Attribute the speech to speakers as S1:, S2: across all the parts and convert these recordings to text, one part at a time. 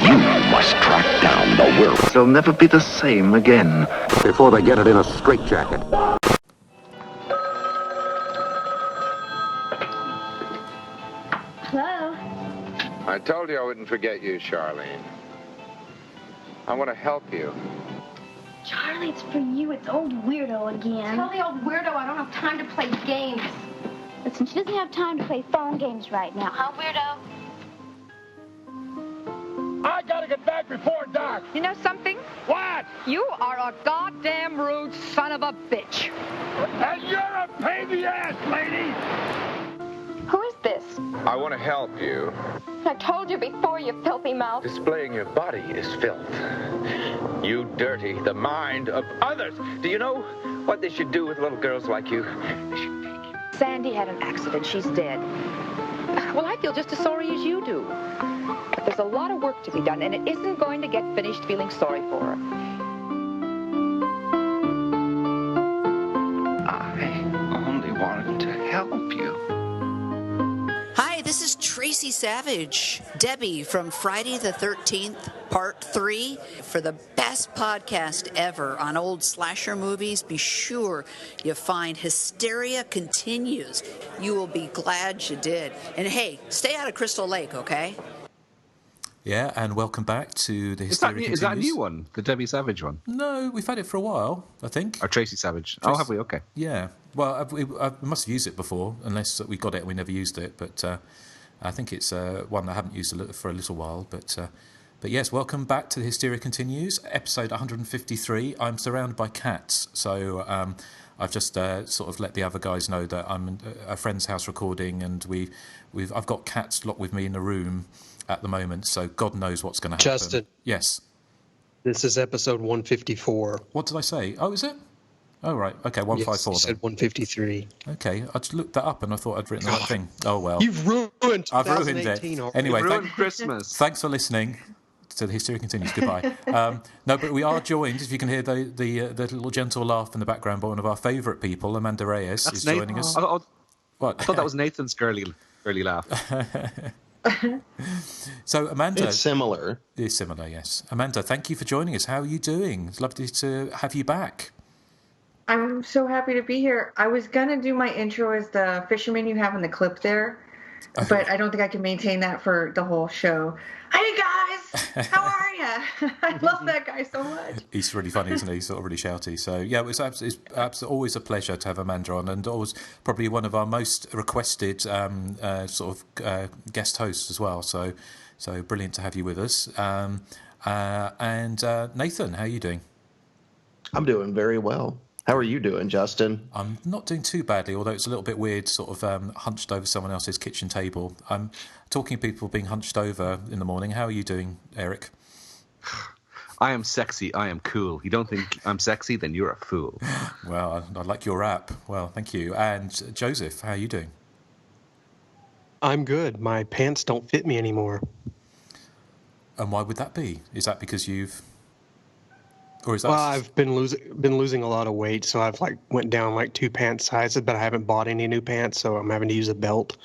S1: You must track down the werewolf.
S2: They'll never be the same again.
S1: Before they get it in a straitjacket.
S3: Hello?
S4: I told you I wouldn't forget you, Charlene. I want to help you.
S3: Charlie, it's for you. It's old weirdo again.
S5: Tell the old weirdo I don't have time to play games.
S3: Listen, she doesn't have time to play phone games right now, huh, weirdo?
S6: I gotta get back before dark.
S7: You know something?
S6: What?
S7: You are a goddamn rude son of a bitch.
S6: And you're a pain in the ass, lady.
S5: Who is this?
S4: I want to help you.
S5: I told you before, you filthy mouth.
S4: Displaying your body is filth. You dirty the mind of others. Do you know what they should do with little girls like you? They should take you.
S7: Sandy had an accident. She's dead. Well, I feel just as sorry as you do. But there's a lot of work to be done, and it isn't going to get finished feeling sorry for her.
S2: I only wanted to help you.
S8: Hi, this is Tracy Savage, Debbie from Friday the 13th, Part 3. For the best podcast ever on old slasher movies, be sure you find Hysteria Continues. You will be glad you did. And hey, stay out of Crystal Lake, okay?
S9: Yeah, and welcome back to the Hysteria Continues.
S10: Is that a new one? The Debbie Savage one?
S9: No, we've had it for a while, I think.
S10: Or Tracy Savage. Oh, have we? Okay.
S9: Yeah. Well, we must have used it before, unless we got it and we never used it. But I think it's one I haven't used for a little while. But yes, welcome back to the Hysteria Continues, episode 153. I'm surrounded by cats, so I've just sort of let the other guys know that I'm at a friend's house recording, and I've got cats locked with me in the room at the moment, so God knows what's going to happen.
S11: Justin.
S9: Yes.
S11: This is episode 154.
S9: What did I say? Oh, is it? Oh, right. Okay, 154.
S11: Yes, you said 153.
S9: Okay, I just looked that up and I thought I'd written the right thing. Oh, well.
S11: You've ruined
S9: I've ruined it.
S11: Already.
S9: Anyway,
S10: Christmas.
S9: Thanks for listening to the Hysteria Continues. Goodbye. No, but we are joined, if you can hear the little gentle laugh in the background, by one of our favourite people, Amanda Reyes, is joining us.
S10: What? I thought that was Nathan's girly laugh.
S9: So, Amanda...
S12: It's similar.
S9: It is similar, yes. Amanda, thank you for joining us. How are you doing? It's lovely to have you back.
S13: I'm so happy to be here. I was going to do my intro as the fisherman you have in the clip there, but I don't think I can maintain that for the whole show. Hey, guys! How are you? I love that guy so much.
S9: He's really funny, isn't he? He's sort of really shouty. So, yeah, it's always a pleasure to have Amanda on, and always probably one of our most requested guest hosts as well. So brilliant to have you with us. And Nathan, how are you doing?
S12: I'm doing very well. How are you doing, Justin?
S9: I'm not doing too badly, although it's a little bit weird, sort of hunched over someone else's kitchen table. I'm talking of people being hunched over in the morning. How are you doing, Erik?
S10: I am sexy. I am cool. You don't think I'm sexy? Then you're a fool.
S9: Well, I like your rap. Well, thank you. And Joseph, how are you doing?
S11: I'm good. My pants don't fit me anymore.
S9: And why would that be? Is that because you've... Or is that...
S11: Well, I've been losing a lot of weight, so I've went down 2 pant sizes, but I haven't bought any new pants, so I'm having to use a belt.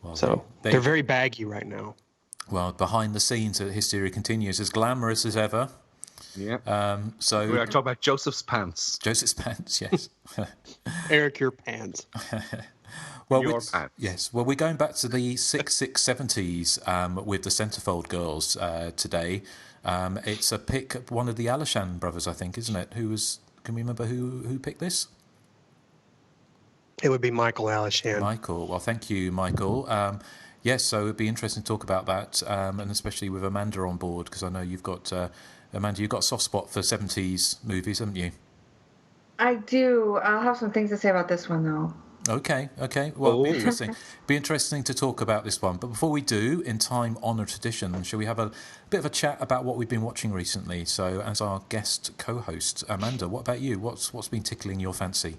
S9: Well,
S11: so they're very baggy right now.
S9: Well, behind the scenes at Hysteria Continues, as glamorous as ever.
S10: Yeah.
S9: So
S10: we are talking about Joseph's pants.
S9: Joseph's pants, yes.
S11: Erik, your pants.
S9: Well,
S10: your pants.
S9: Yes. Well, we're going back to the 70s with the Centerfold girls today. It's a pick of one of the Alishan brothers, I think, isn't it? Can we remember who picked this?
S11: It would be Michael Alishan.
S9: Michael. Well, thank you, Michael. Yes, so it'd be interesting to talk about that, and especially with Amanda on board, because I know you've got, Amanda, you've got a soft spot for 70s movies, haven't you?
S13: I do. I'll have some things to say about this one, though.
S9: Okay. Well, it'll be interesting to talk about this one. But before we do, in time-honoured tradition, shall we have a bit of a chat about what we've been watching recently? So, as our guest co-host, Amanda, what about you? What's been tickling your fancy?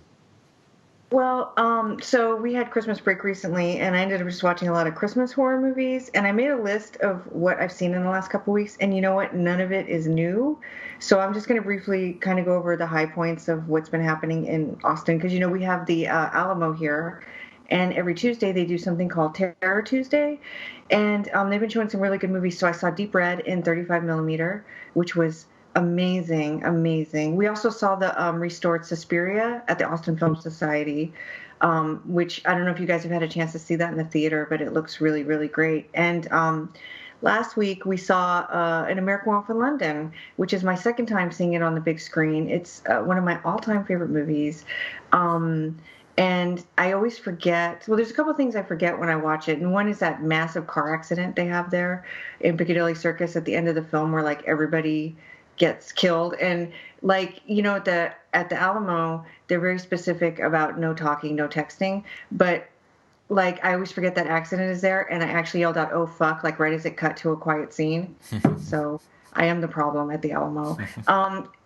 S13: Well, so we had Christmas break recently, and I ended up just watching a lot of Christmas horror movies, and I made a list of what I've seen in the last couple of weeks, and you know what? None of it is new. So I'm just going to briefly kind of go over the high points of what's been happening in Austin, because, we have the Alamo here, And every Tuesday they do something called Terror Tuesday. And they've been showing some really good movies. So I saw Deep Red in 35 millimeter, which was amazing, amazing. We also saw the restored Suspiria at the Austin Film Society, which I don't know if you guys have had a chance to see that in the theater, but it looks really, really great. And last week we saw An American Werewolf in London, which is my second time seeing it on the big screen. It's one of my all-time favorite movies. And I always forget, well, there's a couple of things I forget when I watch it. And one is that massive car accident they have there in Piccadilly Circus at the end of the film where, like, everybody gets killed. And, like, you know, at the Alamo, they're very specific about no talking, no texting. But, like, I always forget that accident is there. And I actually yelled out, "Oh, fuck," like, right as it cut to a quiet scene. So I am the problem at the Alamo.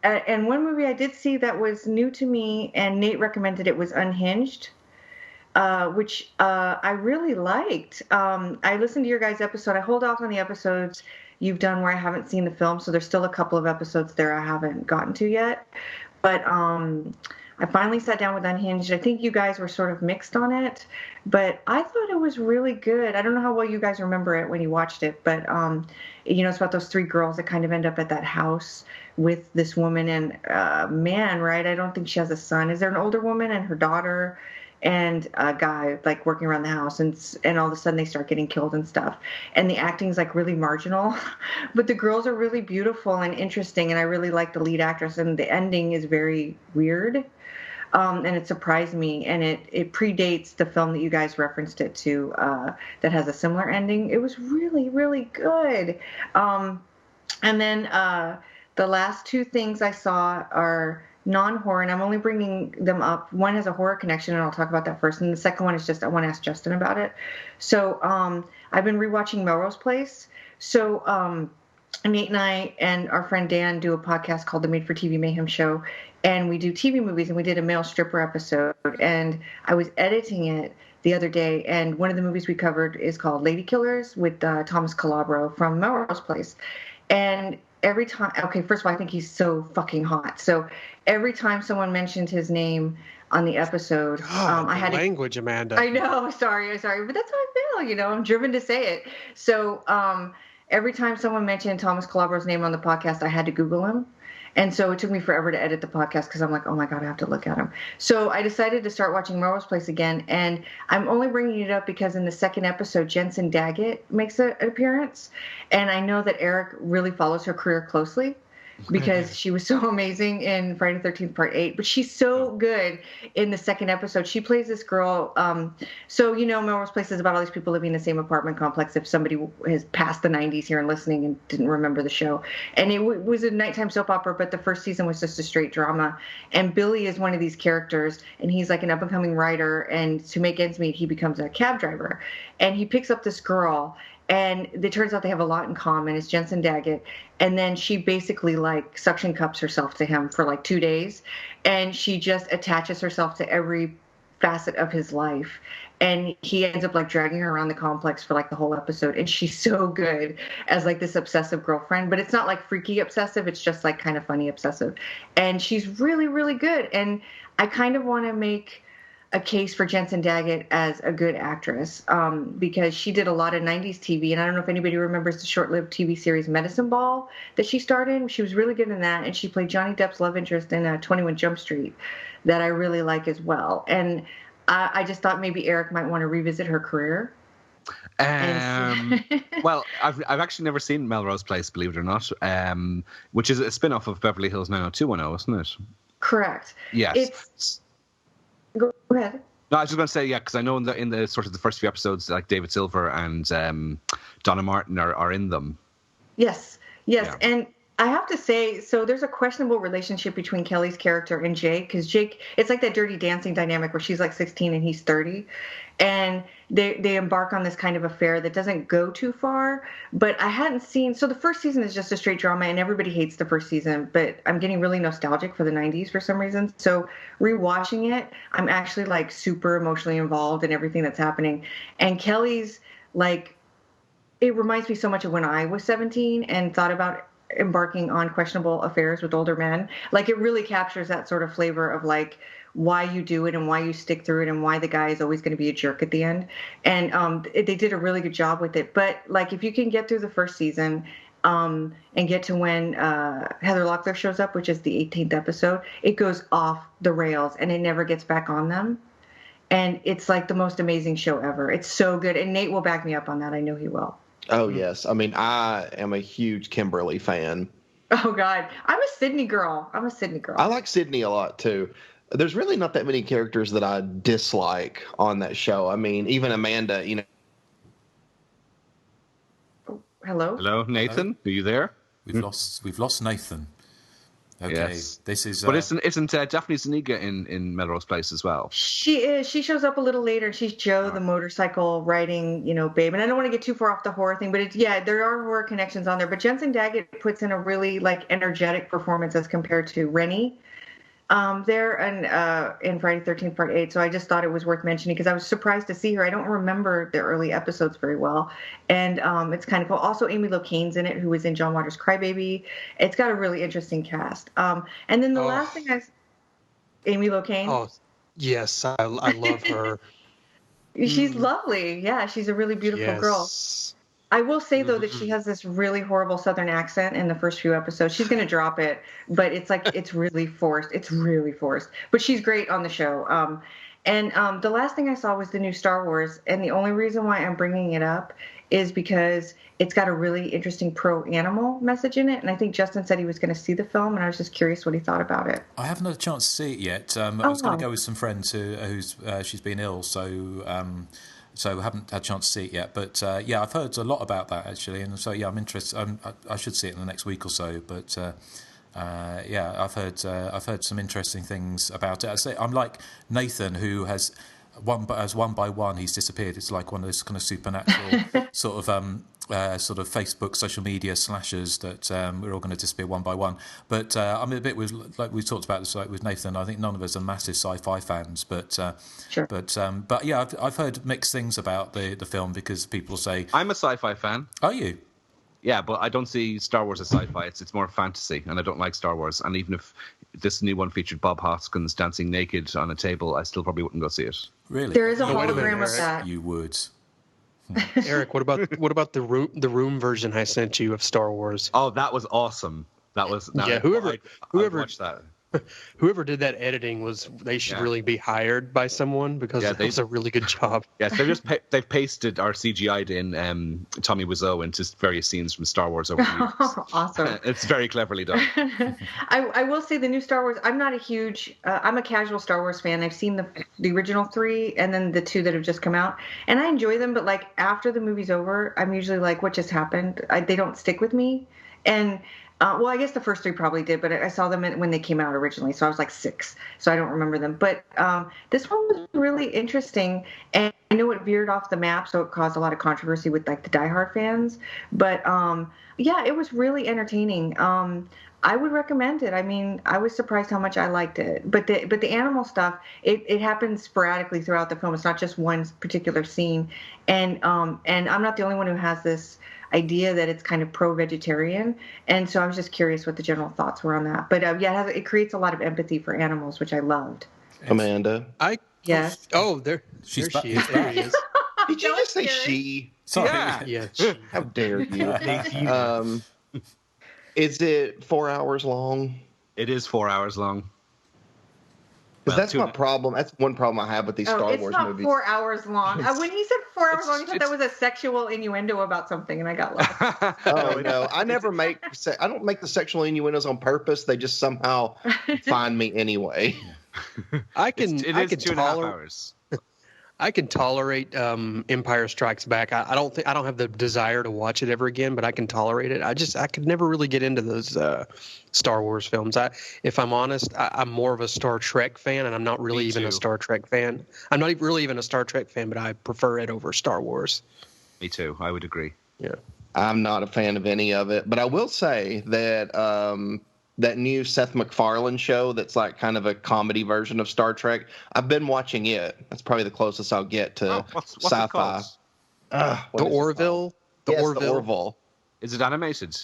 S13: And one movie I did see that was new to me, and Nate recommended it, was Unhinged, which I really liked. I listened to your guys' episode. I hold off on the episodes you've done where I haven't seen the film, so there's still a couple of episodes there I haven't gotten to yet. But I finally sat down with Unhinged. I think you guys were sort of mixed on it, but I thought it was really good. I don't know how well you guys remember it when you watched it, but you know, it's about those three girls that kind of end up at that house with this woman and man, right? I don't think she has a son. Is there an older woman and her daughter and a guy, like, working around the house, and all of a sudden they start getting killed and stuff. And the acting's, like, really marginal, but the girls are really beautiful and interesting, and I really like the lead actress, and the ending is very weird. And it surprised me, and it predates the film that you guys referenced it to that has a similar ending. It was really, really good. And then the last two things I saw are non-horror, and I'm only bringing them up. One has a horror connection, and I'll talk about that first. And the second one is just I want to ask Justin about it. So I've been rewatching Melrose Place. So Nate and I and our friend Dan do a podcast called The Made for TV Mayhem Show, and we do TV movies, and we did a male stripper episode, and I was editing it the other day, and one of the movies we covered is called Lady Killers with Thomas Calabro from Melrose Place. And every time, okay, first of all, I think he's so fucking hot. So every time someone mentioned his name on the episode, I had
S11: language, Amanda.
S13: I know, sorry, but that's how I feel. You know, I'm driven to say it. So every time someone mentioned Thomas Calabro's name on the podcast, I had to Google him. And so it took me forever to edit the podcast because I'm like, oh my God, I have to look at him. So I decided to start watching Melrose Place again. And I'm only bringing it up because in the second episode, Jensen Daggett makes an appearance. And I know that Erik really follows her career closely because she was so amazing in Friday the 13th Part 8. But she's so good in the second episode. She plays this girl. So, you know, Melrose Place is about all these people living in the same apartment complex if somebody has passed the 90s here and listening and didn't remember the show. And it was a nighttime soap opera, but the first season was just a straight drama. And Billy is one of these characters, and he's like an up-and-coming writer. And to make ends meet, he becomes a cab driver. And he picks up this girl, and it turns out they have a lot in common. It's Jensen Daggett. And then she basically, like, suction cups herself to him for, like, 2 days. And she just attaches herself to every facet of his life. And he ends up, like, dragging her around the complex for, like, the whole episode. And she's so good as, like, this obsessive girlfriend. But it's not, like, freaky obsessive. It's just, like, kind of funny obsessive. And she's really, really good. And I kind of want to make a case for Jensen Daggett as a good actress because she did a lot of 90s TV. And I don't know if anybody remembers the short-lived TV series Medicine Ball that she starred in. She was really good in that. And she played Johnny Depp's love interest in 21 Jump Street that I really like as well. And I just thought maybe Erik might want to revisit her career.
S10: Well, I've actually never seen Melrose Place, believe it or not, which is a spin-off of Beverly Hills 90210, isn't it?
S13: Correct.
S10: Yes.
S13: Go ahead.
S10: No, I was just going to say, yeah, because I know in the sort of the first few episodes, like David Silver and Donna Martin are in them.
S13: Yes.
S10: Yeah.
S13: And I have to say, so there's a questionable relationship between Kelly's character and Jake, because Jake, it's like that Dirty Dancing dynamic where she's like 16 and he's 30. And they embark on this kind of affair that doesn't go too far. But I hadn't seen, so the first season is just a straight drama and everybody hates the first season, but I'm getting really nostalgic for the 90s for some reason. So rewatching it, I'm actually like super emotionally involved in everything that's happening. And Kelly's like, it reminds me so much of when I was 17 and thought about embarking on questionable affairs with older men. Like, it really captures that sort of flavor of like why you do it and why you stick through it and why the guy is always going to be a jerk at the end. And they did a really good job with it. But like, if you can get through the first season and get to when Heather Locklear shows up, which is the 18th episode, it goes off the rails and it never gets back on them. And it's like the most amazing show ever. It's so good. And Nate will back me up on that. I know he will.
S12: Oh, yes. I mean, I am a huge Kimberly fan.
S13: Oh, God. I'm a Sydney girl.
S12: I like Sydney a lot, too. There's really not that many characters that I dislike on that show. I mean, even Amanda, you know.
S13: Hello?
S10: Hello, Nathan? Are you there?
S9: We've lost Nathan. Okay,
S10: yes.
S9: This is.
S10: But isn't Daphne Zuniga in Melrose Place as well?
S13: She is. She shows up a little later. She's Joe, the motorcycle riding, babe. And I don't want to get too far off the horror thing, but there are horror connections on there. But Jensen Daggett puts in a really like energetic performance as compared to Rennie. There and in Friday the 13th Part 8. So I just thought it was worth mentioning because I was surprised to see her. I don't remember the early episodes very well. And it's kind of cool. Also, Amy Locane's in it, who was in John Waters' Crybaby. It's got a really interesting cast. And then the last thing Amy Locane.
S11: Oh, yes. I love her.
S13: She's lovely. Yeah, she's a really beautiful girl. I will say, though, that she has this really horrible Southern accent in the first few episodes. She's going to drop it, but it's like it's really forced. It's really forced. But she's great on the show. And the last thing I saw was the new Star Wars. And the only reason why I'm bringing it up is because it's got a really interesting pro-animal message in it. And I think Justin said he was going to see the film, and I was just curious what he thought about it.
S9: I haven't had a chance to see it yet. I was going to go with some friends who's she's been ill, so I haven't had a chance to see it yet. But I've heard a lot about that actually, and so I'm interested. I should see it in the next week or so. But I've heard some interesting things about it. I say I'm like Nathan, who has one by one he's disappeared. It's like one of those kind of supernatural sort of Facebook social media slashers that we're all going to disappear one by one. But I'm a bit with, like we talked about this with Nathan. I think none of us are massive sci-fi fans, but
S13: sure.
S9: But yeah, I've heard mixed things about the film because people say
S10: I'm a sci-fi fan.
S9: Are you?
S10: Yeah, but I don't see Star Wars as sci-fi. It's more fantasy, and I don't like Star Wars. And even if this new one featured Bob Hoskins dancing naked on a table, I still probably wouldn't go see it.
S9: Really?
S13: There is a hologram of that.
S9: You would.
S11: Eric, what about the room version I sent you of Star Wars?
S10: Oh, that was awesome. That was
S11: whoever
S10: watched that.
S11: Whoever did that editing they should really be hired by someone because that was a really good job.
S10: Yes, they've pasted or CGI'd in Tommy Wiseau into various scenes from Star Wars over the years.
S13: Awesome.
S10: It's very cleverly done.
S13: I will say the new Star Wars, I'm not a huge, I'm a casual Star Wars fan. I've seen the original 3 and then the 2 that have just come out. And I enjoy them, but like after the movie's over, I'm usually like, what just happened? They don't stick with me. And well, I guess the first 3 probably did, but I saw them when they came out originally, so I was like 6, so I don't remember them. But this one was really interesting, and I know it veered off the map, so it caused a lot of controversy with like the diehard fans. But it was really entertaining. I would recommend it. I mean, I was surprised how much I liked it. But the animal stuff, it happens sporadically throughout the film. It's not just one particular scene, and I'm not the only one who has this idea that it's kind of pro-vegetarian, and so I was just curious what the general thoughts were on that. But it creates a lot of empathy for animals, which I loved.
S12: Amanda,
S13: yes.
S11: Oh, there she is. There he is.
S12: Did you just say she?
S9: Sorry.
S11: Yeah.
S12: How dare you? Is it 4 hours long?
S10: It is 4 hours long.
S12: Because that's my problem. That's one problem I have with these Star Wars movies.
S13: It's not 4 hours long. When he said 4 hours long, he thought that was a sexual innuendo about something, and I got lost.
S12: Oh no, I don't make the sexual innuendos on purpose. They just somehow find me anyway.
S11: I can
S10: 2.5 hours.
S11: I can tolerate Empire Strikes Back. I don't have the desire to watch it ever again, but I can tolerate it. I could never really get into those Star Wars films. If I'm honest, I'm more of a Star Trek fan, and I'm not really even a Star Trek fan. I'm not really even a Star Trek fan, but I prefer it over Star Wars.
S10: Me too. I would agree.
S11: Yeah.
S12: I'm not a fan of any of it, but I will say that that new Seth MacFarlane show that's like kind of a comedy version of Star Trek, I've been watching it. That's probably the closest I'll get to
S10: what's
S12: sci-fi.
S11: The Orville?
S12: The Orville.
S10: Is it animated?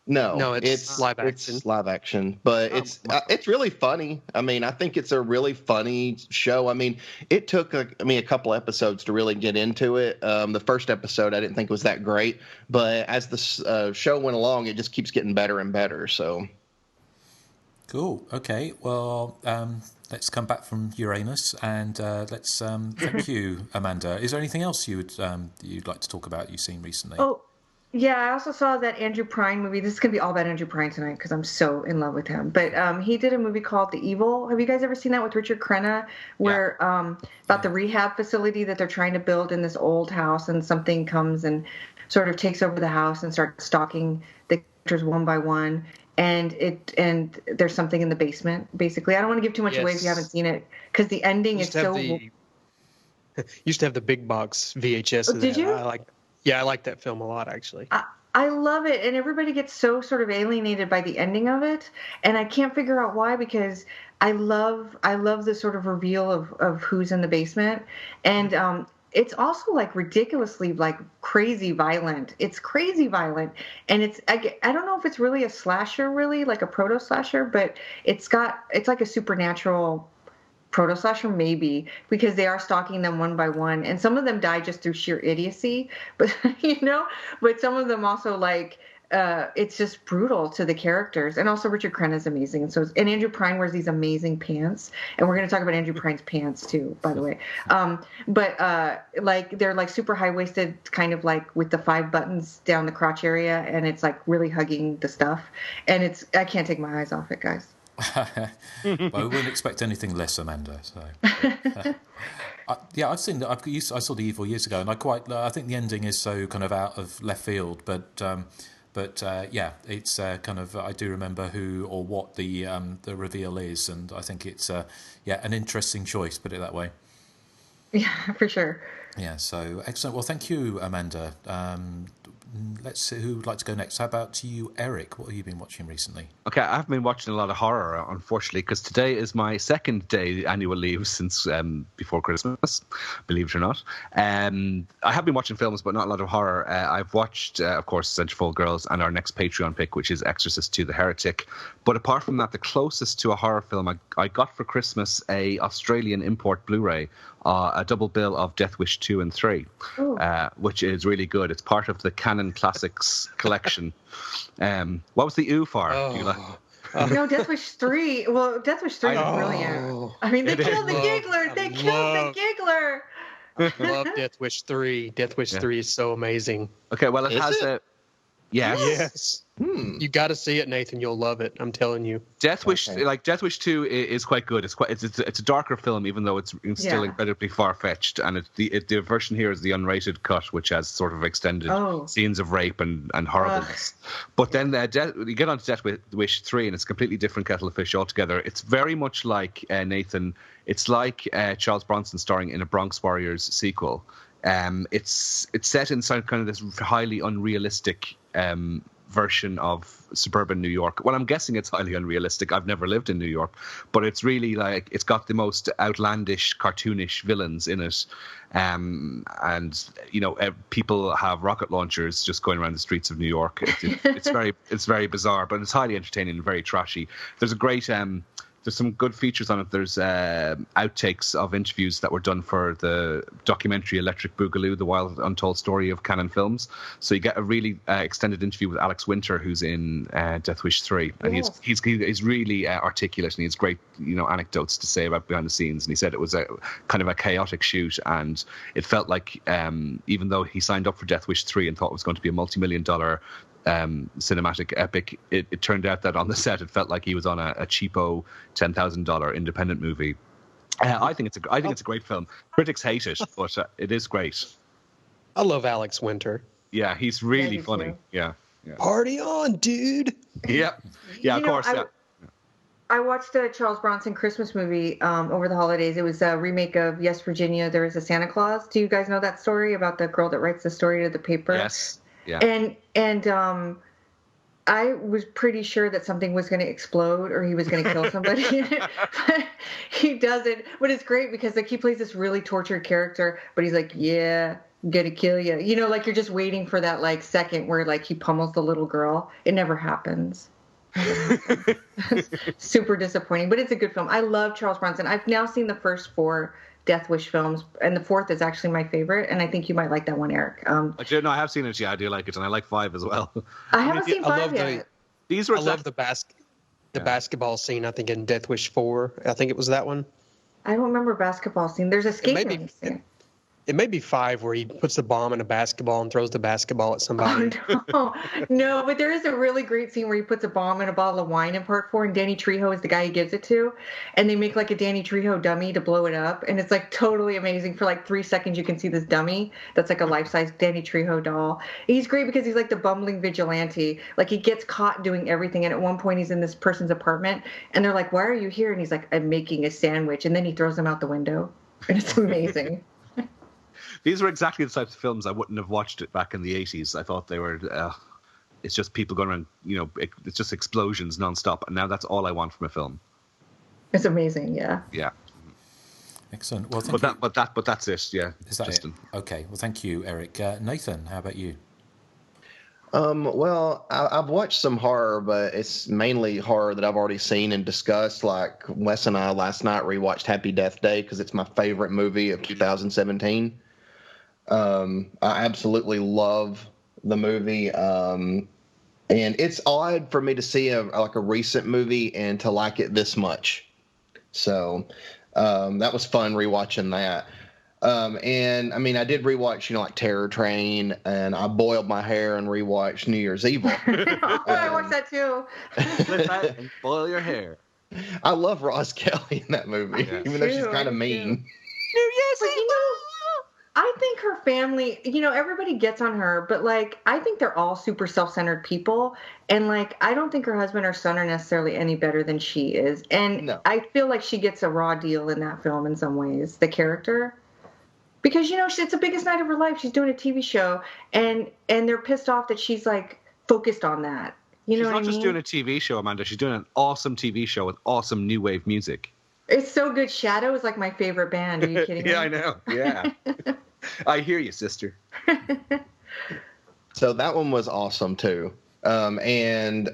S12: No,
S11: it's live action.
S12: It's live action, but it's really funny. I mean, I think it's a really funny show. I mean, it took a couple episodes to really get into it. The first episode I didn't think was that great, but as the show went along, it just keeps getting better and better. So
S9: cool. Okay. Well, let's come back from Uranus and let's thank you, Amanda. Is there anything else you'd like to talk about you've seen recently?
S13: Oh, yeah, I also saw that Andrew Prine movie. This is going to be all about Andrew Prine tonight because I'm so in love with him. But he did a movie called The Evil. Have you guys ever seen that with Richard Crenna? Where about the rehab facility that they're trying to build in this old house, and something comes and sort of takes over the house and starts stalking the characters one by one. And there's something in the basement. Basically, I don't want to give too much away if you haven't seen it because the ending is so.
S11: Used to have the big box VHS.
S13: Oh, did you?
S11: I like that film a lot, actually.
S13: I love it, and everybody gets so sort of alienated by the ending of it, and I can't figure out why because I love the sort of reveal of who's in the basement, and it's also like ridiculously like crazy violent. It's crazy violent, and I don't know if it's really a slasher, really like a proto slasher, but it's like a supernatural proto slasher maybe because they are stalking them one by one, and some of them die just through sheer idiocy, but but some of them also like it's just brutal to the characters. And also Richard Crenna is amazing, and Andrew Prine wears these amazing pants, and we're going to talk about Andrew Prine's pants too, by the way. But like they're like super high-waisted, kind of like with the 5 buttons down the crotch area, and it's like really hugging the stuff, and I can't take my eyes off it, guys.
S9: Well, we wouldn't expect anything less, Amanda. So, I've seen that. I saw The Evil years ago, and I think the ending is so kind of out of left field. But it's kind of. I do remember who or what the reveal is, and I think it's an interesting choice. Put it that way.
S13: Yeah, for sure.
S9: Yeah. So excellent. Well, thank you, Amanda. Let's see who would like to go next. How about you, Erik? What have you been watching recently?
S10: Okay, I've been watching a lot of horror, unfortunately, because today is my second day annual leave since before Christmas, believe it or not. I have been watching films, but not a lot of horror. I've watched, of course, Centerfold Girls and our next Patreon pick, which is Exorcist II: The Heretic. But apart from that, the closest to a horror film I got for Christmas a Australian import Blu-ray, a double bill of Death Wish 2 and 3, which is really good. It's part of the Canon Classics collection. What was the ooh for?
S13: No, Death Wish 3. Well, Death Wish 3 is brilliant. I mean, they killed the giggler. They killed the giggler.
S11: I love Death Wish 3. Death Wish 3 is so amazing.
S10: Okay, well, it has a...
S11: Yes. You got to see it, Nathan. You'll love it. I'm telling you.
S10: Death Wish 2 is quite good. It's a darker film, even though it's still incredibly far fetched. And the version here is the unrated cut, which has sort of extended scenes of rape and horribleness. But then you get on to Death Wish 3, and it's a completely different kettle of fish altogether. It's very much like Nathan. It's like Charles Bronson starring in a Bronx Warriors sequel. It's set inside kind of this highly unrealistic version of suburban New York. Well, I'm guessing it's highly unrealistic. I've never lived in New York, but it's really like it's got the most outlandish, cartoonish villains in it. And people have rocket launchers just going around the streets of New York. It's very bizarre, but it's highly entertaining and very trashy. There's a great there's some good features on it. There's outtakes of interviews that were done for the documentary Electric Boogaloo, The Wild Untold Story of Canon Films. So you get a really extended interview with Alex Winter, who's in Death Wish 3. And he's really articulate, and he has great anecdotes to say about behind the scenes. And he said it was a kind of a chaotic shoot, and it felt like even though he signed up for Death Wish 3 and thought it was going to be a multi-million-dollar cinematic epic, it turned out that on the set it felt like he was on a cheapo $10,000 independent movie. I think it's a great film. Critics hate it, but it is great.
S11: I love Alex Winter.
S10: Yeah, he's really funny. Yeah.
S11: Party on, dude.
S10: Yeah, of course.
S13: I watched a Charles Bronson Christmas movie over the holidays. It was a remake of Yes, Virginia, There is a Santa Claus. Do you guys know that story about the girl that writes the story to the paper?
S10: Yes. Yeah.
S13: And I was pretty sure that something was going to explode or he was going to kill somebody. But he doesn't. But it's great because he plays this really tortured character, but he's like, yeah, gonna kill you. You know, like you're just waiting for that like second where like he pummels the little girl. It never happens. Super disappointing, but it's a good film. I love Charles Bronson. I've now seen the first 4 Death Wish films, and the 4th is actually my favorite, and I think you might like that one, Eric.
S10: I have seen it. Yeah, I do like it, and I like 5 as well.
S13: I haven't seen 5 yet.
S10: These were
S11: I love the basketball scene. I think in Death Wish 4. I think it was that one.
S13: I don't remember basketball scene. There's a skating scene.
S11: It may be 5 where he puts the bomb in a basketball and throws the basketball at somebody.
S13: Oh, no, but there is a really great scene where he puts a bomb in a bottle of wine in part 4, and Danny Trejo is the guy he gives it to, and they make like a Danny Trejo dummy to blow it up, and it's like totally amazing. For like 3 seconds, you can see this dummy that's like a life-size Danny Trejo doll. He's great because he's like the bumbling vigilante. Like he gets caught doing everything, and at one point he's in this person's apartment, and they're like, "Why are you here?" And he's like, "I'm making a sandwich," and then he throws them out the window, and it's amazing.
S10: These were exactly the types of films I wouldn't have watched it back in the 80s. I thought they were, it's just people going around, it's just explosions nonstop. And now that's all I want from a film.
S13: It's amazing, yeah.
S10: Yeah.
S9: Excellent. Well,
S10: but that's it. Yeah.
S9: Is that Justin? It? Okay. Well, thank you, Eric. Nathan, how about you?
S12: Well, I've watched some horror, but it's mainly horror that I've already seen and discussed. Like Wes and I last night rewatched Happy Death Day because it's my favorite movie of 2017. I absolutely love the movie, and it's odd for me to see a recent movie and to like it this much. So that was fun rewatching that. And I mean, I did rewatch, like Terror Train, and I boiled my hair and rewatched New Year's Evil.
S13: I watched that too.
S10: And boil your hair.
S12: I love Roz Kelly in that movie, even though she's kind of mean.
S13: New Year's Evil. I think her family, everybody gets on her, but like, I think they're all super self-centered people. And like, I don't think her husband or son are necessarily any better than she is. And no. I feel like she gets a raw deal in that film in some ways, the character. Because, it's the biggest night of her life. She's doing a TV show, and they're pissed off that she's like focused on that.
S10: She's not just doing a TV show, Amanda. She's doing an awesome TV show with awesome new wave music.
S13: It's so good. Shadow is like my favorite band. Are you kidding me?
S10: Yeah, I know. Yeah. I hear you, sister.
S12: So that one was awesome, too. And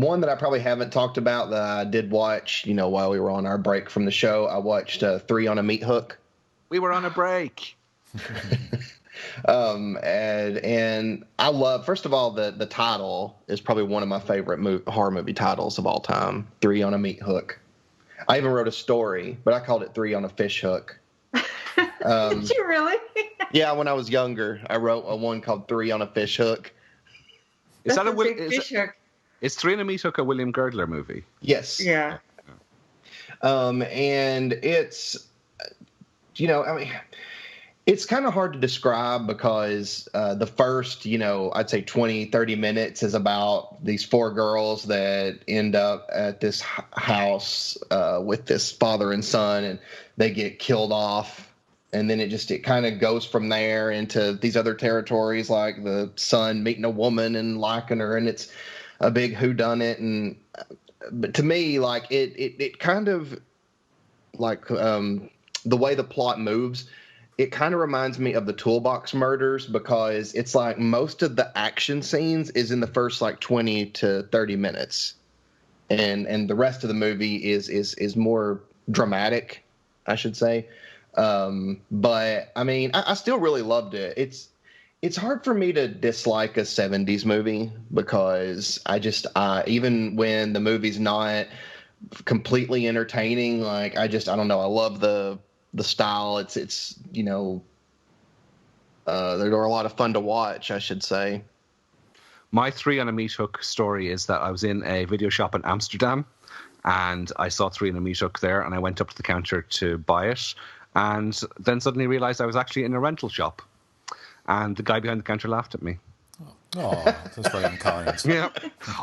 S12: one that I probably haven't talked about that I did watch, while we were on our break from the show, I watched 3 on a Meat Hook.
S10: We were on a break.
S12: And I love, first of all, the title is probably one of my favorite horror movie titles of all time, 3 on a Meat Hook. I even wrote a story, but I called it 3 on a Fish Hook.
S13: Did you really?
S12: Yeah, when I was younger, I wrote one called 3 on a Fish Hook.
S10: Is that Is 3 on a Meat Hook a William Girdler movie?
S12: Yes.
S13: Yeah.
S12: And it's, it's kind of hard to describe because the first, I'd say 20, 30 minutes is about these 4 girls that end up at this house with this father and son, and they get killed off. And then it kind of goes from there into these other territories, like the son meeting a woman and liking her, and it's a big whodunit. But to me, like it kind of like the way the plot moves, it kind of reminds me of the Toolbox Murders, because it's like most of the action scenes is in the first like 20 to 30 minutes, and the rest of the movie is more dramatic, I should say. But I mean, I still really loved it. It's hard for me to dislike a 70s movie because even when the movie's not completely entertaining, like I don't know. I love the style. It's they're a lot of fun to watch, I should say.
S10: My 3 on a Meat Hook story is that I was in a video shop in Amsterdam, and I saw 3 on a Meat Hook there, and I went up to the counter to buy it. And then suddenly realized I was actually in a rental shop. And the guy behind the counter laughed at me.
S9: Oh, that's very unkind.
S10: Yeah.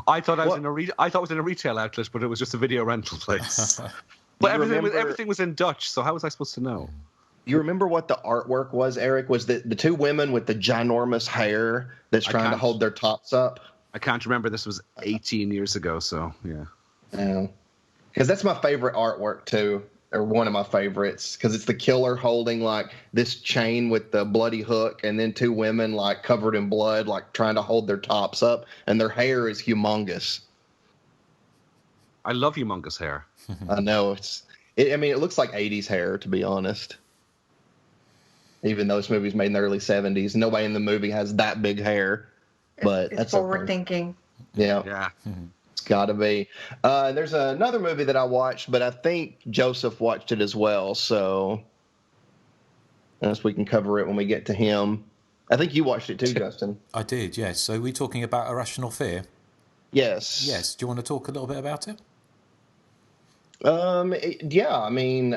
S10: I thought I was in a retail outlet, but it was just a video rental place. But everything was in Dutch, so how was I supposed to know?
S12: You remember what the artwork was, Eric? Was the 2 women with the ginormous hair that's trying to hold their tops up?
S10: I can't remember. This was 18 years ago, so yeah.
S12: Yeah. Because that's my favorite artwork, too. or one of my favorites, because it's the killer holding like this chain with the bloody hook, and then two women like covered in blood, like trying to hold their tops up, and their hair is humongous.
S10: I love humongous hair.
S12: I know it looks like 80s hair, to be honest. Even though this movie's made in the early 70s, nobody in the movie has that big hair. But
S13: it's
S12: that's
S13: forward
S12: okay.
S13: thinking.
S12: Yeah. It's got to be. There's another movie that I watched, but I think Joseph watched it as well. So I guess we can cover it when we get to him. I think you watched it too, Justin.
S9: I did, yes. So we're talking about Irrational Fear?
S12: Yes.
S9: Yes. Do you want to talk a little bit about it?
S12: Yeah, I mean,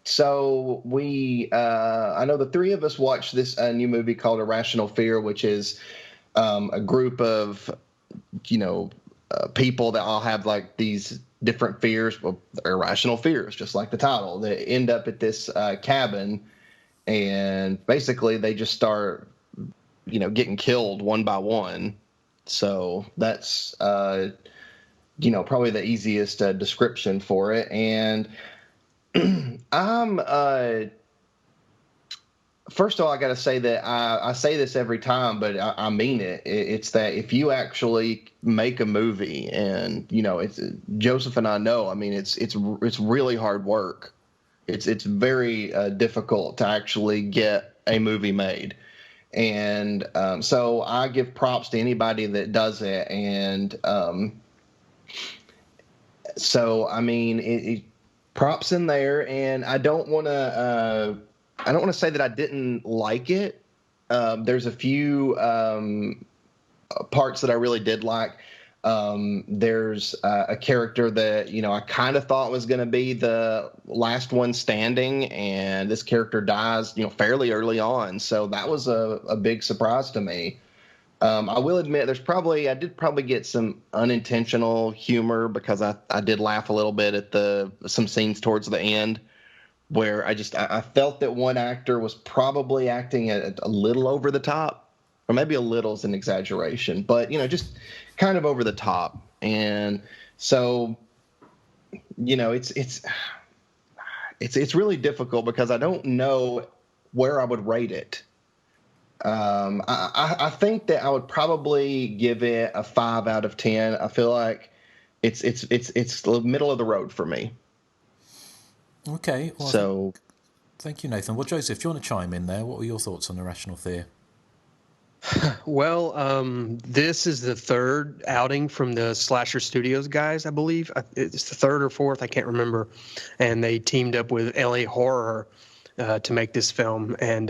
S12: so we, I know the three of us watched this new movie called Irrational Fear, which is a group of, people that all have like these different fears, well, irrational fears, just like the title. They end up at this cabin, and basically they just start, getting killed one by one. So that's, probably the easiest description for it. And first of all, I got to say that I say this every time, but I mean it. It's that if you actually make a movie, and it's Joseph and I know, I mean, it's really hard work. It's very difficult to actually get a movie made. And so I give props to anybody that does it. And so, I mean, props in there, and I don't want to say that I didn't like it. There's a few parts that I really did like. There's a character that, I kind of thought was going to be the last one standing, and this character dies, fairly early on. So that was a big surprise to me. I will admit I did probably get some unintentional humor, because I did laugh a little bit at some scenes towards the end where I felt that one actor was probably acting a little over the top, or maybe a little is an exaggeration, but just kind of over the top. And so, it's really difficult, because I don't know where I would rate it. I think that I would probably give it a 5 out of 10. I feel like it's the middle of the road for me.
S9: Okay. Well,
S12: so,
S9: thank you, Nathan. Well, Joseph, do you want to chime in there? What were your thoughts on Irrational Fear?
S11: Well, this is the third outing from the Slasher Studios guys, I believe. It's the third or fourth, I can't remember. And they teamed up with LA Horror to make this film. And,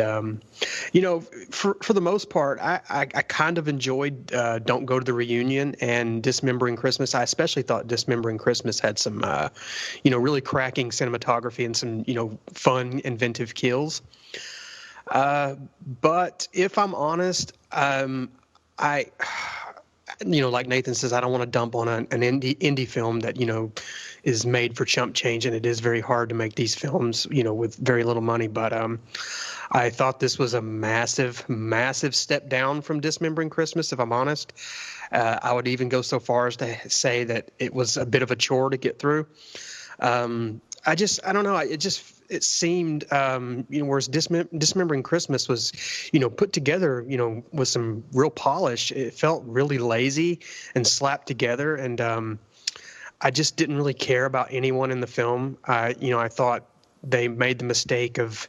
S11: for the most part, I kind of enjoyed Don't Go to the Reunion and Dismembering Christmas. I especially thought Dismembering Christmas had some, really cracking cinematography and some, fun, inventive kills. But if I'm honest, like Nathan says, I don't want to dump on an indie film that, is made for chump change, and it is very hard to make these films, with very little money. But I thought this was a massive, massive step down from Dismembering Christmas, if I'm honest. I would even go so far as to say that it was a bit of a chore to get through. I don't know. It seemed, whereas Dismembering Christmas was, put together, with some real polish. It felt really lazy and slapped together. And I just didn't really care about anyone in the film. I thought they made the mistake of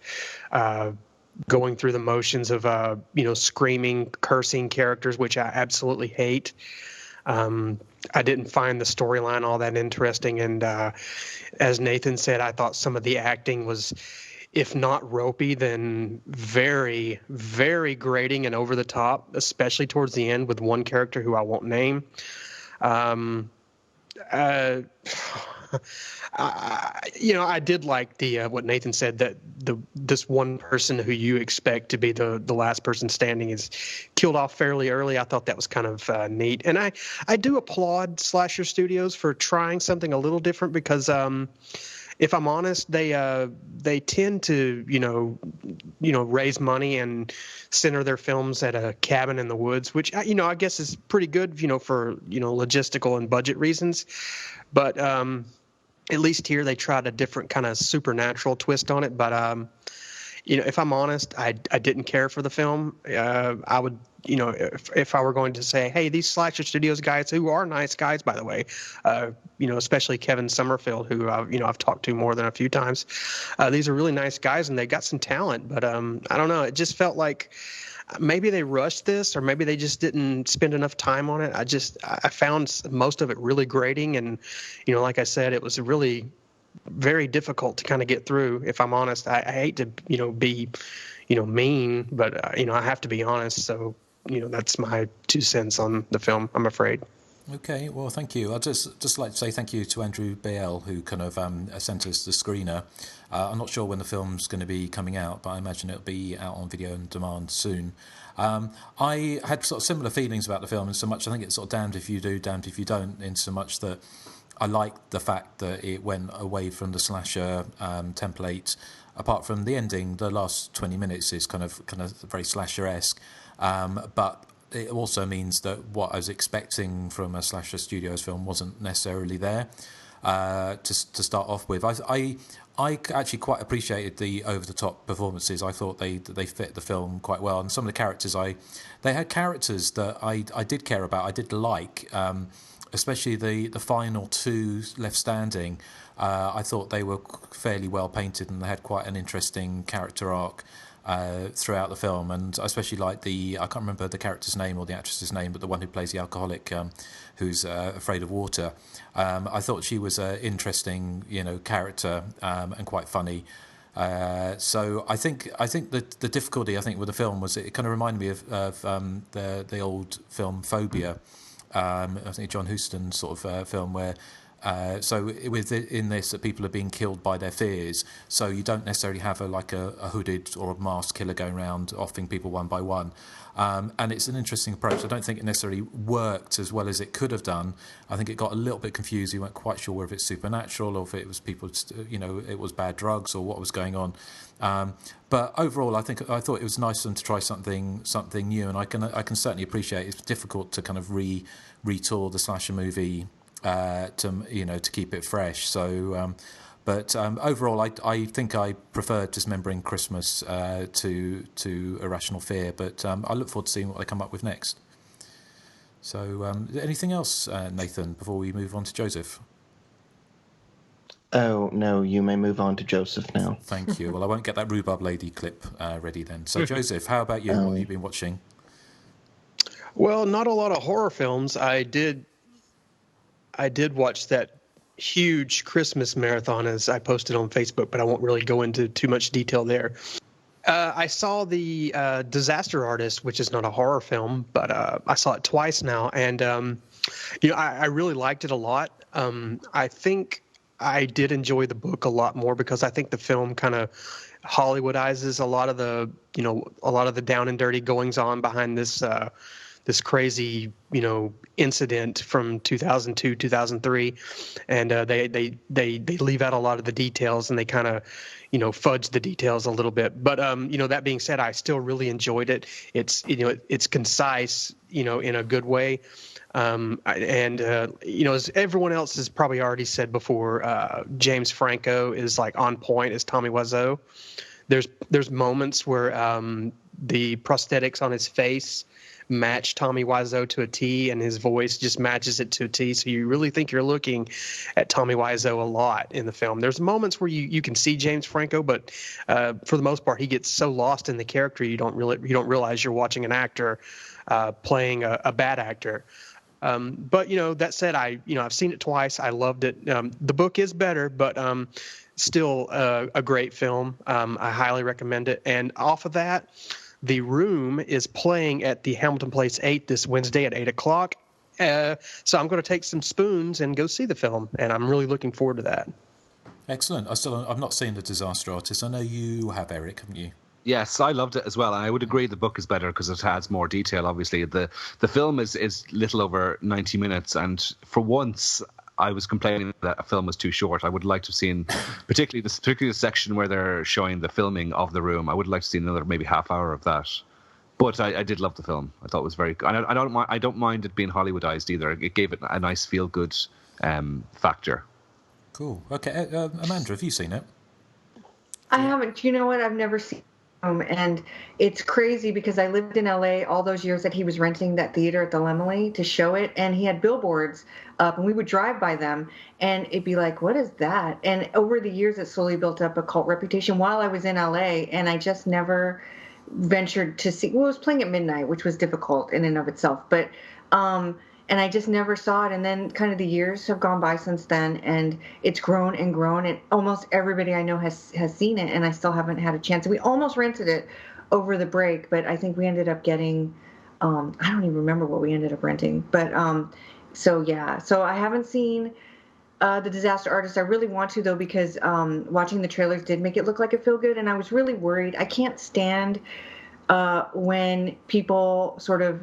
S11: going through the motions of, screaming, cursing characters, which I absolutely hate. I didn't find the storyline all that interesting. And as Nathan said, I thought some of the acting was, if not ropey, then very, very grating and over the top, especially towards the end with one character who I won't name. I did like the what Nathan said, that this one person who you expect to be the last person standing is killed off fairly early. I thought that was kind of neat, and I do applaud Slasher Studios for trying something a little different, because if I'm honest, they tend to raise money and center their films at a cabin in the woods, which I guess is pretty good for logistical and budget reasons, but at least here they tried a different kind of supernatural twist on it. But if I'm honest, I didn't care for the film. I would, if I were going to say, hey, these Slasher Studios guys, who are nice guys, by the way, especially Kevin Summerfield, who I've talked to more than a few times. These are really nice guys, and they got some talent. But I don't know. It just felt like maybe they rushed this, or maybe they just didn't spend enough time on it. I found most of it really grating, and like I said, it was really very difficult to kind of get through. If I'm honest, I hate to be mean, but I have to be honest. So that's my 2 cents on the film, I'm afraid.
S9: Okay, well, thank you. I'd just like to say thank you to Andrew Bale, who kind of sent us the screener. I'm not sure when the film's going to be coming out, but I imagine it'll be out on video on demand soon. I had sort of similar feelings about the film, in so much I think it's sort of damned if you do, damned if you don't, in so much that I liked the fact that it went away from the slasher template. Apart from the ending, the last 20 minutes is kind of very slasher-esque, but it also means that what I was expecting from a Slasher Studios film wasn't necessarily there to start off with. I actually quite appreciated the over-the-top performances. I thought they fit the film quite well, and some of the characters they had characters that I did care about. I did like, especially the final 2 left standing. I thought they were fairly well painted, and they had quite an interesting character arc throughout the film, and I especially like I can't remember the character's name or the actress's name, but the one who plays the alcoholic who's afraid of water. I thought she was an interesting, character and quite funny. So I think that the difficulty with the film was it kind of reminded me of the old film Phobia. I think John Huston sort of film where. So in this, people are being killed by their fears. So you don't necessarily have a hooded or a masked killer going around offing people one by one. And it's an interesting approach. I don't think it necessarily worked as well as it could have done. I think it got a little bit confused. You weren't quite sure whether it's supernatural or if it was people, it was bad drugs or what was going on. But overall, I thought it was nice of them to try something new. And I can certainly appreciate it's difficult to kind of retool the slasher movie. To keep it fresh. So, but overall, I think I prefer Dismembering Christmas to Irrational Fear. But I look forward to seeing what they come up with next. So, anything else, Nathan, before we move on to Joseph?
S12: Oh, no, you may move on to Joseph now.
S9: Thank you. Well, I won't get that Rhubarb Lady clip ready then. So, Joseph, how about you? What have you been watching?
S11: Well, not a lot of horror films. I did watch that huge Christmas marathon, as I posted on Facebook, but I won't really go into too much detail there. I saw the Disaster Artist, which is not a horror film, but I saw it twice now, and I really liked it a lot. I think I did enjoy the book a lot more because I think the film kind of Hollywoodizes a lot of the down and dirty goings on behind this crazy, incident from 2002, 2003, and they leave out a lot of the details, and they kind of, fudge the details a little bit. But that being said, I still really enjoyed it. It's it's concise, in a good way, as everyone else has probably already said before, James Franco is like on point as Tommy Wiseau. There's moments where the prosthetics on his face match Tommy Wiseau to a T, and his voice just matches it to a T. So you really think you're looking at Tommy Wiseau a lot in the film. There's moments where you can see James Franco, but for the most part, he gets so lost in the character you don't realize you're watching an actor playing a bad actor. But that said, I've seen it twice. I loved it. The book is better, but still a great film. I highly recommend it. And off of that, The Room is playing at the Hamilton Place 8 this Wednesday at 8 o'clock. So I'm going to take some spoons and go see the film, and I'm really looking forward to that.
S9: Excellent. I've not seen The Disaster Artist. I know you have, Erik, haven't you?
S10: Yes, I loved it as well. And I would agree the book is better because it has more detail, obviously. The film is little over 90 minutes, and for once I was complaining that a film was too short. I would like to have seen, particularly the section where they're showing the filming of The Room. I would like to see another maybe half hour of that. But I did love the film. I thought it was very good. I don't mind it being Hollywoodized either. It gave it a nice feel good factor.
S9: Cool. Okay, Amanda, have you seen it?
S13: I haven't. You know what? I've never seen him, and it's crazy because I lived in LA all those years that he was renting that theater at the Lemley to show it, and he had billboards up, and we would drive by them, and it'd be like, "What is that?" And over the years, it slowly built up a cult reputation while I was in LA, and I just never ventured to see. Well, it was playing at midnight, which was difficult in and of itself, but. And I just never saw it. And then kind of the years have gone by since then, and it's grown and grown. And almost everybody I know has seen it, and I still haven't had a chance. We almost rented it over the break, but I think we ended up getting, I don't even remember what we ended up renting. But so I haven't seen The Disaster Artist. I really want to, though, because watching the trailers did make it look like a feel good, and I was really worried. I can't stand when people sort of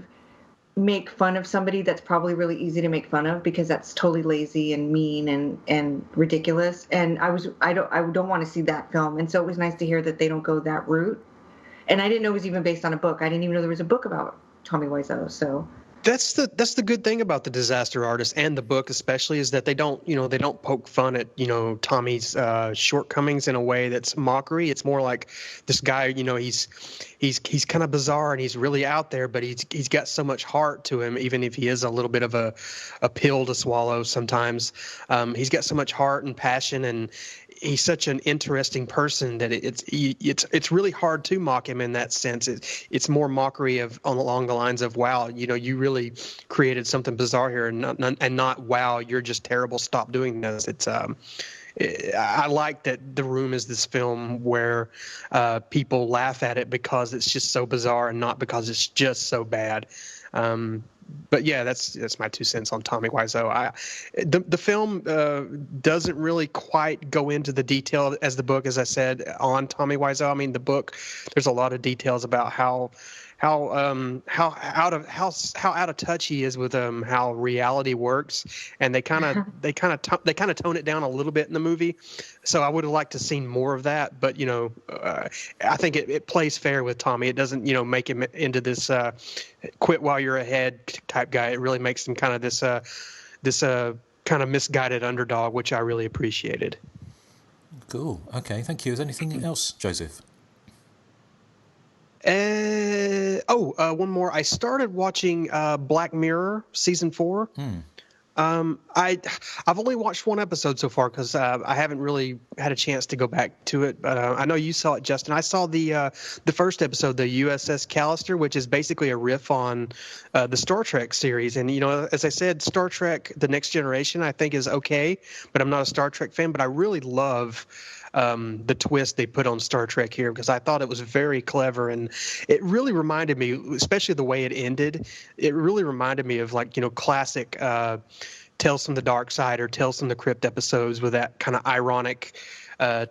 S13: make fun of somebody that's probably really easy to make fun of, because that's totally lazy and mean and ridiculous. And I don't want to see that film. And so it was nice to hear that they don't go that route. And I didn't know it was even based on a book. I didn't even know there was a book about Tommy Wiseau. So
S11: that's the good thing about The Disaster Artist and the book especially, is that they don't poke fun at, Tommy's shortcomings in a way that's mockery. It's more like this guy, he's kind of bizarre and he's really out there, but he's got so much heart to him, even if he is a little bit of a pill to swallow sometimes. He's got so much heart and passion, and he's such an interesting person that it's really hard to mock him in that sense. It's more mockery along the lines of, wow, you really created something bizarre here, and not wow, you're just terrible, stop doing this. It's I like that The Room is this film where people laugh at it because it's just so bizarre and not because it's just so bad. But yeah, that's my 2 cents on Tommy Wiseau. The film doesn't really quite go into the detail as the book, as I said, on Tommy Wiseau. I mean, the book, there's a lot of details about how out of touch he is with how reality works, and they kind of tone it down a little bit in the movie. So I would have liked to seen more of that, but I think it plays fair with Tommy. It doesn't make him into this quit while you're ahead type guy. It really makes him kind of this kind of misguided underdog, which I really appreciated.
S9: Cool. Okay, thank you. Is there anything else, Joseph?
S11: One more. I started watching Black Mirror season 4. I've only watched one episode so far because I haven't really had a chance to go back to it. But I know you saw it, Justin. I saw the first episode, the USS Callister, which is basically a riff on the Star Trek series. And as I said, Star Trek: The Next Generation I think is okay, but I'm not a Star Trek fan. But I really love the twist they put on Star Trek here, because I thought it was very clever, and it really reminded me, especially the way it ended, it really reminded me of classic Tales from the Dark Side or Tales from the Crypt episodes with that kind of ironic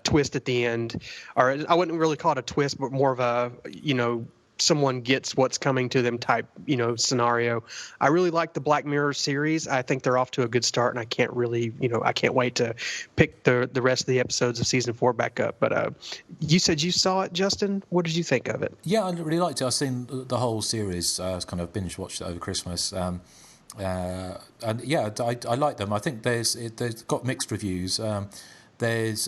S11: twist at the end. Or I wouldn't really call it a twist, but more of a, someone gets what's coming to them type, scenario. I really like the Black Mirror series. I think they're off to a good start, and I can't really, I can't wait to pick the rest of the episodes of season 4 back up. But you said you saw it, Justin. What did you think of it?
S9: Yeah, I really liked it. I've seen the whole series. I kind of binge watched it over Christmas. And yeah, I like them. I think they've got mixed reviews. There's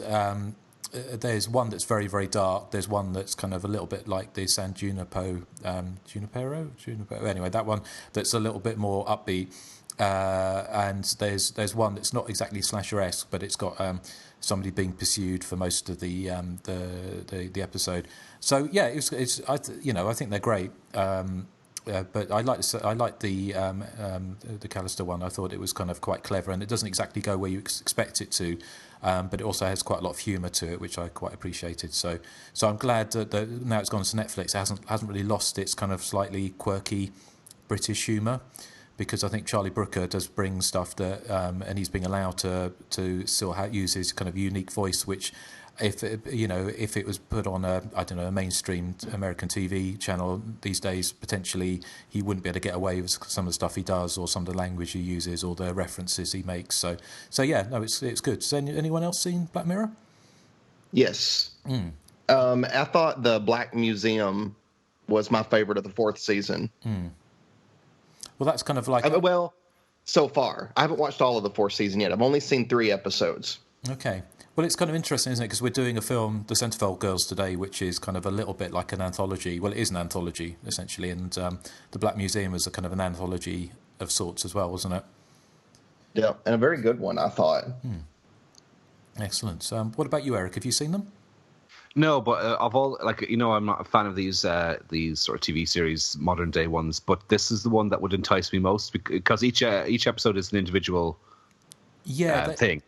S9: one that's very, very dark. There's one that's kind of a little bit like the San Junipero. Anyway, that one that's a little bit more upbeat. And there's one that's not exactly slasher-esque, but it's got somebody being pursued for most of the episode. So yeah, I think they're great. But I like the Callister one. I thought it was kind of quite clever, and it doesn't exactly go where you expect it to, but it also has quite a lot of humour to it, which I quite appreciated. So I'm glad that now it's gone to Netflix. It hasn't really lost its kind of slightly quirky British humour, because I think Charlie Brooker does bring stuff that, and he's being allowed to still use his kind of unique voice, which, if it was put on a mainstream American TV channel these days, potentially he wouldn't be able to get away with some of the stuff he does, or some of the language he uses, or the references he makes. So yeah, no, it's good. Has anyone else seen Black Mirror?
S12: Yes. I thought the Black Museum was my favorite of the 4th season.
S9: Well, that's kind of like
S12: so far I haven't watched all of the 4th season yet. I've only seen 3 episodes.
S9: Okay. Well, it's kind of interesting, isn't it? Because we're doing a film, The Centerfold Girls, today, which is kind of a little bit like an anthology. Well, it is an anthology, essentially, and the Black Museum was a kind of an anthology of sorts as well, wasn't it?
S12: Yeah, and a very good one, I thought.
S9: Excellent. What about you, Erik? Have you seen them?
S10: No, but of all, I'm not a fan of these sort of TV series, modern day ones. But this is the one that would entice me most because each episode is an individual entity.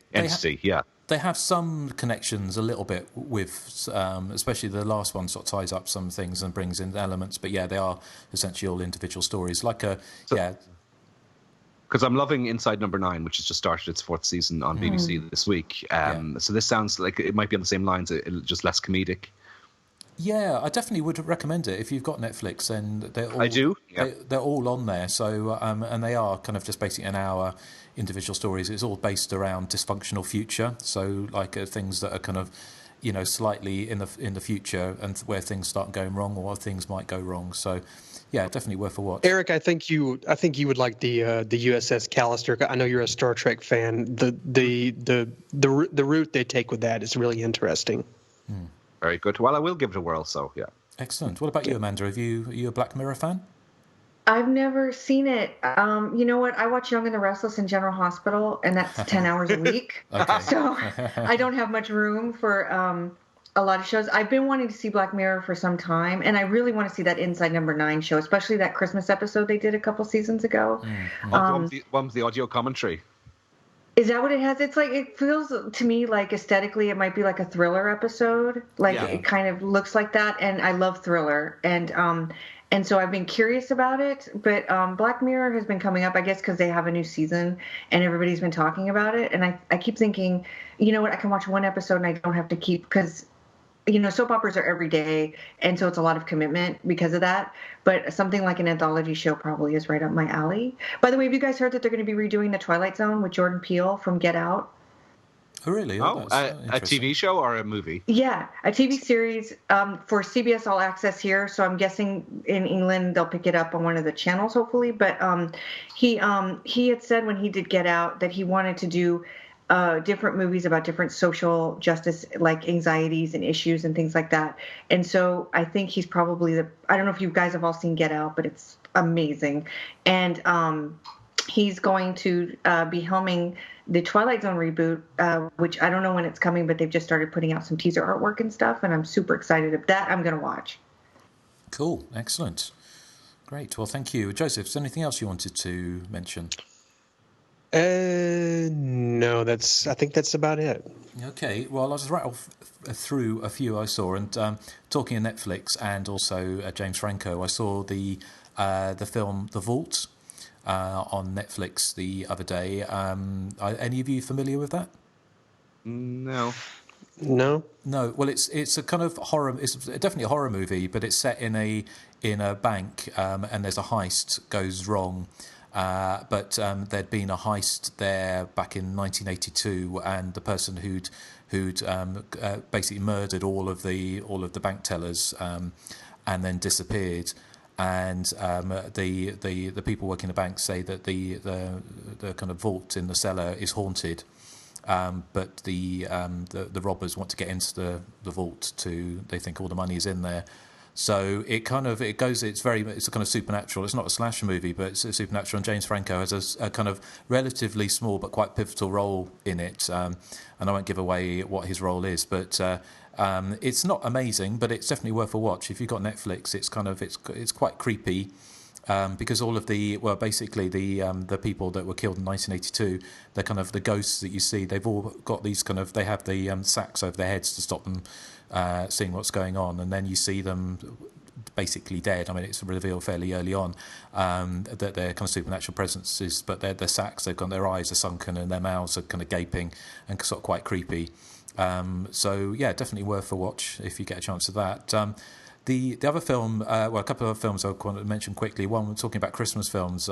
S9: They have some connections a little bit with, especially the last one sort of ties up some things and brings in elements. But they are essentially all individual stories.
S10: Because I'm loving Inside Number 9, which has just started its 4th season on BBC this week. So this sounds like it might be on the same lines, just less comedic.
S9: Yeah, I definitely would recommend it if you've got Netflix. And they're all,
S10: I do.
S9: They're all on there. So and they are kind of just basically an hour individual stories. It's all based around dysfunctional future. So things that are kind of slightly in the future and where things start going wrong or things might go wrong. So. Yeah, definitely worth a watch.
S11: Erik, I think you would like the USS Callister. I know you're a Star Trek fan. The route they take with that is really interesting.
S10: Very good. Well, I will give it a whirl. So yeah.
S9: Excellent. What about you, Amanda? Are you a Black Mirror fan?
S13: I've never seen it. You know what? I watch Young and the Restless in General Hospital, and that's 10 hours a week.
S9: Okay.
S13: So I don't have much room for a lot of shows. I've been wanting to see Black Mirror for some time, and I really want to see that Inside Number 9 show, especially that Christmas episode they did a couple seasons ago.
S10: One with the audio commentary.
S13: Is that what it has? It's like, it feels to me like aesthetically it might be like a thriller episode. It kind of looks like that, and I love thriller. And so I've been curious about it, but Black Mirror has been coming up, I guess, because they have a new season and everybody's been talking about it. And I keep thinking, you know what, I can watch one episode and I don't have to keep, because soap operas are every day, and so it's a lot of commitment because of that. But something like an anthology show probably is right up my alley. By the way, have you guys heard that they're going to be redoing The Twilight Zone with Jordan Peele from Get Out?
S9: Oh, really?
S10: A TV show or a movie?
S13: Yeah, a TV series for CBS All Access here. So I'm guessing in England they'll pick it up on one of the channels, hopefully. But he had said when he did Get Out that he wanted to do different movies about different social justice, like anxieties and issues and things like that. And so I think he's probably I don't know if you guys have all seen Get Out, but it's amazing. And he's going to be helming the Twilight Zone reboot, which I don't know when it's coming, but they've just started putting out some teaser artwork and stuff. And I'm super excited about that. I'm going to watch.
S9: Cool. Excellent. Great. Well, thank you. Joseph, is there anything else you wanted to mention?
S11: No, I think that's about it.
S9: Okay, well, I'll just rattle through a few I saw, and talking of Netflix and also James Franco, I saw the film The Vault on Netflix the other day. Are any of you familiar with that?
S10: No.
S9: Well, it's a kind of horror. It's definitely a horror movie, but it's set in a bank, and there's a heist goes wrong. But there'd been a heist there back in 1982, and the person who'd basically murdered all of the bank tellers and then disappeared. And the people working the bank say that the kind of vault in the cellar is haunted, but the robbers want to get into the vault they think all the money is in there. So it's a kind of supernatural. It's not a slasher movie, but it's supernatural. And James Franco has a kind of relatively small but quite pivotal role in it. And I won't give away what his role is, but it's not amazing, but it's definitely worth a watch. If you've got Netflix, it's quite creepy. Because all of the people that were killed in 1982, they're kind of the ghosts that you see. They've all got these they have the sacks over their heads to stop them seeing what's going on, and then you see them basically dead. I mean, it's revealed fairly early on that they're kind of supernatural presences, but they're sacks. They've got their eyes are sunken and their mouths are kind of gaping and sort of quite creepy. So yeah, definitely worth a watch if you get a chance of that. The other film, a couple of films I want to mention quickly. One, we're talking about Christmas films.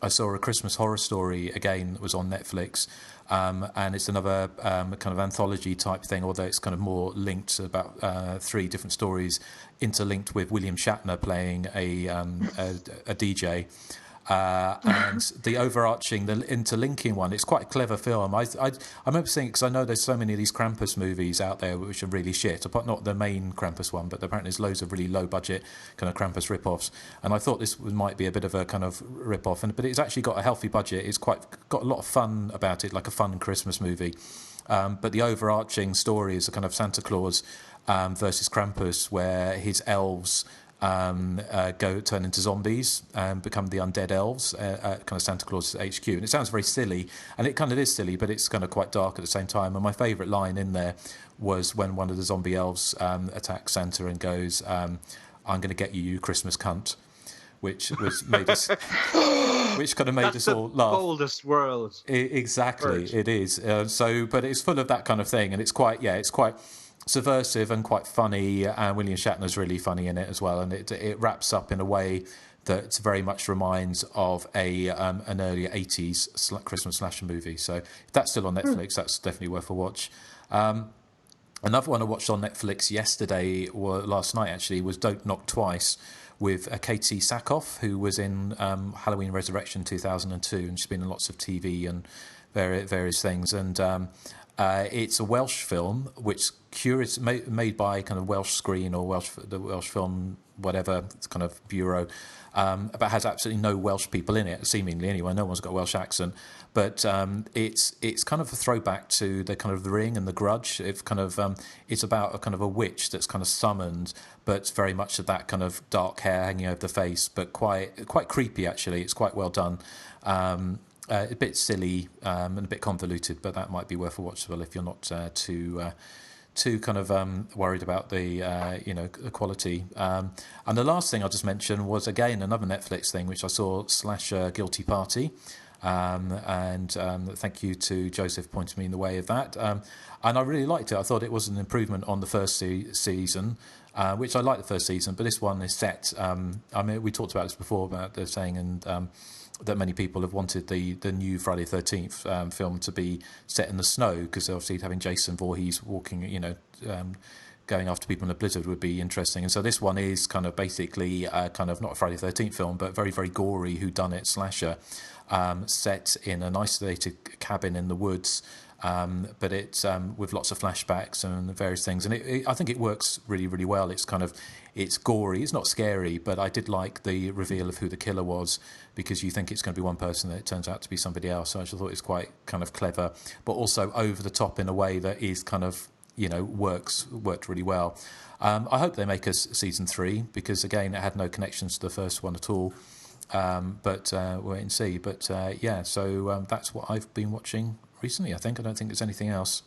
S9: I saw A Christmas Horror Story, again, that was on Netflix. And it's another kind of anthology type thing, although it's kind of more linked, about 3 different stories interlinked with William Shatner playing a DJ. And the overarching, the interlinking one, it's quite a clever film. I remember seeing, because I know there's so many of these Krampus movies out there which are really shit, not the main Krampus one, but apparently there's loads of really low budget kind of Krampus rip-offs, and I thought this might be a bit of a kind of rip-off, but it's actually got a healthy budget. It's got a lot of fun about it, like a fun Christmas movie. But the overarching story is a kind of Santa Claus versus Krampus, where his elves turn into zombies and become the undead elves at kind of Santa Claus HQ. And it sounds very silly, and it kind of is silly, but it's kind of quite dark at the same time. And my favourite line in there was when one of the zombie elves attacks Santa and goes, "I'm going to get you, you Christmas cunt," which made us, which kind of made us all laugh.
S10: The boldest world.
S9: Exactly, it is. But it's full of that kind of thing, and it's quite subversive and quite funny, and William Shatner's really funny in it as well, and it wraps up in a way that very much reminds of an earlier 80s Christmas slasher movie. So if that's still on Netflix, that's definitely worth a watch. Another one I watched on Netflix yesterday, or last night actually, was Don't Knock Twice, with Katie Sackhoff, who was in Halloween Resurrection 2002, and she's been in lots of TV and various things, and it's a Welsh film, which made by kind of Welsh Screen or the Welsh Film whatever kind of bureau, but has absolutely no Welsh people in it, seemingly anyway. No one's got a Welsh accent, but it's kind of a throwback to the kind of The Ring and The Grudge. It's kind of it's about a kind of a witch that's kind of summoned, but very much of that kind of dark hair hanging over the face, but quite creepy actually. It's quite well done. A bit silly and a bit convoluted, but that might be worth a watch as well if you're not too kind of worried about the the quality. And the last thing I'll just mention was again another Netflix thing which I saw, Slasher Guilty Party, and thank you to Joseph pointing me in the way of that. And I really liked it. I thought it was an improvement on the first season, which I liked the first season, but this one is set. I mean, we talked about this before about the saying and. That many people have wanted the new Friday the 13th film to be set in the snow, because obviously having Jason Voorhees walking, going after people in a blizzard would be interesting. And so this one is kind of basically kind of not a Friday the 13th film, but very, very gory whodunit slasher, set in an isolated cabin in the woods. But it's with lots of flashbacks and various things, and I think it works really, really well. It's gory, it's not scary, but I did like the reveal of who the killer was, because you think it's going to be one person and it turns out to be somebody else. So I just thought it's quite kind of clever, but also over the top in a way that is kind of worked really well. I hope they make us season 3, because again it had no connections to the first one at all. But we'll wait and see. But so that's what I've been watching recently. I don't think there's anything else.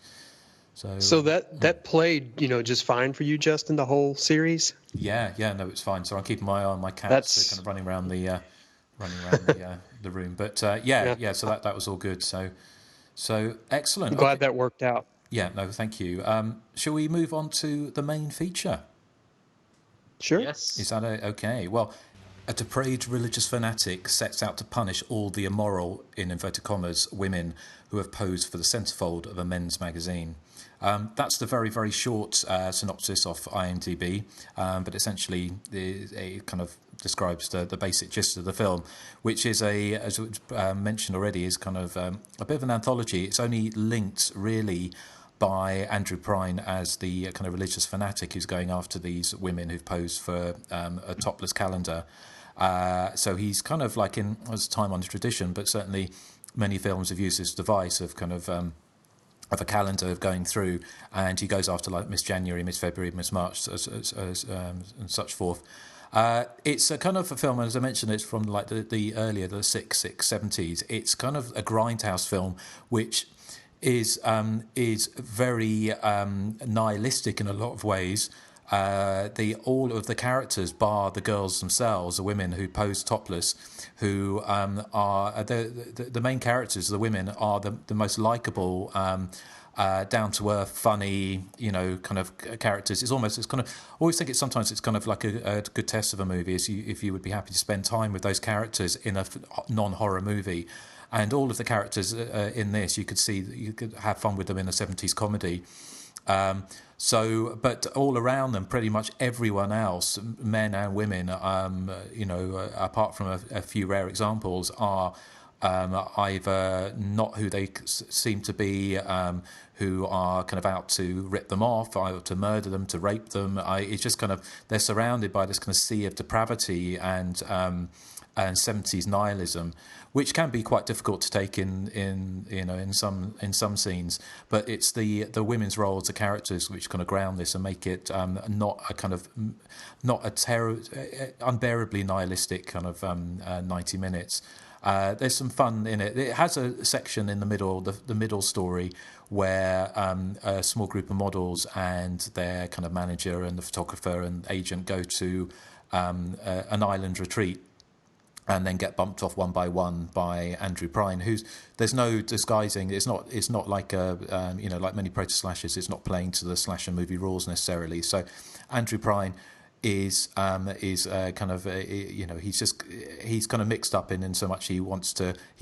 S9: So that played just fine for you, Justin, the whole series. Yeah, no, it's fine. So I'm keeping my eye on my cats. They're kind of running around the room. But so that was all good. So excellent. I'm glad that worked out. Yeah, no, thank you. Shall we move on to the main feature? Sure. Yes. Is that okay? Well, a depraved religious fanatic sets out to punish all the immoral, in inverted commas, women who have posed for the centerfold of a men's magazine. That's the very, very short synopsis of IMDb, but essentially it kind of describes the basic gist of the film, which is as mentioned already, is kind of a bit of an anthology. It's only linked really by Andrew Prine as the kind of religious fanatic who's going after these women who've posed for a topless calendar. So he's kind of like in as time on tradition, but certainly many films have used this device of kind of a calendar of going through, and he goes after like Miss January, Miss February, Miss March, and such forth. It's a kind of a film, and as I mentioned, it's from like the earlier, the 70s. It's kind of a grindhouse film, which is very nihilistic in a lot of ways. All of the characters, bar the girls themselves, the women who pose topless, who are the main characters, the women are the most likable, down to earth, funny, kind of characters. It's kind of, I always think sometimes it's kind of like a good test of a movie, is if you would be happy to spend time with those characters in a non-horror movie. And all of the characters in this, you could have fun with them in a 70s comedy. But all around them, pretty much everyone else, men and women, apart from a few rare examples, are either not who they seem to be, who are kind of out to rip them off, either to murder them, to rape them. It's just kind of, they're surrounded by this kind of sea of depravity and 70s nihilism, which can be quite difficult to take in some scenes. But it's the women's roles, the characters, which kind of ground this and make it not a unbearably nihilistic kind of 90 minutes. There's some fun in it. It has a section in the middle, the middle story, where a small group of models and their kind of manager and the photographer and agent go to an island retreat, and then get bumped off one by one by Andrew Prine, there's no disguising. It's not like like many proto slashers. It's not playing to the slasher movie rules necessarily. So Andrew Prine is kind of he's kind of mixed up in so much he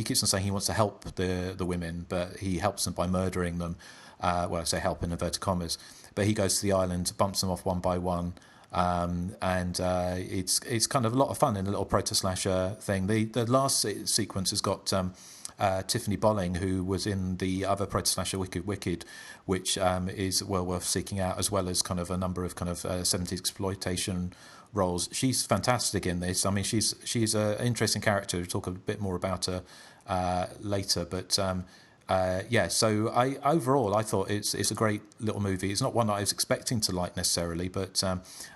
S9: keeps on saying he wants to help the women, but he helps them by murdering them. Well, I say help in inverted commas, but he goes to the island, bumps them off one by one. It's kind of a lot of fun in a little proto slasher thing. The last sequence has got Tiffany Bolling, who was in the other proto slasher Wicked, which is well worth seeking out, as well as kind of a number of kind of 70s exploitation roles. She's fantastic in this. I mean, she's an interesting character. We'll talk a bit more about her later, but. So I thought it's a great little movie. It's not one that I was expecting to like necessarily, but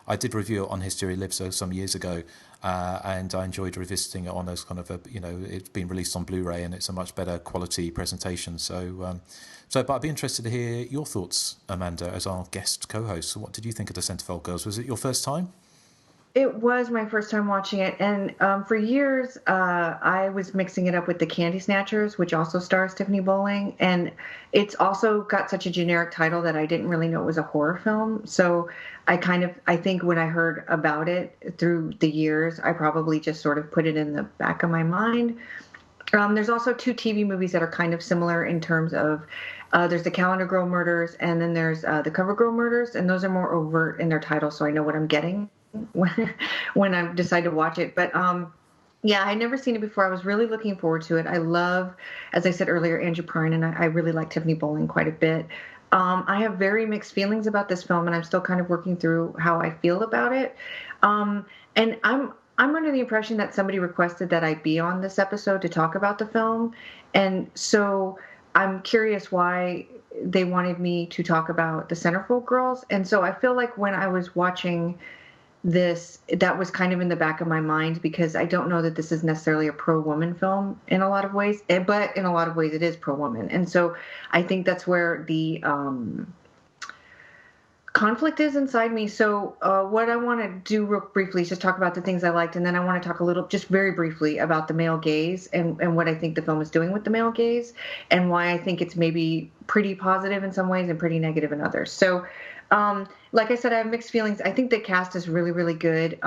S9: I did review it on Hysteria Live some years ago, and I enjoyed revisiting it on as kind of it's been released on Blu-ray and it's a much better quality presentation. But I'd be interested to hear your thoughts, Amanda, as our guest co-host. So what did you think of the Centerfold Girls? Was it your first time?
S13: It was my first time watching it, and for years I was mixing it up with The Candy Snatchers, which also stars Tiffany Bolling, and it's also got such a generic title that I didn't really know it was a horror film. So I think when I heard about it through the years, I probably just sort of put it in the back of my mind. There's also 2 TV movies that are kind of similar in terms of there's the Calendar Girl Murders, and then there's the Cover Girl Murders, and those are more overt in their title, so I know what I'm getting when I decide to watch it. But I'd never seen it before. I was really looking forward to it. I love, as I said earlier, Andrew Prine, and I really like Tiffany Bolling quite a bit. I have very mixed feelings about this film, and I'm still kind of working through how I feel about it. And I'm under the impression that somebody requested that I be on this episode to talk about the film, and so I'm curious why they wanted me to talk about the Centerfold Girls. And so I feel like when I was watching this, that was kind of in the back of my mind, because I don't know that this is necessarily a pro-woman film in a lot of ways, but in a lot of ways it is pro-woman. And so I think that's where the conflict is inside me. So what I want to do real briefly is just talk about the things I liked, and then I want to talk a little, just very briefly, about the male gaze and what I think the film is doing with the male gaze, and why I think it's maybe pretty positive in some ways and pretty negative in others. So like I said, I have mixed feelings. I think the cast is really, really good.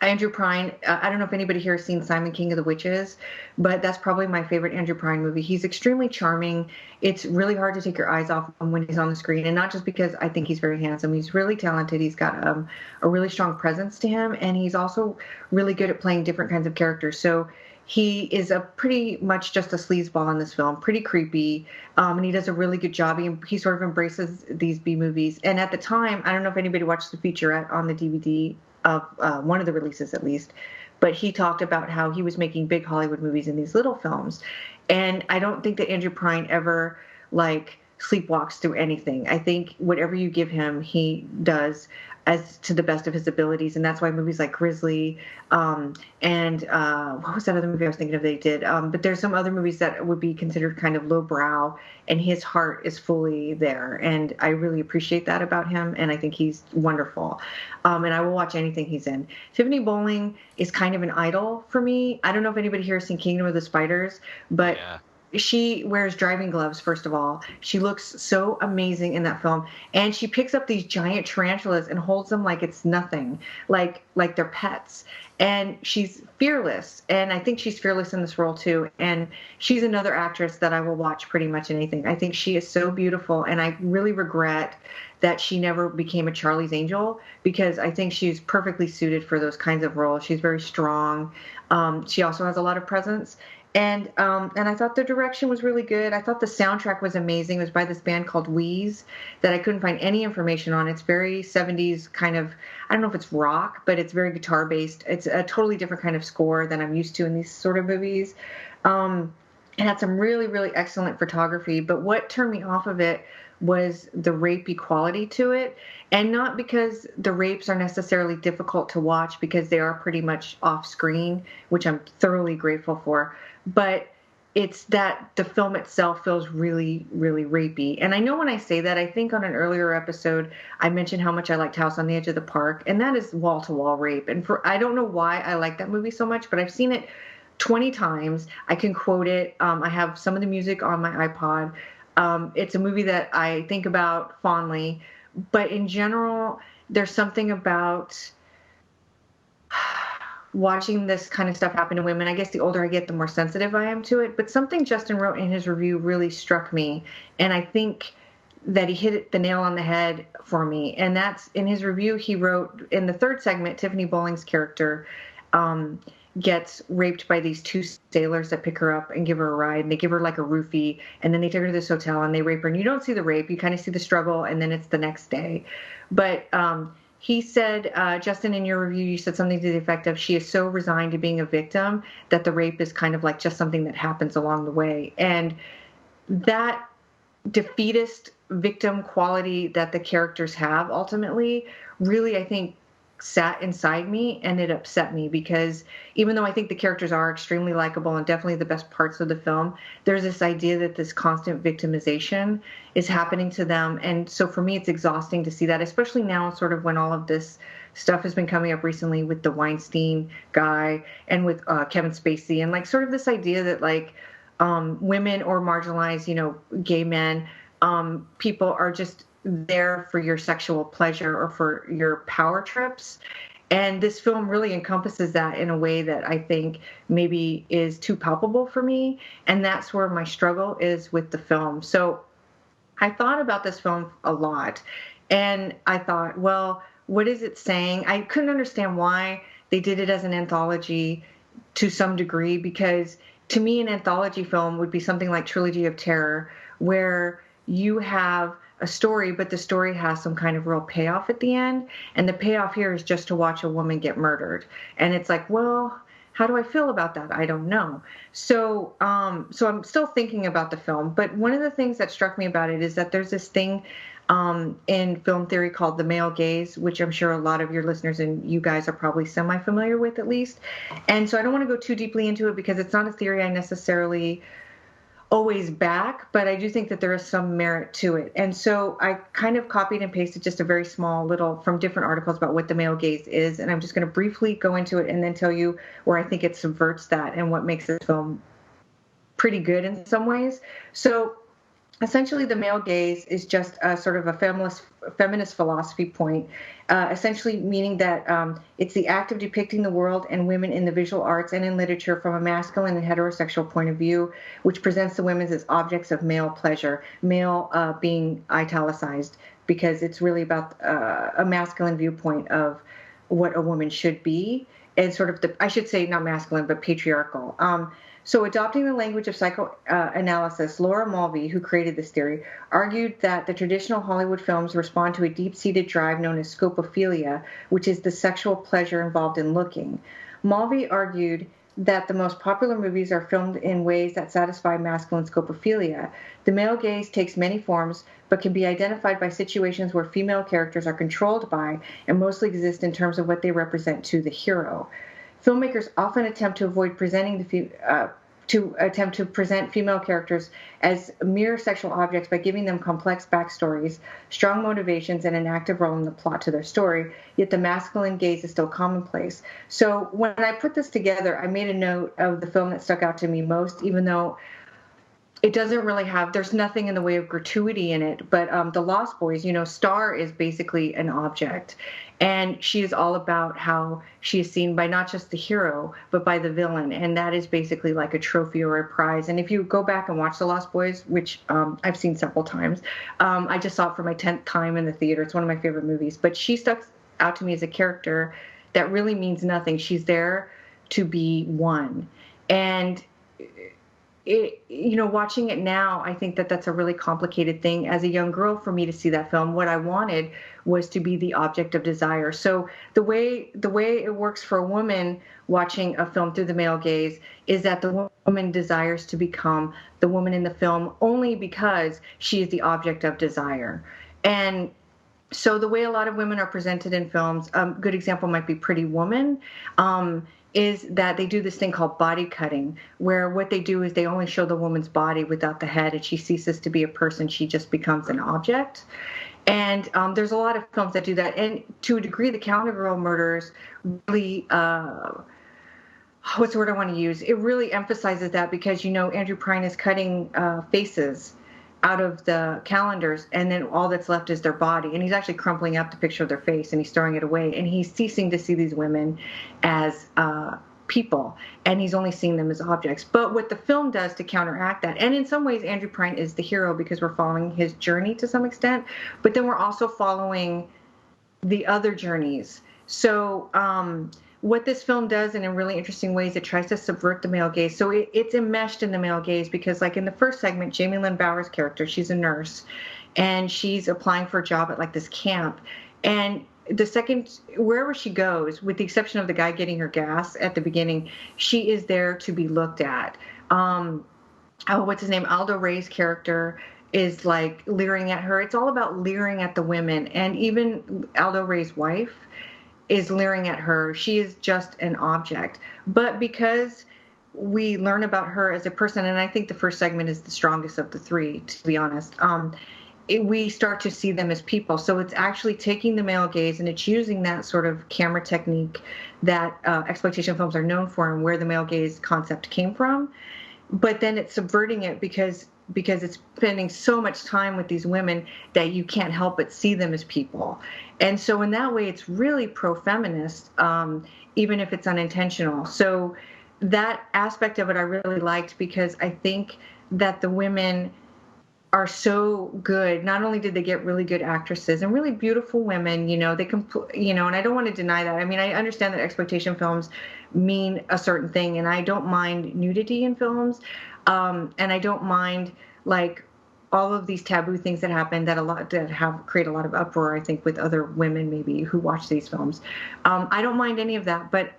S13: Andrew Prine, I don't know if anybody here has seen Simon King of the Witches, but that's probably my favorite Andrew Prine movie. He's extremely charming. It's really hard to take your eyes off him when he's on the screen, and not just because I think he's very handsome. He's really talented. He's got a really strong presence to him, and he's also really good at playing different kinds of characters. So he is a pretty much just a sleazeball in this film, pretty creepy, and he does a really good job. He sort of embraces these B movies. And at the time, I don't know if anybody watched the featurette on the DVD of one of the releases at least, but he talked about how he was making big Hollywood movies in these little films. And I don't think that Andrew Prine ever sleepwalks through anything. I think whatever you give him, he does as to the best of his abilities, and that's why movies like Grizzly and what was that other movie I was thinking of they did? But there's some other movies that would be considered kind of lowbrow, and his heart is fully there, and I really appreciate that about him, and I think he's wonderful. And I will watch anything he's in. Tiffany Bolling is kind of an idol for me. I don't know if anybody here has seen Kingdom of the Spiders, but yeah. She wears driving gloves, first of all. She looks so amazing in that film. And she picks up these giant tarantulas and holds them like it's nothing, like they're pets. And she's fearless, and I think she's fearless in this role too. And she's another actress that I will watch pretty much anything. I think she is so beautiful, and I really regret that she never became a Charlie's Angel, because I think she's perfectly suited for those kinds of roles. She's very strong. She also has a lot of presence. And I thought the direction was really good. I thought the soundtrack was amazing. It was by this band called Wheeze that I couldn't find any information on. It's very 70s kind of, I don't know if it's rock, but it's very guitar based. It's a totally different kind of score than I'm used to in these sort of movies. It had some really, really excellent photography. But what turned me off of it was the rapey quality to it. And not because the rapes are necessarily difficult to watch, because they are pretty much off screen, which I'm thoroughly grateful for. But it's that the film itself feels really, really rapey. And I know when I say that, I think on an earlier episode, I mentioned how much I liked House on the Edge of the Park, and that is wall-to-wall rape. And I don't know why I like that movie so much, but I've seen it 20 times. I can quote it. I have some of the music on my iPod. It's a movie that I think about fondly. But in general, there's something about watching this kind of stuff happen to women. I guess the older I get, the more sensitive I am to it. But something Justin wrote in his review really struck me. And I think that he hit the nail on the head for me. And that's in his review, he wrote in the third segment, Tiffany Bowling's character gets raped by these two sailors that pick her up and give her a ride. And they give her like a roofie. And then they take her to this hotel and they rape her. And you don't see the rape. You kind of see the struggle. And then it's the next day. But he said, Justin, in your review, you said something to the effect of, she is so resigned to being a victim that the rape is kind of like just something that happens along the way. And that defeatist victim quality that the characters have ultimately really, I think, sat inside me, and it upset me, because even though I think the characters are extremely likable and definitely the best parts of the film, there's this idea that this constant victimization is happening to them. And so for me, it's exhausting to see that, especially now sort of when all of this stuff has been coming up recently with the Weinstein guy and with Kevin Spacey, and like sort of this idea that like women or marginalized, gay men, people are just there for your sexual pleasure or for your power trips. And this film really encompasses that in a way that I think maybe is too palpable for me. And that's where my struggle is with the film. So I thought about this film a lot, and I thought, well, what is it saying? I couldn't understand why they did it as an anthology to some degree, because to me, an anthology film would be something like Trilogy of Terror, where you have a story, but the story has some kind of real payoff at the end. And the payoff here is just to watch a woman get murdered. And it's like, well, how do I feel about that? I don't know. So I'm still thinking about the film. But one of the things that struck me about it is that there's this thing in film theory called the male gaze, which I'm sure a lot of your listeners and you guys are probably semi-familiar with at least. And so I don't want to go too deeply into it, because it's not a theory I necessarily always back, but I do think that there is some merit to it. And so I kind of copied and pasted just a very small little from different articles about what the male gaze is. And I'm just going to briefly go into it and then tell you where I think it subverts that and what makes this film pretty good in some ways. So essentially, the male gaze is just a sort of a feminist philosophy point, essentially meaning that it's the act of depicting the world and women in the visual arts and in literature from a masculine and heterosexual point of view, which presents the women as objects of male pleasure, male being italicized, because it's really about a masculine viewpoint of what a woman should be, and sort of I should say not masculine, but patriarchal. So adopting the language of psychoanalysis, Laura Mulvey, who created this theory, argued that the traditional Hollywood films respond to a deep-seated drive known as scopophilia, which is the sexual pleasure involved in looking. Mulvey argued that the most popular movies are filmed in ways that satisfy masculine scopophilia. The male gaze takes many forms, but can be identified by situations where female characters are controlled by and mostly exist in terms of what they represent to the hero. Filmmakers often attempt to avoid present female characters as mere sexual objects by giving them complex backstories, strong motivations, and an active role in the plot to their story, yet the masculine gaze is still commonplace. So when I put this together, I made a note of the film that stuck out to me most, even though it doesn't really have, there's nothing in the way of gratuity in it, but the Lost Boys, Star is basically an object, and she is all about how she is seen by not just the hero, but by the villain, and that is basically like a trophy or a prize. And if you go back and watch The Lost Boys, which I've seen several times, I just saw it for my 10th time in the theater. It's one of my favorite movies, but she stuck out to me as a character that really means nothing. She's there to be one. And watching it now, I think that that's a really complicated thing. As a young girl, for me to see that film, what I wanted was to be the object of desire. So the way it works for a woman watching a film through the male gaze is that the woman desires to become the woman in the film only because she is the object of desire. And so the way a lot of women are presented in films, a good example might be Pretty Woman, is that they do this thing called body cutting, where what they do is they only show the woman's body without the head, and she ceases to be a person. She just becomes an object. And there's a lot of films that do that. And to a degree, the Cowgirl Murders really, what's the word I want to use? It really emphasizes that because, Andrew Prine is cutting faces out of the calendars, and then all that's left is their body. And he's actually crumpling up the picture of their face, and he's throwing it away. And he's ceasing to see these women as people, and he's only seeing them as objects. But what the film does to counteract that, and in some ways Andrew Prine is the hero because we're following his journey to some extent, but then we're also following the other journeys. So what this film does, and in really interesting ways, it tries to subvert the male gaze. So it's enmeshed in the male gaze because, like in the first segment, Jamie Lynn Bower's character, she's a nurse, and she's applying for a job at like this camp. And the second, wherever she goes, with the exception of the guy getting her gas at the beginning, she is there to be looked at. What's his name? Aldo Ray's character is like leering at her. It's all about leering at the women. And even Aldo Ray's wife is leering at her. She is just an object. But because we learn about her as a person, and I think the first segment is the strongest of the three, to be honest, we start to see them as people. So it's actually taking the male gaze, and it's using that sort of camera technique that exploitation films are known for, and where the male gaze concept came from. But then it's subverting it because it's spending so much time with these women that you can't help but see them as people. And so in that way, it's really pro-feminist, even if it's unintentional. So that aspect of it I really liked because I think that the women are so good. Not only did they get really good actresses and really beautiful women, they and I don't want to deny that. I mean, I understand that exploitation films mean a certain thing, and I don't mind nudity in films, and I don't mind like all of these taboo things that happen that create a lot of uproar, I think, with other women maybe who watch these films. I don't mind any of that, but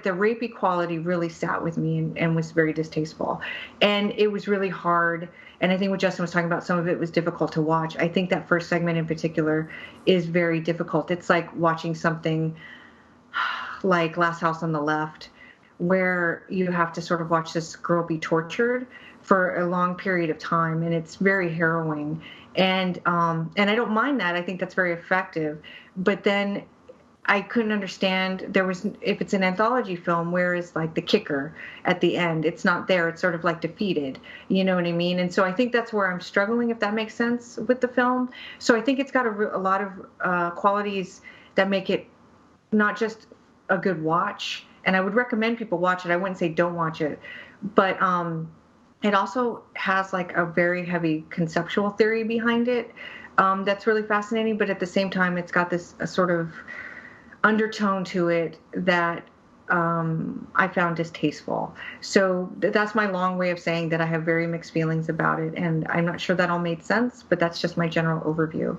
S13: the rape equality really sat with me and was very distasteful. And it was really hard. And I think what Justin was talking about, some of it was difficult to watch. I think that first segment in particular is very difficult. It's like watching something like Last House on the Left, where you have to sort of watch this girl be tortured for a long period of time. And it's very harrowing. And I don't mind that. I think that's very effective. But then I couldn't understand, if it's an anthology film, where is like the kicker at the end? It's not there. It's sort of like defeated. You know what I mean? And so I think that's where I'm struggling, if that makes sense, with the film. So I think it's got a lot of qualities that make it not just a good watch. And I would recommend people watch it. I wouldn't say don't watch it. But it also has like a very heavy conceptual theory behind it that's really fascinating. But at the same time, it's got this sort of undertone to it that I found distasteful. So that's my long way of saying that I have very mixed feelings about it, and I'm not sure that all made sense, but that's just my general overview.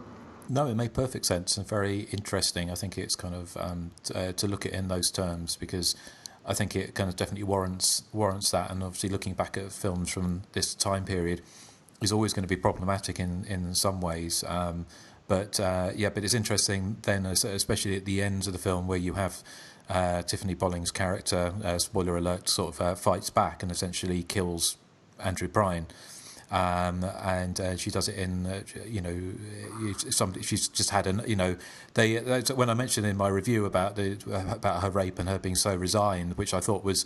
S9: No, it made perfect sense and very interesting. I think it's kind of to look at it in those terms, because I think it kind of definitely warrants that. And obviously looking back at films from this time period is always going to be problematic in some ways. But it's interesting then, especially at the ends of the film, where you have Tiffany Bolling's character, spoiler alert, sort of fights back and essentially kills Andrew Prine. And she does it in, she's just had when I mentioned in my review about her rape and her being so resigned, which I thought was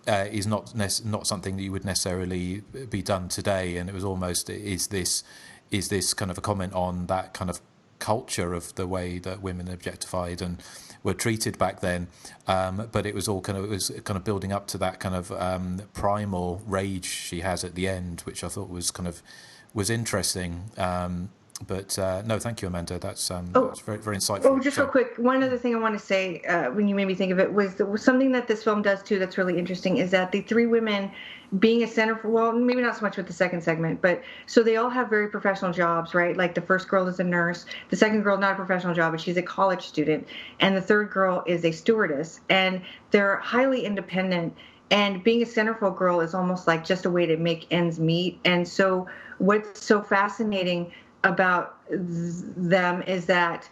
S9: is not something that you would necessarily be done today, and it was almost is this kind of a comment on that kind of culture of the way that women are objectified and were treated back then, but it was kind of building up to that kind of primal rage she has at the end, which I thought was interesting. But no, thank you, Amanda. That's very, very insightful.
S13: Oh, just real quick, one other thing I want to say when you made me think of it was something that this film does too that's really interesting is that the three women being a centerfold, well, maybe not so much with the second segment, but so they all have very professional jobs, right? Like the first girl is a nurse, the second girl not a professional job, but she's a college student, and the third girl is a stewardess, and they're highly independent. And being a centerfold girl is almost like just a way to make ends meet. And so what's so fascinating about them is that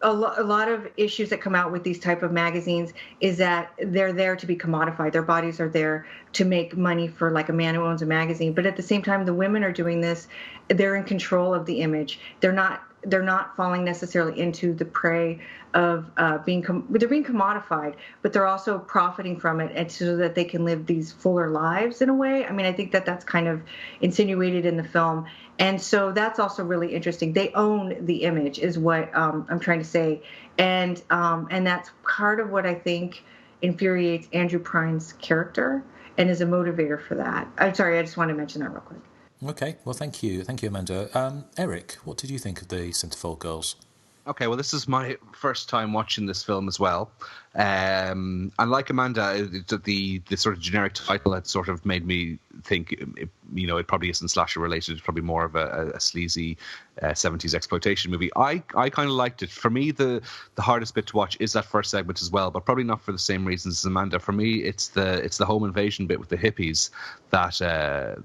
S13: a lot of issues that come out with these type of magazines is that they're there to be commodified. Their bodies are there to make money for like a man who owns a magazine. But at the same time, the women are doing this. They're in control of the image. They're not falling necessarily into the prey of they're being commodified, but they're also profiting from it, and so that they can live these fuller lives in a way. I mean, I think that's kind of insinuated in the film, and so that's also really interesting. They own the image, is what I'm trying to say, and that's part of what I think infuriates Andrew Prine's character and is a motivator for that. I'm sorry, I just want to mention that real quick.
S9: Okay, well, thank you, Amanda. Eric, what did you think of the Centerfold Girls?
S10: Okay, well, this is my first time watching this film as well. And like Amanda, the sort of generic title had sort of made me think, it probably isn't slasher related. It's probably more of a sleazy 70s exploitation movie. I kind of liked it. For me, the hardest bit to watch is that first segment as well, but probably not for the same reasons as Amanda. For me, it's the home invasion bit with the hippies that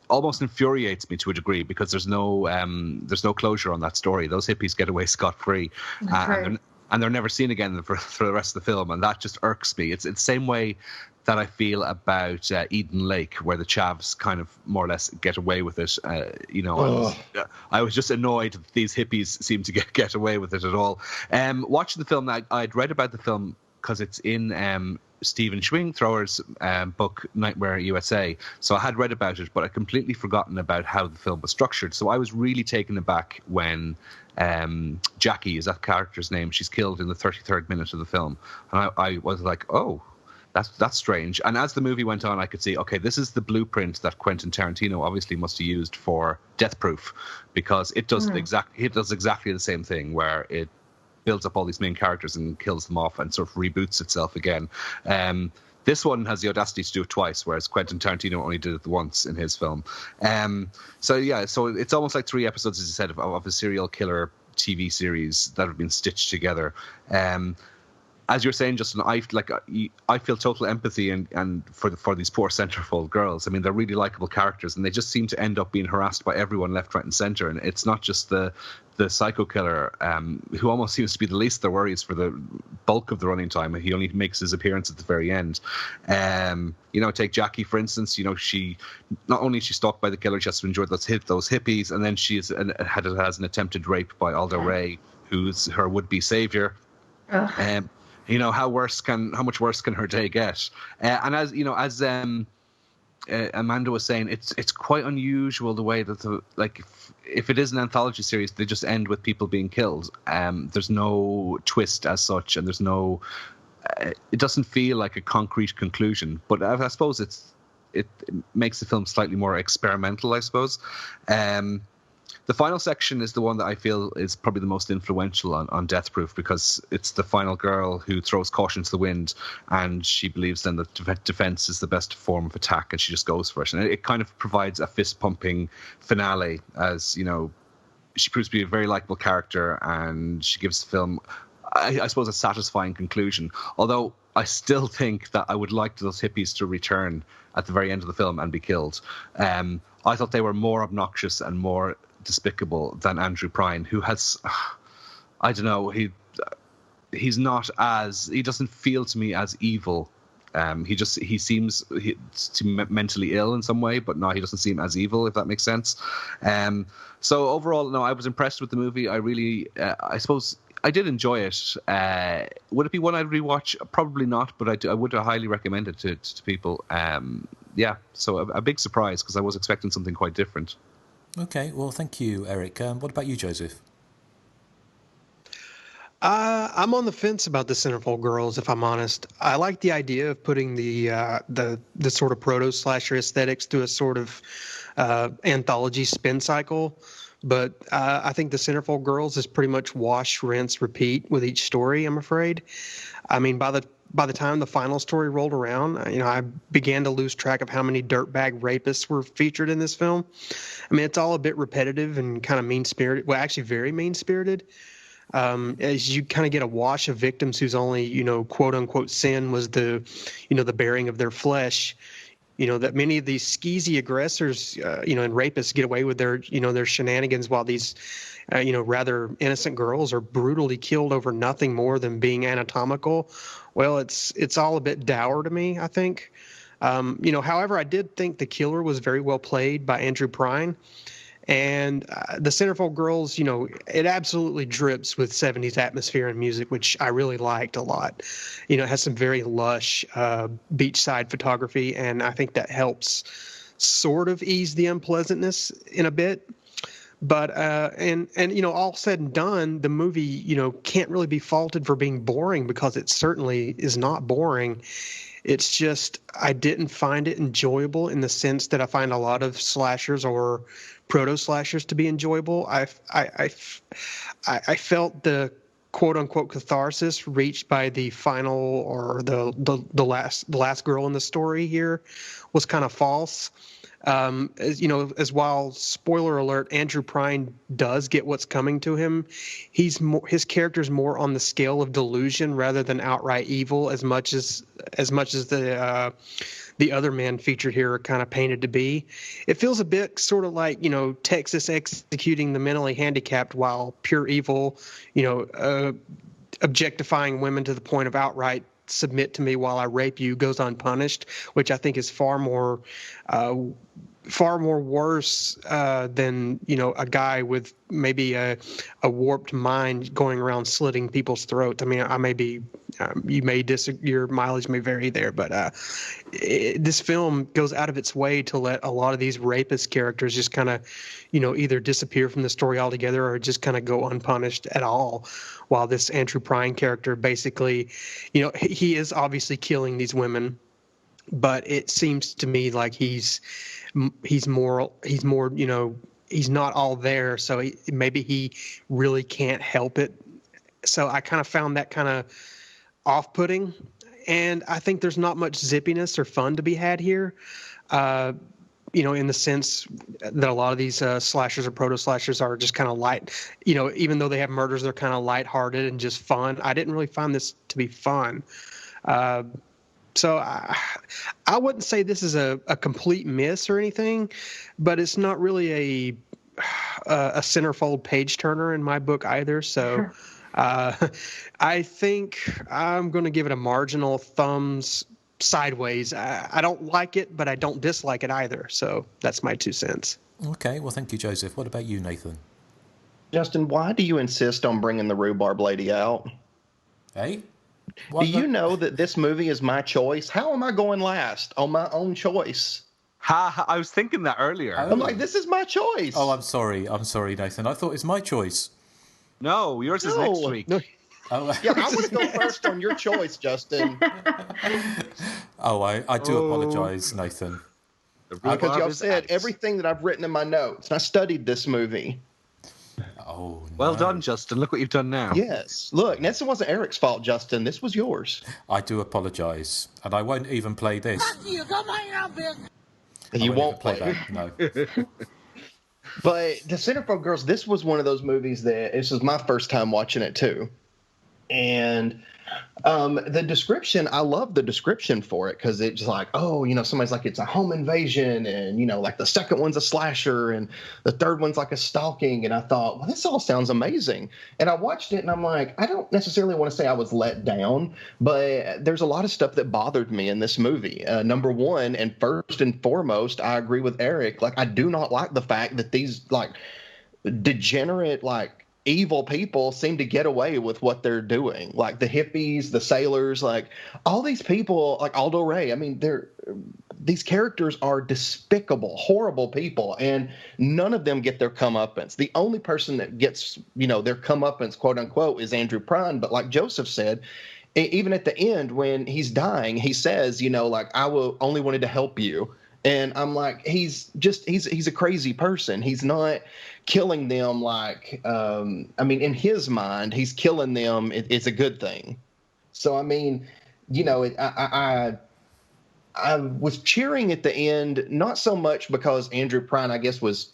S10: almost infuriates me to a degree, because there's no closure on that story. Those hippies get away scot-free, and they're never seen again for the rest of the film, and that just irks me. It's the same way that I feel about Eden Lake, where the chavs kind of more or less get away with it. I was just annoyed that these hippies seem to get away with it at all. Watching the film, I'd read about the film because it's in Stephen Schwingthrower's book Nightmare USA. So I had read about it, but I'd completely forgotten about how the film was structured. So I was really taken aback when Jackie is that character's name. She's killed in the 33rd minute of the film. And I was like, oh, that's strange. And as the movie went on, I could see, okay, this is the blueprint that Quentin Tarantino obviously must have used for Death Proof, because it does exactly the same thing, where it builds up all these main characters and kills them off and sort of reboots itself again. This one has the audacity to do it twice, whereas Quentin Tarantino only did it once in his film. So it's almost like 3 episodes, as you said, of a serial killer TV series that have been stitched together. As you're saying, Justin, I feel total empathy and for these poor Centerfold girls. I mean, they're really likable characters, and they just seem to end up being harassed by everyone left, right, and center. And it's not just the psycho killer, who almost seems to be the least of their worries for the bulk of the running time. He only makes his appearance at the very end. Take Jackie, for instance. She not only is she stalked by the killer, she has to endure those hippies, and then she has an attempted rape by Aldo Ray, who's her would-be savior. How much worse can her day get? And as Amanda was saying, it's quite unusual the way that if it is an anthology series, they just end with people being killed. There's no twist as such, and there's no. It doesn't feel like a concrete conclusion, but I suppose it makes the film slightly more experimental, I suppose. The final section is the one that I feel is probably the most influential on Death Proof, because it's the final girl who throws caution to the wind, and she believes then that defense is the best form of attack, and she just goes for it. And it kind of provides a fist-pumping finale, as, she proves to be a very likable character, and she gives the film, I suppose, a satisfying conclusion. Although I still think that I would like those hippies to return at the very end of the film and be killed. I thought they were more obnoxious and more despicable than Andrew Prine, who has, I don't know, he doesn't feel to me as evil. He seems mentally ill in some way, but no, he doesn't seem as evil, if that makes sense. So overall, no, I was impressed with the movie. I really, I suppose I did enjoy it. Would it be one I'd rewatch? Probably not, but I would highly recommend it to people. So a big surprise because I was expecting something quite different.
S9: Okay, well, thank you, Erik. What about you, Joseph?
S11: I'm on the fence about the Centerfold Girls, if I'm honest. I like the idea of putting the sort of proto-slasher aesthetics to a sort of anthology spin cycle, but I think the Centerfold Girls is pretty much wash, rinse, repeat with each story, I'm afraid. I mean, by the time the final story rolled around, I began to lose track of how many dirtbag rapists were featured in this film. I mean, it's all a bit repetitive and kind of mean-spirited. Well, actually very mean-spirited. As you kind of get a wash of victims whose only, quote unquote sin was the bearing of their flesh, that many of these skeezy aggressors, and rapists get away with their shenanigans while these, rather innocent girls are brutally killed over nothing more than being anatomical. Well, it's all a bit dour to me, I think. However, I did think the killer was very well played by Andrew Prine. And the Centerfold Girls, it absolutely drips with 70s atmosphere and music, which I really liked a lot. It has some very lush beachside photography, and I think that helps sort of ease the unpleasantness in a bit. But all said and done, the movie, can't really be faulted for being boring because it certainly is not boring. It's just I didn't find it enjoyable in the sense that I find a lot of slashers or proto-slashers to be enjoyable. I felt the quote-unquote catharsis reached by the final or the last girl in the story here was kind of false. As while, spoiler alert, Andrew Prine does get what's coming to him, his character's more on the scale of delusion rather than outright evil, as much as the other men featured here are kind of painted to be. It feels a bit sort of like, Texas executing the mentally handicapped while pure evil, objectifying women to the point of outright submit to me while I rape you goes unpunished, which I think is far more worse than a guy with maybe a warped mind going around slitting people's throats. I mean, I may be you may disagree, your mileage may vary there, but this film goes out of its way to let a lot of these rapist characters just kind of either disappear from the story altogether or just kind of go unpunished at all, while this Andrew Prine character basically he is obviously killing these women, but it seems to me like he's more he's not all there, so maybe he really can't help it. So I kind of found that kind of off-putting, and I think there's not much zippiness or fun to be had here, in the sense that a lot of these slashers or proto-slashers are just kind of light, even though they have murders, they're kind of lighthearted and just fun. I didn't really find this to be fun. So I wouldn't say this is a complete miss or anything, but it's not really a centerfold page turner in my book either. So I think I'm going to give it a marginal thumbs sideways. I don't like it, but I don't dislike it either. So that's my 2 cents.
S9: Okay, well, thank you, Joseph. What about you, Nathan?
S12: Justin, why do you insist on bringing the rhubarb lady out?
S9: Hey?
S12: Do you know that this movie is my choice? How am I going last on my own choice?
S10: I was thinking that earlier.
S12: I'm like, this is my choice.
S9: Oh, I'm sorry, Nathan. I thought it's my choice.
S10: No, yours is next week.
S12: No. Oh. Yeah, I want to go first on your choice, Justin.
S9: I do apologize, Nathan.
S12: Because y'all said everything that I've written in my notes. And I studied this movie.
S9: Oh, no.
S10: Well done, Justin. Look what you've done now.
S12: Yes. Look, this wasn't Eric's fault, Justin. This was yours.
S9: I do apologize. And I won't even play this.
S12: You won't play
S9: that, no.
S12: But the Centerfold Girls, this was one of those movies that this was my first time watching it too. And the description, I love the description for it because it's like, somebody's like, it's a home invasion, and like the second one's a slasher and the third one's like a stalking. And I thought, well, this all sounds amazing. And I watched it and I'm like, I don't necessarily want to say I was let down, but there's a lot of stuff that bothered me in this movie. Number one, and first and foremost, I agree with Erik. Like, I do not like the fact that these like degenerate, like evil people seem to get away with what they're doing. Like the hippies, the sailors, like all these people, like Aldo Ray. I mean, these characters are despicable, horrible people, and none of them get their comeuppance. The only person that gets, their comeuppance, quote unquote, is Andrew Prine. But like Joseph said, even at the end when he's dying, he says, like, I will only wanted to help you. And I'm like, he's a crazy person. He's not killing them like, in his mind, he's killing them. It's a good thing. So, I mean, I was cheering at the end, not so much because Andrew Prine, I guess, was,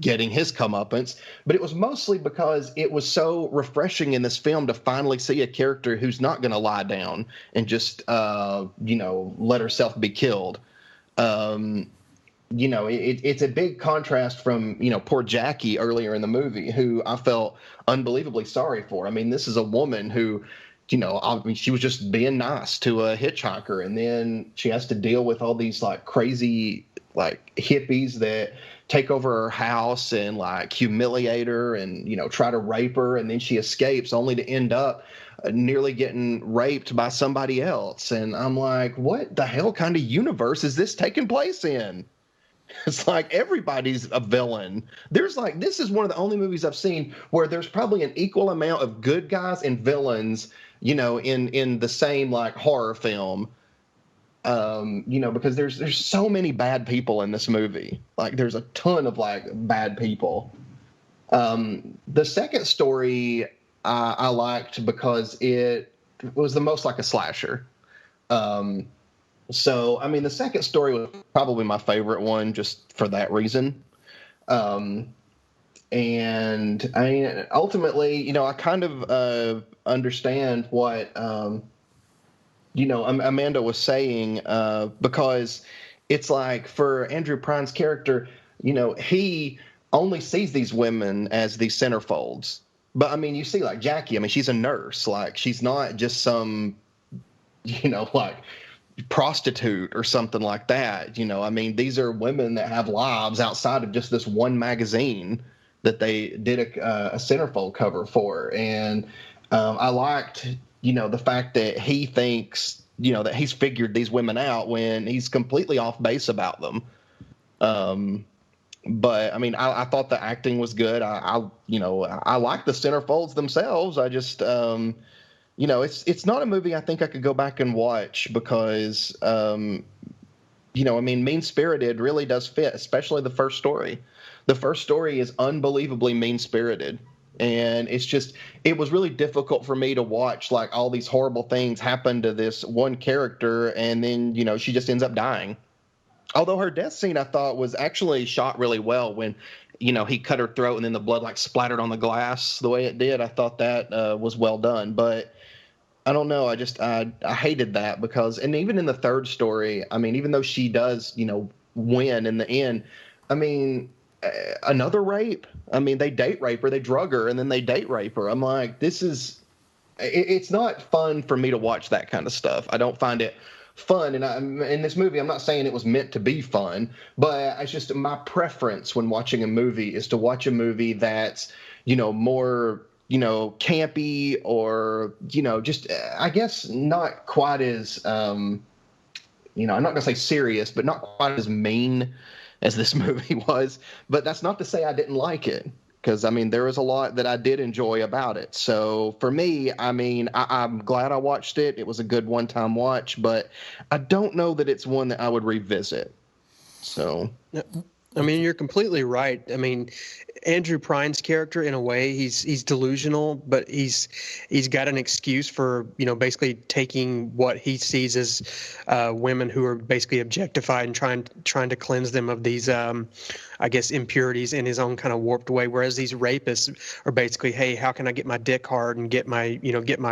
S12: getting his comeuppance, but it was mostly because it was so refreshing in this film to finally see a character who's not going to lie down and just, let herself be killed. It's a big contrast from, poor Jackie earlier in the movie, who I felt unbelievably sorry for. I mean, this is a woman who, she was just being nice to a hitchhiker, and then she has to deal with all these like crazy like hippies that take over her house and like humiliate her and, try to rape her. And then she escapes only to end up nearly getting raped by somebody else. And I'm like, what the hell kind of universe is this taking place in? It's like everybody's a villain. This is one of the only movies I've seen where there's probably an equal amount of good guys and villains, in the same like horror film. Because there's so many bad people in this movie. Like there's a ton of like bad people. The second story I liked because it was the most like a slasher. So, I mean, the second story was probably my favorite one just for that reason. And I mean, ultimately, I kind of understand what, Amanda was saying, because it's like for Andrew Prine's character, he only sees these women as these centerfolds. But I mean, you see like Jackie, I mean, she's a nurse. Like she's not just some, like prostitute or something like that. I mean, these are women that have lives outside of just this one magazine that they did a centerfold cover for. And I liked, the fact that he thinks, that he's figured these women out when he's completely off base about them. But I mean, I thought the acting was good. I like the centerfolds themselves. I just, it's not a movie I think I could go back and watch because, Mean-Spirited really does fit, especially the first story. The first story is unbelievably mean-spirited. And it was really difficult for me to watch like all these horrible things happen to this one character. And then, she just ends up dying. Although her death scene, I thought, was actually shot really well when, he cut her throat and then the blood like splattered on the glass the way it did. I thought that was well done. But I don't know. I hated that because, and even in the third story, I mean, even though she does, win in the end, I mean, another rape. I mean, they date rape her, they drug her, and then they date rape her. I'm like, it's not fun for me to watch that kind of stuff. I don't find it fun. And in this movie, I'm not saying it was meant to be fun, but it's just my preference when watching a movie is to watch a movie that's, more, campy or, just, I guess not quite as, I'm not going to say serious, but not quite as mean as this movie was. But that's not to say I didn't like it, because, I mean, there was a lot that I did enjoy about it. So for me, I mean, I'm glad I watched it. It was a good one-time watch, but I don't know that it's one that I would revisit. So,
S11: I mean, you're completely right. I mean, Andrew Prine's character, in a way, he's delusional, but he's got an excuse for, basically taking what he sees as women who are basically objectified and trying to cleanse them of these, I guess, impurities in his own kind of warped way. Whereas these rapists are basically, hey, how can I get my dick hard and get my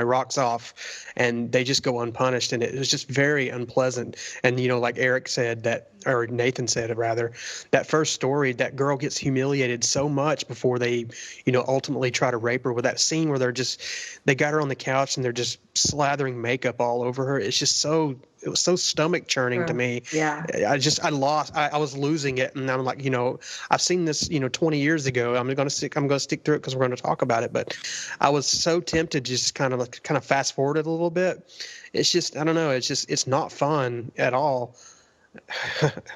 S11: rocks off? And they just go unpunished. And it was just very unpleasant. And, like Erik said, or Nathan said rather, that first story, that girl gets humiliated so much before they, ultimately try to rape her, with that scene where they got her on the couch and they're just slathering makeup all over her. It's just so so stomach churning to me.
S13: Yeah.
S11: I was losing it, and I'm like, I've seen this, 20 years ago. I'm going to stick through it because we're going to talk about it. But I was so tempted to just kind of fast forward it a little bit. It's just, I don't know. It's not fun at all.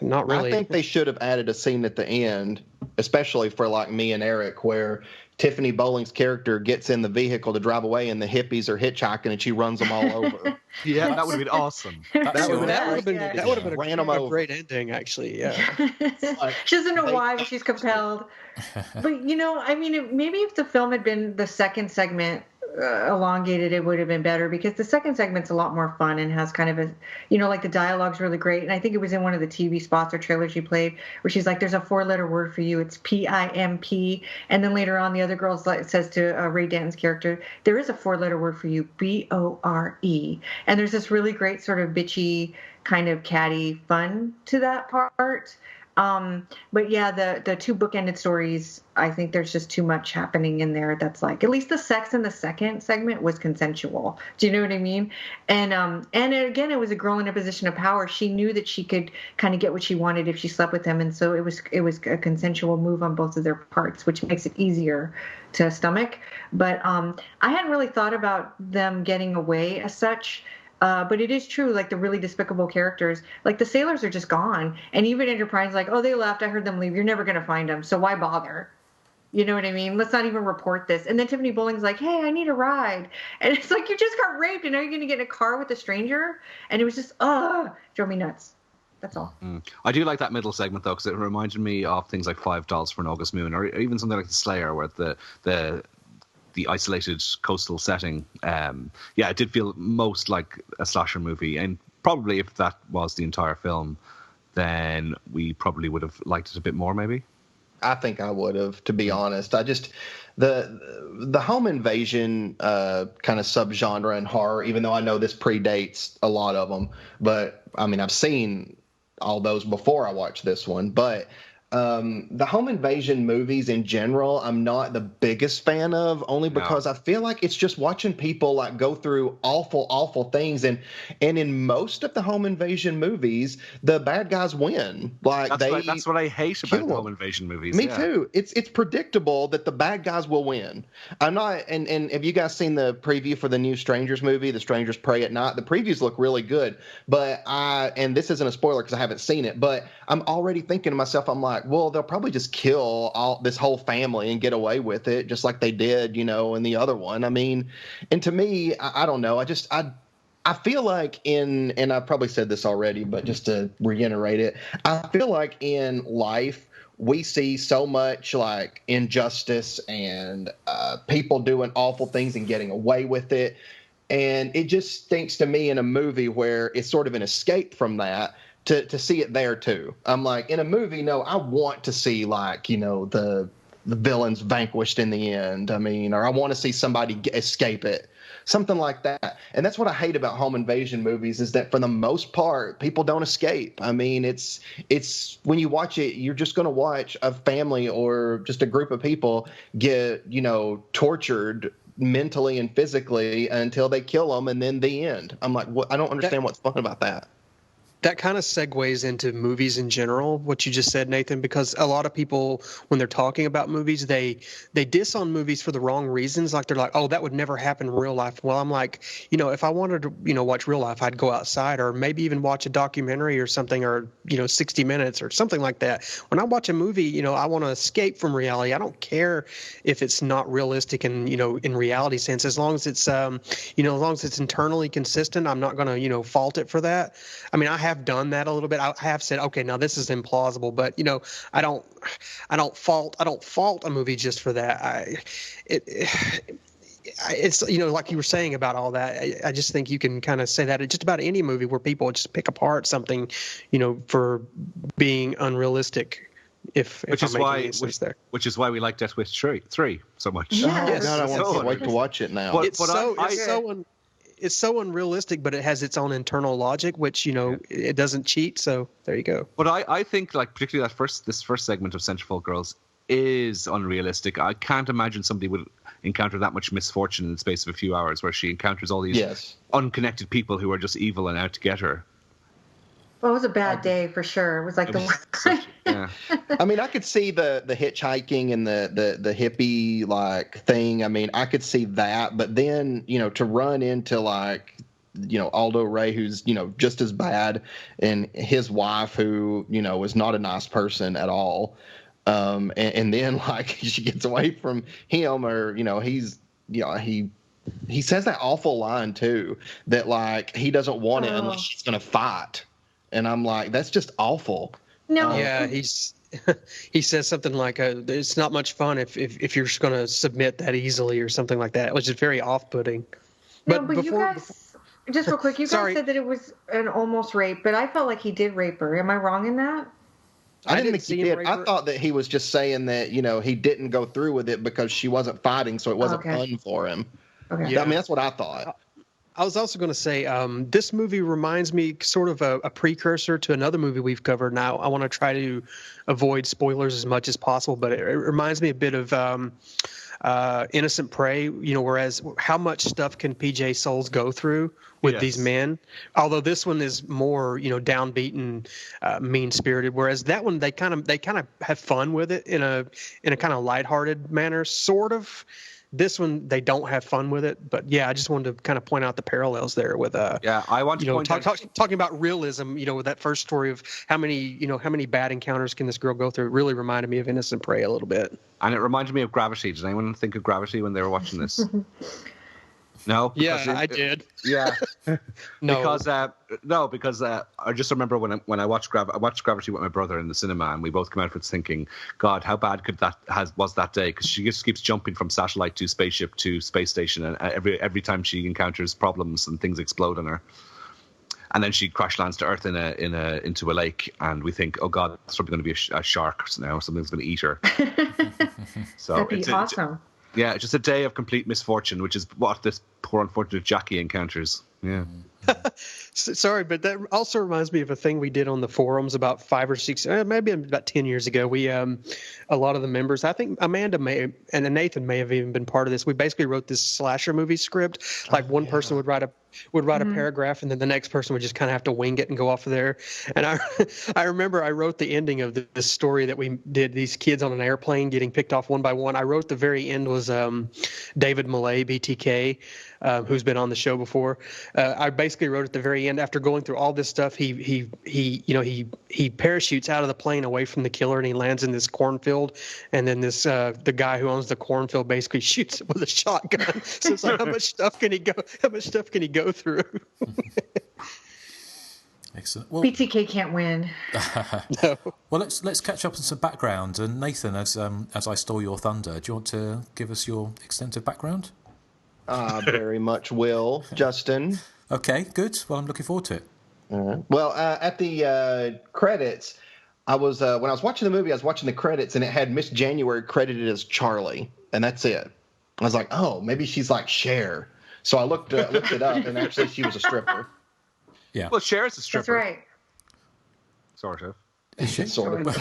S11: Not really.
S12: I think they should have added a scene at the end, especially for like me and Erik, where Tiffany Bowling's character gets in the vehicle to drive away, and the hippies are hitching, and she runs them all over.
S10: Yeah, that would have been awesome.
S11: That would have been a great ending, actually. Yeah.
S13: She doesn't know why, but she's compelled. But maybe if the film had been the second segment elongated, it would have been better, because the second segment's a lot more fun and has kind of a, like the dialogue's really great. And I think it was in one of the TV spots or trailers she played where she's like, there's a 4-letter word for you. It's PIMP. And then later on, the other girl says to Ray Danton's character, there is a 4-letter word for you, BORE. And there's this really great sort of bitchy kind of catty fun to that part. But yeah, the two bookended stories, I think there's just too much happening in there. That's like, at least the sex in the second segment was consensual. Do you know what I mean? And again, it was a girl in a position of power. She knew that she could kind of get what she wanted if she slept with him. And so it was a consensual move on both of their parts, which makes it easier to stomach. But, I hadn't really thought about them getting away as such. But it is true, like the really despicable characters, like the sailors are just gone. And even Enterprise is like, oh, they left. I heard them leave. You're never going to find them. So why bother? You know what I mean? Let's not even report this. And then Tiffany Bowling's like, hey, I need a ride. And it's like, you just got raped and now you're going to get in a car with a stranger? And it was just, drove me nuts. That's all.
S10: I do like that middle segment, though, because it reminded me of things like $5 for an August Moon, or even something like The Slayer, where the isolated coastal setting, it did feel most like a slasher movie. And probably if that was the entire film, then we probably would have liked it a bit more, maybe.
S12: I think I would have, to be honest. I just the home invasion kind of subgenre in horror, even though I know this predates a lot of them, but I mean, I've seen all those before I watched this one, but the home invasion movies in general, I'm not the biggest fan of, only because I feel like it's just watching people like go through awful, awful things. And in most of the home invasion movies, the bad guys win. Like
S10: that's what I hate about the home invasion movies.
S12: Me too. It's predictable that the bad guys will win. I'm not. And have you guys seen the preview for the new Strangers movie, The Strangers Prey at Night? The previews look really good, but and this isn't a spoiler because I haven't seen it, but I'm already thinking to myself, I'm like, well, they'll probably just kill this whole family and get away with it, just like they did, in the other one. I mean, and to me, I don't know. I feel like and I've probably said this already, but just to reiterate it, I feel like in life we see so much like injustice and people doing awful things and getting away with it. And it just stinks to me in a movie where it's sort of an escape from that. To see it there too. I'm like, in a movie, no, I want to see like, the villains vanquished in the end. I mean, or I want to see somebody escape it. Something like that. And that's what I hate about home invasion movies, is that for the most part, people don't escape. I mean, it's when you watch it, you're just going to watch a family or just a group of people get, tortured mentally and physically until they kill them, and then the end. I'm like, what? I don't understand what's fun about that.
S11: That kind of segues into movies in general, what you just said, Nathan, because a lot of people, when they're talking about movies, they diss on movies for the wrong reasons. Like they're like, oh, that would never happen in real life. Well, I'm like, if I wanted to, watch real life, I'd go outside or maybe even watch a documentary or something, or, 60 Minutes or something like that. When I watch a movie, I want to escape from reality. I don't care if it's not realistic and, in reality sense, as long as it's, as long as it's internally consistent, I'm not going to, fault it for that. I mean, I have done that a little bit. I have said, okay, now this is implausible, but I don't fault a movie just for that. It's like you were saying about all that. I just think you can kind of say that at just about any movie where people just pick apart something, for being unrealistic. Which is why we like Death Wish 3 so much.
S12: Yes. I want to wait to watch it now.
S11: It's so unrealistic, but it has its own internal logic, which, it doesn't cheat. So there you go.
S10: But I think, like, particularly this first segment of Centerfold Girls is unrealistic. I can't imagine somebody would encounter that much misfortune in the space of a few hours, where she encounters all these unconnected people who are just evil and out to get her.
S13: Well, it was a bad day for sure. It was like
S10: Yeah.
S12: I mean, I could see the hitchhiking and the hippie like thing. I mean, I could see that, but then to run into like Aldo Ray, who's just as bad, and his wife, who is not a nice person at all, and then like she gets away from him, or he says that awful line too, that like he doesn't want it unless she's gonna fight. And I'm like, that's just awful.
S13: No.
S11: Yeah, he says something like, "It's not much fun if you're just going to submit that easily," or something like that. It was just very off-putting.
S13: But you guys, just real quick, you guys said that it was an almost rape, but I felt like he did rape her. Am I wrong in that?
S12: I didn't think he did. I thought that he was just saying that he didn't go through with it because she wasn't fighting, so it wasn't fun for him.
S13: Okay.
S12: Yeah. I mean, that's what I thought.
S11: I was also going to say, this movie reminds me sort of a precursor to another movie we've covered. Now, I want to try to avoid spoilers as much as possible, but it reminds me a bit of Innocent Prey, whereas how much stuff can PJ Souls go through with these men? Although this one is more, downbeat and mean-spirited, whereas that one, they kind of have fun with it in a kind of lighthearted manner, sort of. This one, they don't have fun with it, but yeah, I just wanted to kind of point out the parallels there with
S10: I want to point out
S11: talking about realism. With that first story of how many bad encounters can this girl go through, it really reminded me of Innocent Prey a little bit.
S10: And it reminded me of Gravity. Did anyone think of Gravity when they were watching this? No.
S11: Yeah, I did.
S10: Yeah.
S11: No.
S10: Because I just remember when I watched Gravity with my brother in the cinema, and we both came out of it thinking, God, how bad was that day? Because she just keeps jumping from satellite to spaceship to space station, and every time she encounters problems and things explode on her. And then she crash lands to Earth into a lake, and we think, oh God, it's probably going to be a shark now. Something's going to eat her. So
S13: that'd be awesome.
S10: Yeah, just a day of complete misfortune, which is what this poor unfortunate Jackie encounters. Yeah.
S11: Sorry, but that also reminds me of a thing we did on the forums about 5 or 6, maybe about 10 years ago. We, a lot of the members, I think Amanda and Nathan may have even been part of this. We basically wrote this slasher movie script. Like one person would write a paragraph, and then the next person would just kind of have to wing it and go off of there. And I remember I wrote the ending of this story that we did, these kids on an airplane getting picked off one by one. I wrote the very end was David Millay, BTK, who's been on the show before. I basically wrote at the very end, after going through all this stuff, he parachutes out of the plane away from the killer, and he lands in this cornfield, and then this the guy who owns the cornfield basically shoots it with a shotgun. So it's like, how much stuff can he go through?
S9: Excellent. Well,
S13: BTK can't win.
S11: No.
S9: Well, let's catch up on some background. And Nathan, as I stole your thunder, do you want to give us your extensive background?
S12: Very much will, Justin.
S9: Okay, good. Well, I'm looking forward to it.
S12: Well, at the credits, I was when I was watching the movie, I was watching the credits, and it had Miss January credited as Charlie, and that's it. I was like, oh, maybe she's like Cher. So I looked it up, and actually she was a stripper.
S9: Yeah.
S10: Well, Cher's a stripper.
S13: That's right.
S10: Sort of.
S12: Sort of.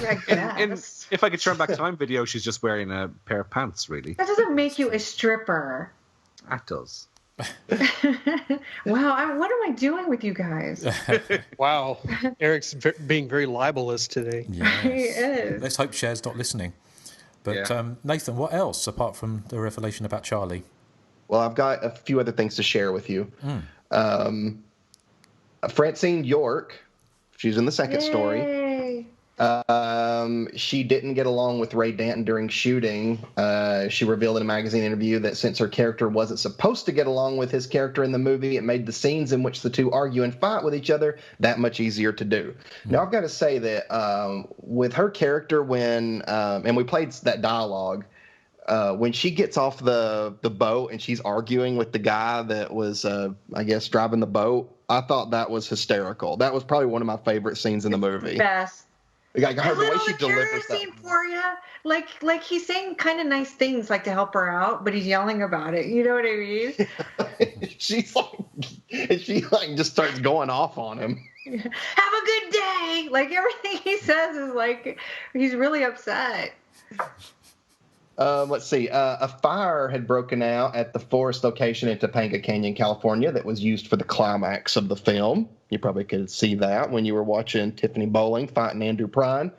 S10: If I could turn back time video, she's just wearing a pair of pants, really.
S13: That doesn't make you a stripper.
S10: That does.
S13: Wow, what am I doing with you guys?
S11: Wow. Eric's being very libelous today.
S9: Yes.
S13: He is.
S9: Let's hope Cher's not listening. But Nathan, what else apart from the revelation about Charlie?
S12: Well, I've got a few other things to share with you. Francine York, she's in the second story. She didn't get along with Ray Danton during shooting. She revealed in a magazine interview that since her character wasn't supposed to get along with his character in the movie, it made the scenes in which the two argue and fight with each other that much easier to do. Now, I've got to say that with her character, when and we played that dialogue, when she gets off the boat and she's arguing with the guy that was, I guess, driving the boat, I thought that was hysterical. That was probably one of my favorite scenes in the movie.
S13: Best.
S12: Like, the way she delivers that.
S13: Scene for you. Like he's saying kind of nice things, like to help her out, but he's yelling about it. You know what I mean?
S12: She just starts going off on him.
S13: Have a good day. Like everything he says is like he's really upset.
S12: Let's see. A fire had broken out at the forest location in Topanga Canyon, California, that was used for the climax of the film. You probably could see that when you were watching Tiffany Bowling fighting Andrew Prine.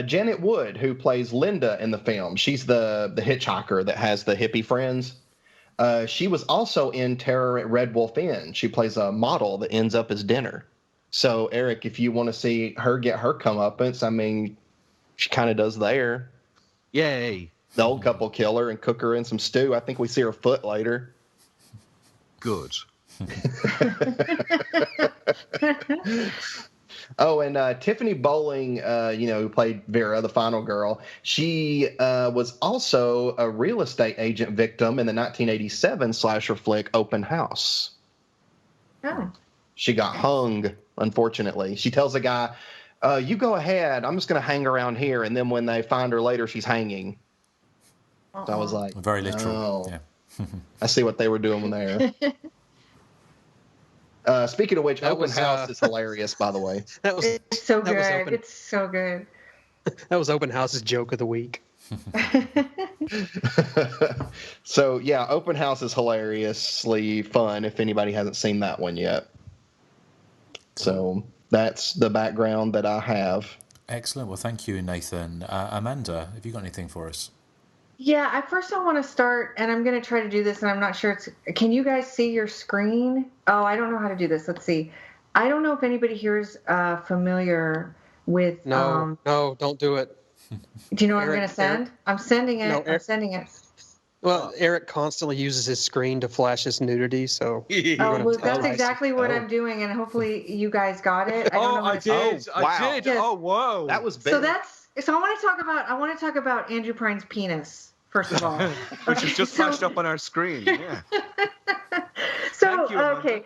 S12: Janet Wood, who plays Linda in the film, she's the hitchhiker that has the hippie friends. She was also in Terror at Red Wolf Inn. She plays a model that ends up as dinner. So, Eric, if you want to see her get her comeuppance, I mean, she kind of does there.
S10: Yay.
S12: The old couple kill her and cook her in some stew. I think we see her foot later.
S10: Good.
S12: Oh, and Tiffany Bowling, who played Vera, the final girl, she was also a real estate agent victim in the 1987 slasher flick Open House.
S13: Oh.
S12: She got hung, unfortunately. She tells the guy, you go ahead, I'm just going to hang around here. And then when they find her later, she's hanging. So I was like,
S9: very literal.
S12: Oh,
S9: yeah.
S12: I see what they were doing there. Speaking of which, Open House is hilarious, by the way.
S13: It's so good. It's so good.
S11: That was Open House's joke of the week.
S12: So, yeah, Open House is hilariously fun if anybody hasn't seen that one yet. So that's the background that I have.
S9: Excellent. Well, thank you, Nathan. Amanda, have you got anything for us?
S13: Yeah, I want to start, and I'm going to try to do this, and I'm not sure can you guys see your screen? Oh, I don't know how to do this. Let's see. I don't know if anybody here is familiar with...
S11: No, don't do it.
S13: Do you know what I'm going to send? I'm sending it.
S11: No,
S13: I'm sending it.
S11: Well, Eric constantly uses his screen to flash his nudity, so...
S13: That's exactly what I'm doing, and hopefully you guys got it.
S10: I did.
S13: Yes.
S10: Oh, whoa.
S12: That was big.
S13: So I want to talk about Andrew Prine's penis, first of all.
S10: Which is just flashed up on our screen. Yeah.
S13: So, okay.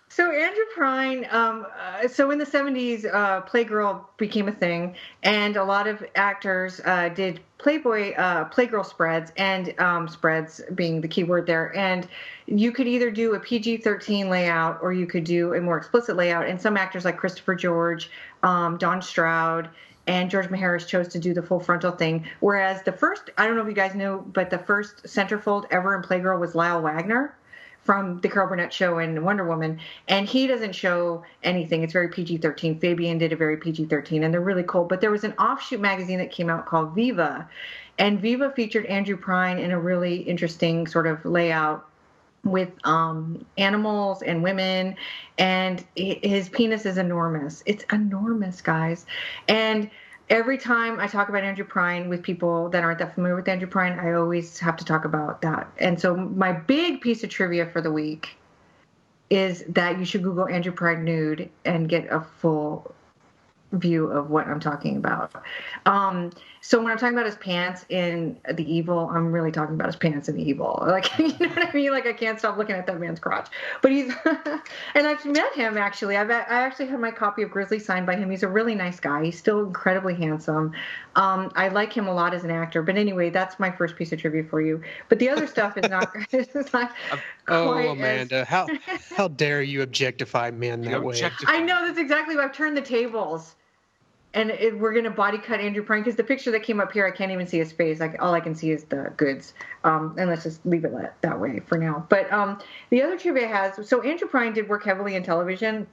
S13: So Andrew Prine, so in the 70s, Playgirl became a thing, and a lot of actors did Playgirl spreads, and spreads being the key word there. And you could either do a PG-13 layout, or you could do a more explicit layout. And some actors like Christopher George, Don Stroud, and George Maharis chose to do the full frontal thing. Whereas the first, I don't know if you guys know, but the first centerfold ever in Playgirl was Lyle Wagner from the Carol Burnett show and Wonder Woman. And he doesn't show anything. It's very PG-13. Fabian did a very PG-13, and they're really cool. But there was an offshoot magazine that came out called Viva. And Viva featured Andrew Prine in a really interesting sort of layout with animals and women, and his penis is enormous. It's enormous, guys. And every time I talk about Andrew Prine with people that aren't that familiar with Andrew Prine, I always have to talk about that. And so my big piece of trivia for the week is that you should Google Andrew Prine nude and get a full view of what I'm talking about. So when I'm talking about his pants in The Evil, I'm really talking about his pants in The Evil. Like, you know what I mean? Like, I can't stop looking at that man's crotch. But he's, and I've met him actually. I actually have my copy of Grizzly signed by him. He's a really nice guy. He's still incredibly handsome. I like him a lot as an actor. But anyway, that's my first piece of trivia for you. But the other stuff is not.
S11: Oh, Amanda, how dare you objectify men that way?
S13: I know, that's exactly what I've turned the tables. And we're going to body cut Andrew Prine, because the picture that came up here, I can't even see his face. Like, all I can see is the goods. And let's just leave it that way for now. But the other trivia has, so Andrew Prine did work heavily in television.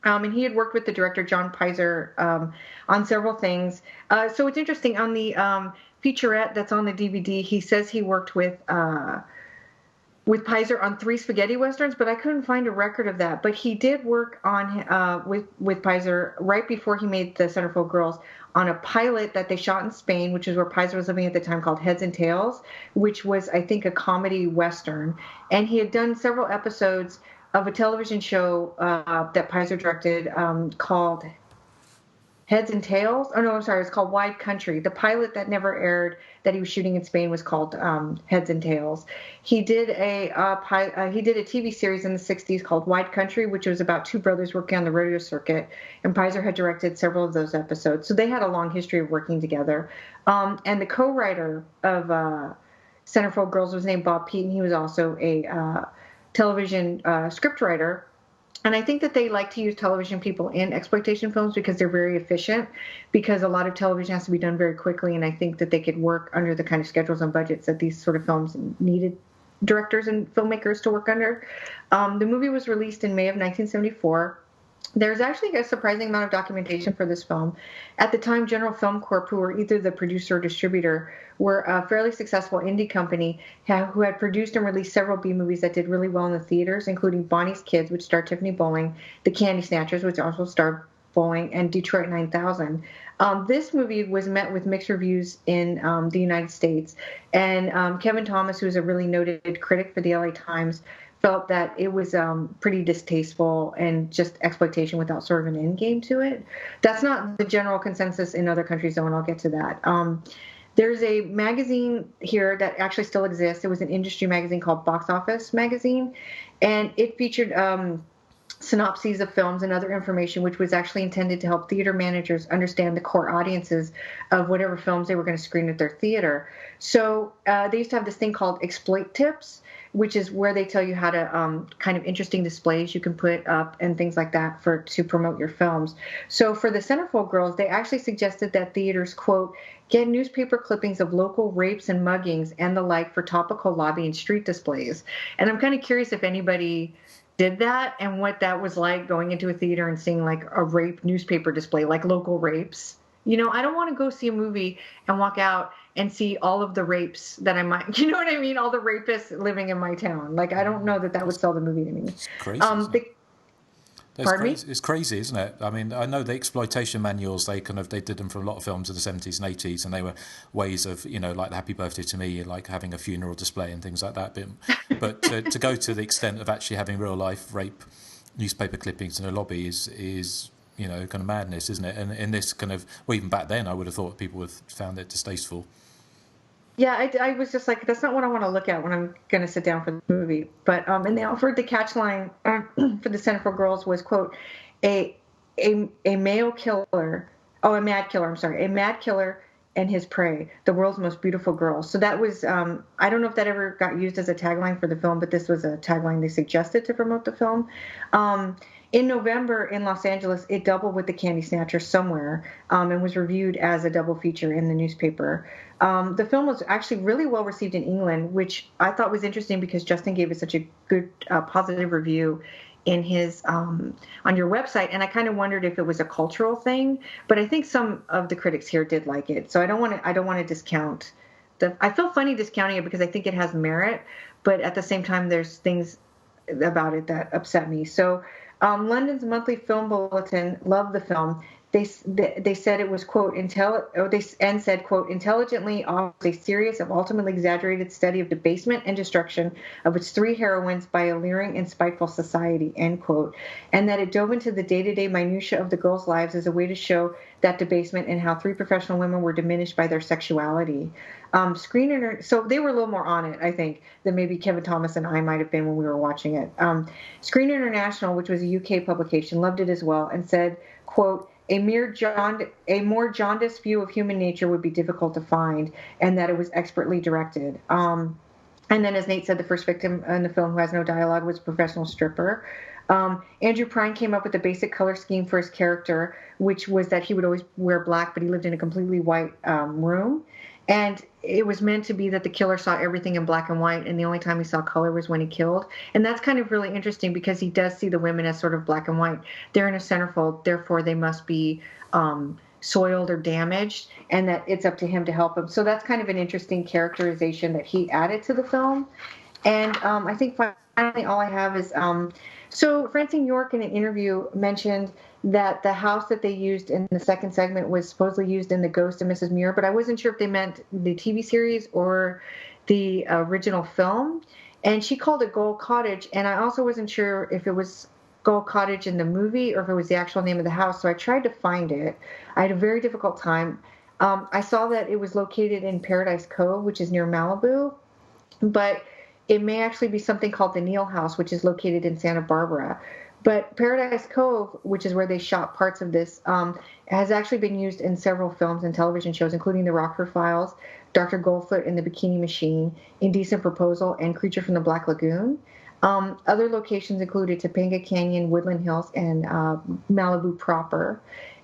S13: And he had worked with the director, John Pizer, on several things. So it's interesting, on the featurette that's on the DVD, he says he worked with Pizer on 3 spaghetti westerns, but I couldn't find a record of that. But he did work on with Pizer right before he made the Centerfold Girls on a pilot that they shot in Spain, which is where Pizer was living at the time, called Heads and Tails, which was, I think, a comedy western. And he had done several episodes of a television show that Pizer directed called Heads and Tails. Oh, no, I'm sorry. It's called Wide Country. The pilot that never aired that he was shooting in Spain was called Heads and Tails. He did a TV series in the 60s called Wide Country, which was about 2 brothers working on the rodeo circuit. And Pizer had directed several of those episodes. So they had a long history of working together. And the co-writer of Centerfold Girls was named Bob Pete, and he was also a television scriptwriter. And I think that they like to use television people in exploitation films because they're very efficient, because a lot of television has to be done very quickly. And I think that they could work under the kind of schedules and budgets that these sort of films needed directors and filmmakers to work under. The movie was released in May of 1974. There's actually a surprising amount of documentation for this film. At the time, General Film Corp, who were either the producer or distributor, were a fairly successful indie company who had produced and released several B movies that did really well in the theaters, including Bonnie's Kids, which starred Tiffany Bowling, The Candy Snatchers, which also starred Bowling, and Detroit 9000. This movie was met with mixed reviews in the United States. And Kevin Thomas, who is a really noted critic for the LA Times, felt that it was pretty distasteful and just exploitation without sort of an end game to it. That's not the general consensus in other countries, though, and I'll get to that. There's a magazine here that actually still exists. It was an industry magazine called Box Office Magazine, and it featured synopses of films and other information, which was actually intended to help theater managers understand the core audiences of whatever films they were going to screen at their theater. So they used to have this thing called Exploit Tips, which is where they tell you how to kind of interesting displays you can put up and things like that to promote your films. So for the Centerfold girls, they actually suggested that theaters, quote, get newspaper clippings of local rapes and muggings and the like for topical lobby and street displays. And I'm kind of curious if anybody did that and what that was like, going into a theater and seeing like a rape newspaper display, like local rapes. You know, I don't want to go see a movie and walk out and see all of the rapes that I might, you know what I mean? All the rapists living in my town. Like, I don't know that would sell the movie to me.
S9: It's crazy.
S13: Pardon me?
S9: It's crazy, isn't it? I mean, I know the exploitation manuals, they did them for a lot of films of the 70s and 80s, and they were ways of, you know, like the Happy Birthday to Me, like having a funeral display and things like that. But to go to the extent of actually having real life rape newspaper clippings in a lobby is you know, kind of madness, isn't it? And in this kind of, well, even back then, I would have thought people would have found it distasteful.
S13: Yeah, I was just like, that's not what I want to look at when I'm going to sit down for the movie. But and they offered the catch line for the Centerfold girls was, quote, a mad killer and his prey, the world's most beautiful girl. So that was, I don't know if that ever got used as a tagline for the film, but this was a tagline they suggested to promote the film. In November in Los Angeles, it doubled with The Candy Snatcher Somewhere, and was reviewed as a double feature in the newspaper. The film was actually really well received in England, which I thought was interesting because Justin gave it such a good positive review in his on your website, and I kind of wondered if it was a cultural thing, but I think some of the critics here did like it. So I don't want to discount I feel funny discounting it because I think it has merit, but at the same time there's things about it that upset me. So London's Monthly Film Bulletin loved the film. They said it was, quote, quote, intelligently offers a serious and ultimately exaggerated study of debasement and destruction of its three heroines by a leering and spiteful society, end quote, and that it dove into the day-to-day minutiae of the girls' lives as a way to show that debasement and how three professional women were diminished by their sexuality. So they were a little more on it, I think, than maybe Kevin Thomas and I might have been when we were watching it. Screen International, which was a UK publication, loved it as well and said, quote, a more jaundiced view of human nature would be difficult to find, and that it was expertly directed. And then, as Nate said, the first victim in the film who has no dialogue was a professional stripper. Andrew Prine came up with a basic color scheme for his character, which was that he would always wear black, but he lived in a completely white room. And it was meant to be that the killer saw everything in black and white, and the only time he saw color was when he killed. And that's kind of really interesting because he does see the women as sort of black and white. They're in a centerfold, therefore they must be soiled or damaged, and that it's up to him to help them. So that's kind of an interesting characterization that he added to the film. And I think finally all I have is, so Francine York in an interview mentioned that the house that they used in the second segment was supposedly used in The Ghost of Mrs. Muir, but I wasn't sure if they meant the TV series or the original film. And she called it Gold Cottage, and I also wasn't sure if it was Gold Cottage in the movie or if it was the actual name of the house, so I tried to find it. I had a very difficult time. I saw that it was located in Paradise Cove, which is near Malibu, but it may actually be something called the Neal House, which is located in Santa Barbara. But Paradise Cove, which is where they shot parts of this, has actually been used in several films and television shows, including The Rockford Files, Dr. Goldfoot and the Bikini Machine, Indecent Proposal, and Creature from the Black Lagoon. Other locations included Topanga Canyon, Woodland Hills, and Malibu proper.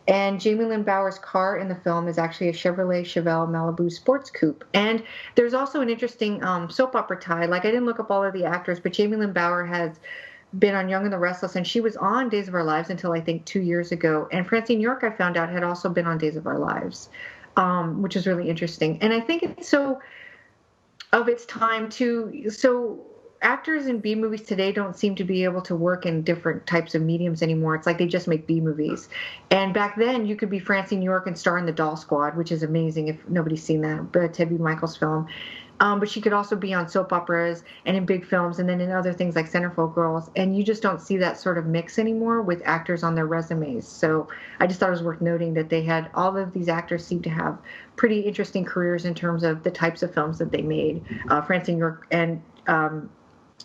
S13: And Jamie Lynn Bower's car in the film is actually a Chevrolet Chevelle Malibu sports coupe. And there's also an interesting soap opera tie. Like, I didn't look up all of the actors, but Jamie Lynn Bower has been on Young and the Restless, and she was on Days of Our Lives until I think 2 years ago. And Francine York, I found out, had also been on Days of Our Lives, which is really interesting. And I think it's so of its time too. So actors in B movies today don't seem to be able to work in different types of mediums anymore. It's like they just make B movies. And back then, you could be Francine York and star in The Doll Squad, which is amazing if nobody's seen that, but Tebby Michaels film. But she could also be on soap operas and in big films and then in other things like Centerfold Girls. And you just don't see that sort of mix anymore with actors on their resumes. So I just thought it was worth noting that they had all of these actors seem to have pretty interesting careers in terms of the types of films that they made. Francine York and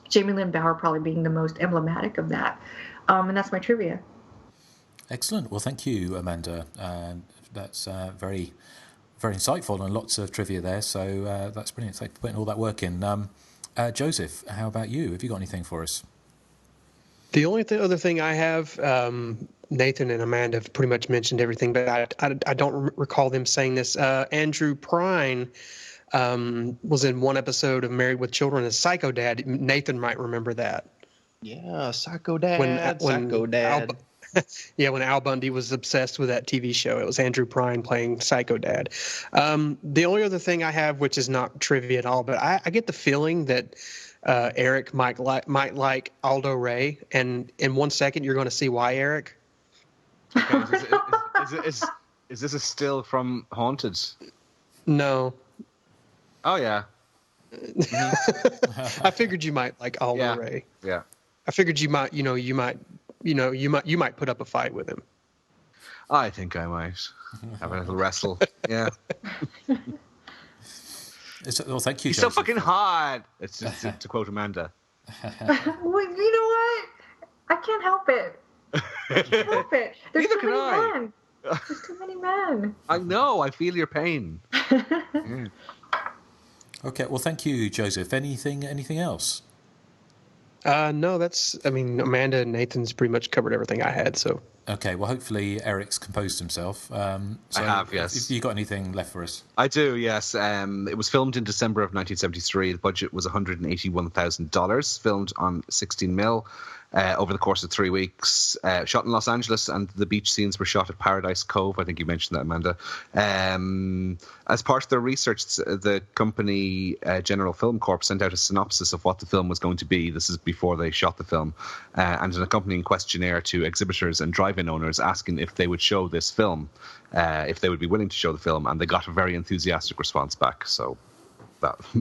S13: Jamie Lynn Bower probably being the most emblematic of that. And that's my trivia.
S9: Excellent. Well, thank you, Amanda. That's very insightful and lots of trivia there. So that's brilliant. Thanks for putting all that work in. Joseph, how about you? Have you got anything for us?
S11: The only other thing I have, Nathan and Amanda have pretty much mentioned everything, but I don't recall them saying this. Andrew Prine was in one episode of Married with Children as Psycho Dad. Nathan might remember that.
S12: Yeah, Psycho Dad. Psycho Dad.
S11: When Al Bundy was obsessed with that TV show, it was Andrew Prine playing Psycho Dad. The only other thing I have, which is not trivia at all, but I get the feeling that Erik might like Aldo Ray, and in 1 second you're going to see why, Erik.
S10: Okay, is this a still from Haunted?
S11: No.
S10: Oh yeah.
S11: I figured you might like Aldo Ray.
S10: Yeah.
S11: I figured you might put up a fight with him.
S10: I think I might have a little wrestle. Yeah.
S9: Well, thank you.
S10: He's
S9: Joseph.
S10: so fucking hot. It's just to quote Amanda.
S13: Well, you know what? I can't help it. I can't help it. There's too many men. There's too many men.
S10: I know. I feel your pain. Yeah.
S9: Okay. Well, thank you, Joseph. Anything else?
S11: No, Amanda and Nathan's pretty much covered everything I had, so.
S9: Okay, well, hopefully Eric's composed himself.
S10: I have, yes.
S9: Have you got anything left for us?
S10: I do, yes. It was filmed in December of 1973. The budget was $181,000, filmed on 16mm. Over the course of 3 weeks, shot in Los Angeles, and the beach scenes were shot at Paradise Cove. I think you mentioned that, Amanda. As part of their research, the company General Film Corp sent out a synopsis of what the film was going to be. This is before they shot the film, and an accompanying questionnaire to exhibitors and drive-in owners asking if they would show this film, if they would be willing to show the film, and they got a very enthusiastic response back. So.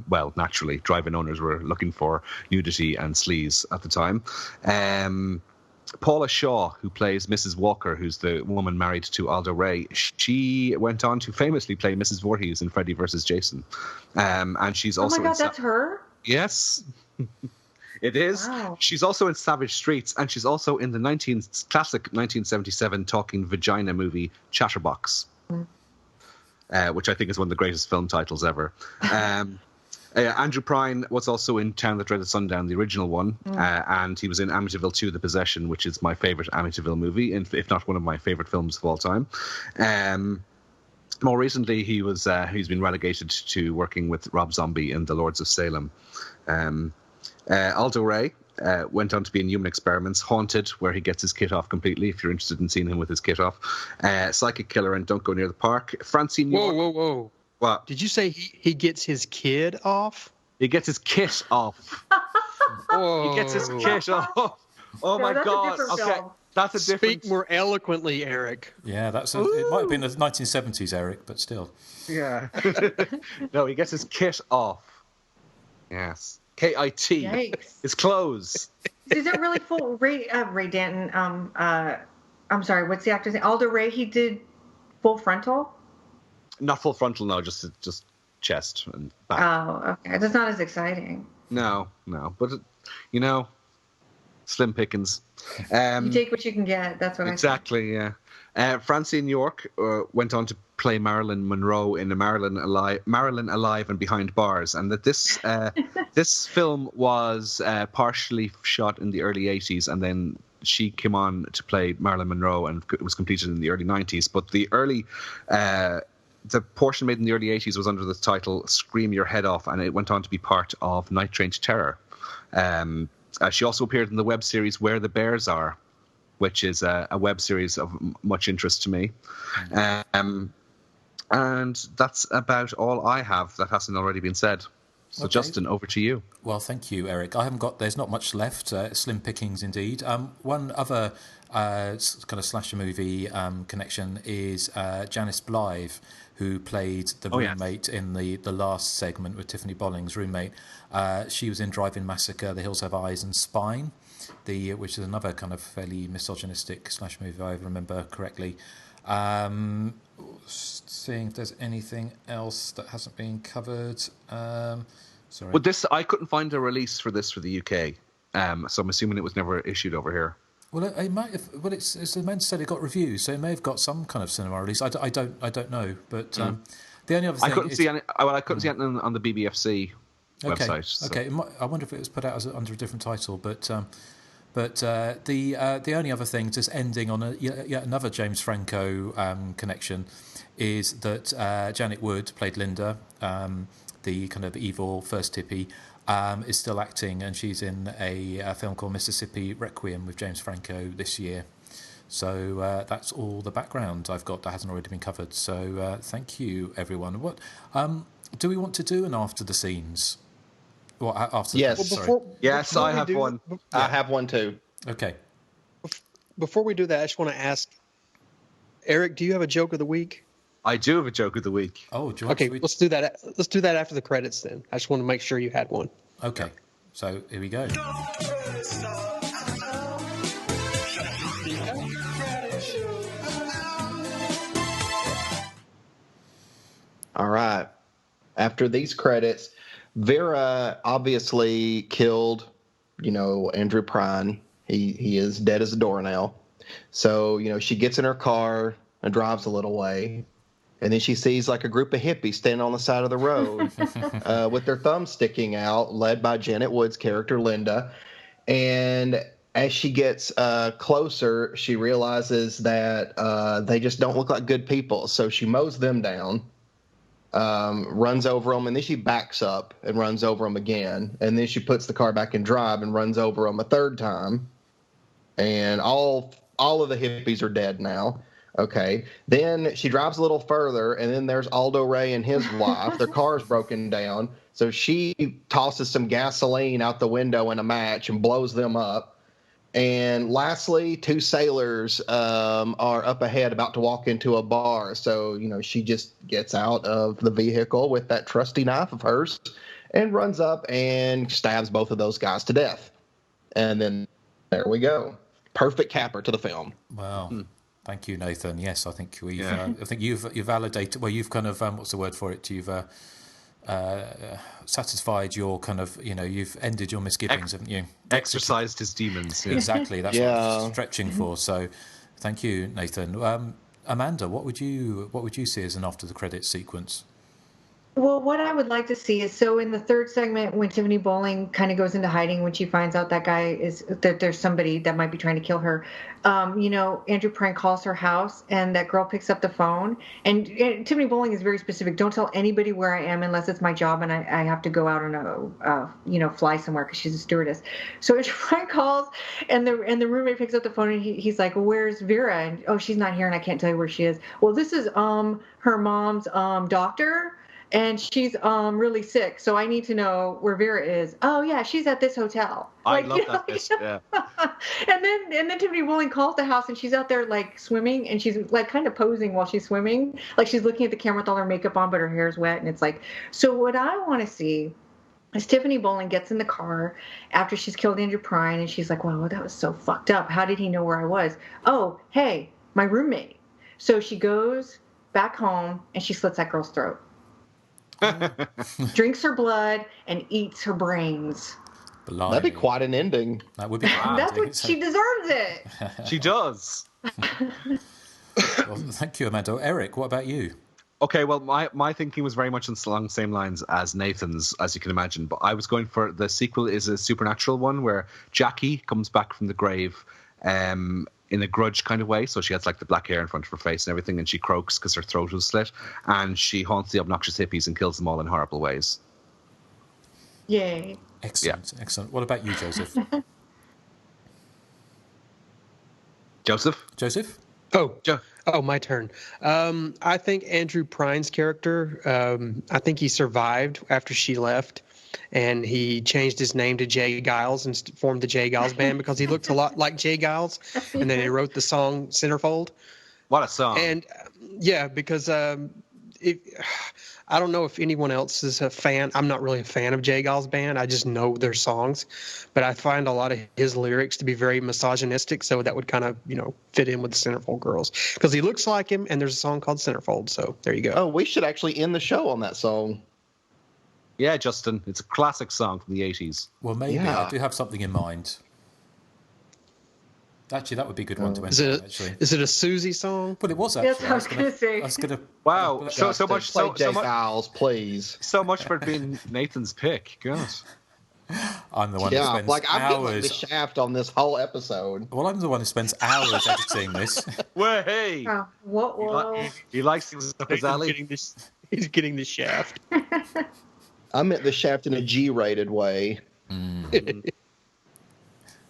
S10: Well, naturally, drive-in owners were looking for nudity and sleaze at the time. Paula Shaw, who plays Mrs. Walker, who's the woman married to Aldo Ray, she went on to famously play Mrs. Voorhees in Freddy vs. Jason. And she's also...
S13: Oh my God, that's her?
S10: Yes. It is.
S13: Wow.
S10: She's also in Savage Streets, and she's also in the classic 1977 talking vagina movie Chatterbox. Which I think is one of the greatest film titles ever. Andrew Prine was also in Town That Dreaded Sundown, the original one, and he was in Amityville 2, The Possession, which is my favourite Amityville movie, if not one of my favourite films of all time. More recently, he's been relegated to working with Rob Zombie in The Lords of Salem. Aldo Ray went on to be in Human Experiments, Haunted, where he gets his kit off completely, if you're interested in seeing him with his kit off. Psychic Killer and Don't Go Near the Park. Francine York.
S11: Whoa.
S10: What?
S11: Did you say he gets his kid off?
S10: He gets his kit off.
S11: Whoa.
S10: He gets his kit off. Oh my God. Okay. That's a different...
S11: Speak more eloquently, Erik.
S9: Yeah, it might have been the 1970s, Erik, but still.
S10: Yeah. No, he gets his kit off. Yes. K-I-T.
S13: Yikes.
S10: His clothes.
S13: Is it really full? Ray Danton, I'm sorry, what's the actor's name? Aldo Ray, he did full frontal?
S10: Not full frontal, no, just chest and back.
S13: Oh, okay. That's not as exciting.
S10: No. But, Slim pickings.
S13: You take what you can get. That's what
S10: exactly, yeah. Francine York went on to play Marilyn Monroe in Marilyn Alive and Behind Bars, and that this this film was partially shot in the early 80s, and then she came on to play Marilyn Monroe, and it was completed in the early 90s. But the portion made in the early 80s was under the title Scream Your Head Off, and it went on to be part of Night Train to Terror. She also appeared in the web series Where the Bears Are, which is a web series of much interest to me. And that's about all I have that hasn't already been said. So, okay. Justin, over to you.
S9: Well, thank you, Eric. There's not much left. Slim pickings indeed. One other kind of slasher movie connection is Janice Blythe, who played the roommate in the last segment with Tiffany Bolling's roommate. She was in Drive-In Massacre, The Hills Have Eyes, and Spine, which is another kind of fairly misogynistic slasher movie, if I remember correctly. Seeing if there's anything else that hasn't been covered. Sorry.
S10: Well, I couldn't find a release for this for the UK, so I'm assuming it was never issued over here.
S9: Well, it might have. Well, it's the men said it got reviews, so it may have got some kind of cinema release. I don't know, but the only other thing
S10: I couldn't see anything on the BBFC website. So.
S9: Okay. I wonder if it was put out under a different title, but the only other thing, just ending on yet another James Franco connection, is that Janet Wood played Linda, the kind of evil first hippie, is still acting, and she's in a film called Mississippi Requiem with James Franco this year. So that's all the background I've got that hasn't already been covered. So thank you, everyone. What do we want to do an after the scenes? Well, after
S12: yes.
S10: Yes, I have one.
S12: I have one too.
S9: Okay.
S11: Before we do that, I just want to ask, Eric, do you have a joke of the week?
S10: I do have a joke of the week.
S9: Oh, do you
S11: want let's do that. Let's do that after the credits then. I just want to make sure you had one.
S9: Okay. So here we go.
S12: All right. After these credits, Vera obviously killed, Andrew Prine. He is dead as a doornail. So, she gets in her car and drives a little way. And then she sees like a group of hippies standing on the side of the road with their thumbs sticking out, led by Janet Wood's character, Linda. And as she gets closer, she realizes that they just don't look like good people. So she mows them down, runs over them, and then she backs up and runs over them again. And then she puts the car back in drive and runs over them a third time. And all of the hippies are dead now. Okay. Then she drives a little further, and then there's Aldo Ray and his wife. Their car's broken down. So she tosses some gasoline out the window in a match and blows them up. And lastly, two sailors are up ahead about to walk into a bar. So, she just gets out of the vehicle with that trusty knife of hers and runs up and stabs both of those guys to death. And then there we go. Perfect capper to the film.
S9: Wow. Thank you, Nathan. Yes, I think I think you've validated. Well, you've kind of what's the word for it? You've satisfied your kind of you've ended your misgivings, haven't you?
S10: Exorcised his demons. Yeah.
S9: Exactly. That's what I was stretching for. So, thank you, Nathan. Amanda, what would you see as an after the credits sequence?
S13: Well, what I would like to see is, so in the third segment, when Tiffany Bowling kind of goes into hiding, when she finds out that there's somebody that might be trying to kill her, Andrew Prine calls her house, and that girl picks up the phone. And Tiffany Bowling is very specific. Don't tell anybody where I am unless it's my job and I have to go out on fly somewhere because she's a stewardess. So Andrew Prine calls, and the roommate picks up the phone, and he's like, well, where's Vera? And, oh, she's not here, and I can't tell you where she is. Well, this is her mom's doctor. And she's really sick, so I need to know where Vera is. Oh yeah, she's at this hotel.
S10: I love that. Yeah.
S13: And then Tiffany Bowling calls the house, and she's out there like swimming, and she's like kind of posing while she's swimming, like she's looking at the camera with all her makeup on, but her hair's wet, and it's like. So what I want to see is Tiffany Bowling gets in the car after she's killed Andrew Prine, and she's like, "Wow, that was so fucked up. How did he know where I was? Oh, hey, my roommate." So she goes back home and she slits that girl's throat. Drinks her blood and eats her brains.
S9: Blimey.
S12: That'd be quite an ending.
S9: That would be quite
S13: That's what she deserves it.
S10: She does.
S9: Well, thank you, Amanda. Erik, what about you?
S10: Okay, well, my thinking was very much along the same lines as Nathan's, as you can imagine. But I was going for the sequel is a supernatural one where Jackie comes back from the grave in a grudge kind of way. So she has like the black hair in front of her face and everything, and she croaks because her throat was slit. And she haunts the obnoxious hippies and kills them all in horrible ways.
S13: Yay.
S9: Excellent, excellent. What about you, Joseph? Joseph?
S11: Oh, my turn. I think Andrew Prine's character, I think he survived after she left, and he changed his name to Jay Giles and formed the Jay Giles Band because he looked a lot like Jay Giles, and then he wrote the song Centerfold.
S10: What a song.
S11: And, yeah, because I don't know if anyone else is a fan. I'm not really a fan of Jay Giles Band. I just know their songs. But I find a lot of his lyrics to be very misogynistic, so that would kind of, fit in with the Centerfold girls. Because he looks like him, and there's a song called Centerfold, so there you go.
S12: Oh, we should actually end the show on that song.
S10: Yeah, Justin. It's a classic song from the 80s.
S9: Well, maybe. I do have something in mind. Actually, that would be a good one to end on, actually.
S11: Is it a Susie song?
S9: Well, it was actually.
S13: That's what I was going to say.
S9: I was going to...
S10: Wow, so much...
S12: Play Jay Giles, please.
S10: So much for being Nathan's pick. God.
S9: I'm the one who spends
S12: I'm
S9: hours...
S12: getting the shaft on this whole episode.
S9: Well, I'm the one who spends hours editing this.
S10: Well, hey!
S13: Whoa.
S10: He likes things up his alley.
S11: He's getting the shaft.
S12: I meant the shaft in a G-rated way.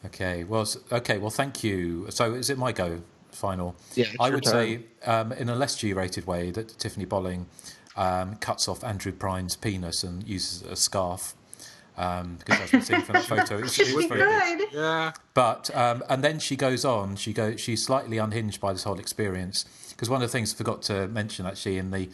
S9: Okay, well, thank you. So is it my go final?
S12: Yeah,
S9: I would say in a less G-rated way that Tiffany Bolling cuts off Andrew Prine's penis and uses a scarf because as we've seen from that photo, it was very good.
S10: Yeah.
S9: But and then she goes on. She's slightly unhinged by this whole experience because one of the things I forgot to mention actually in the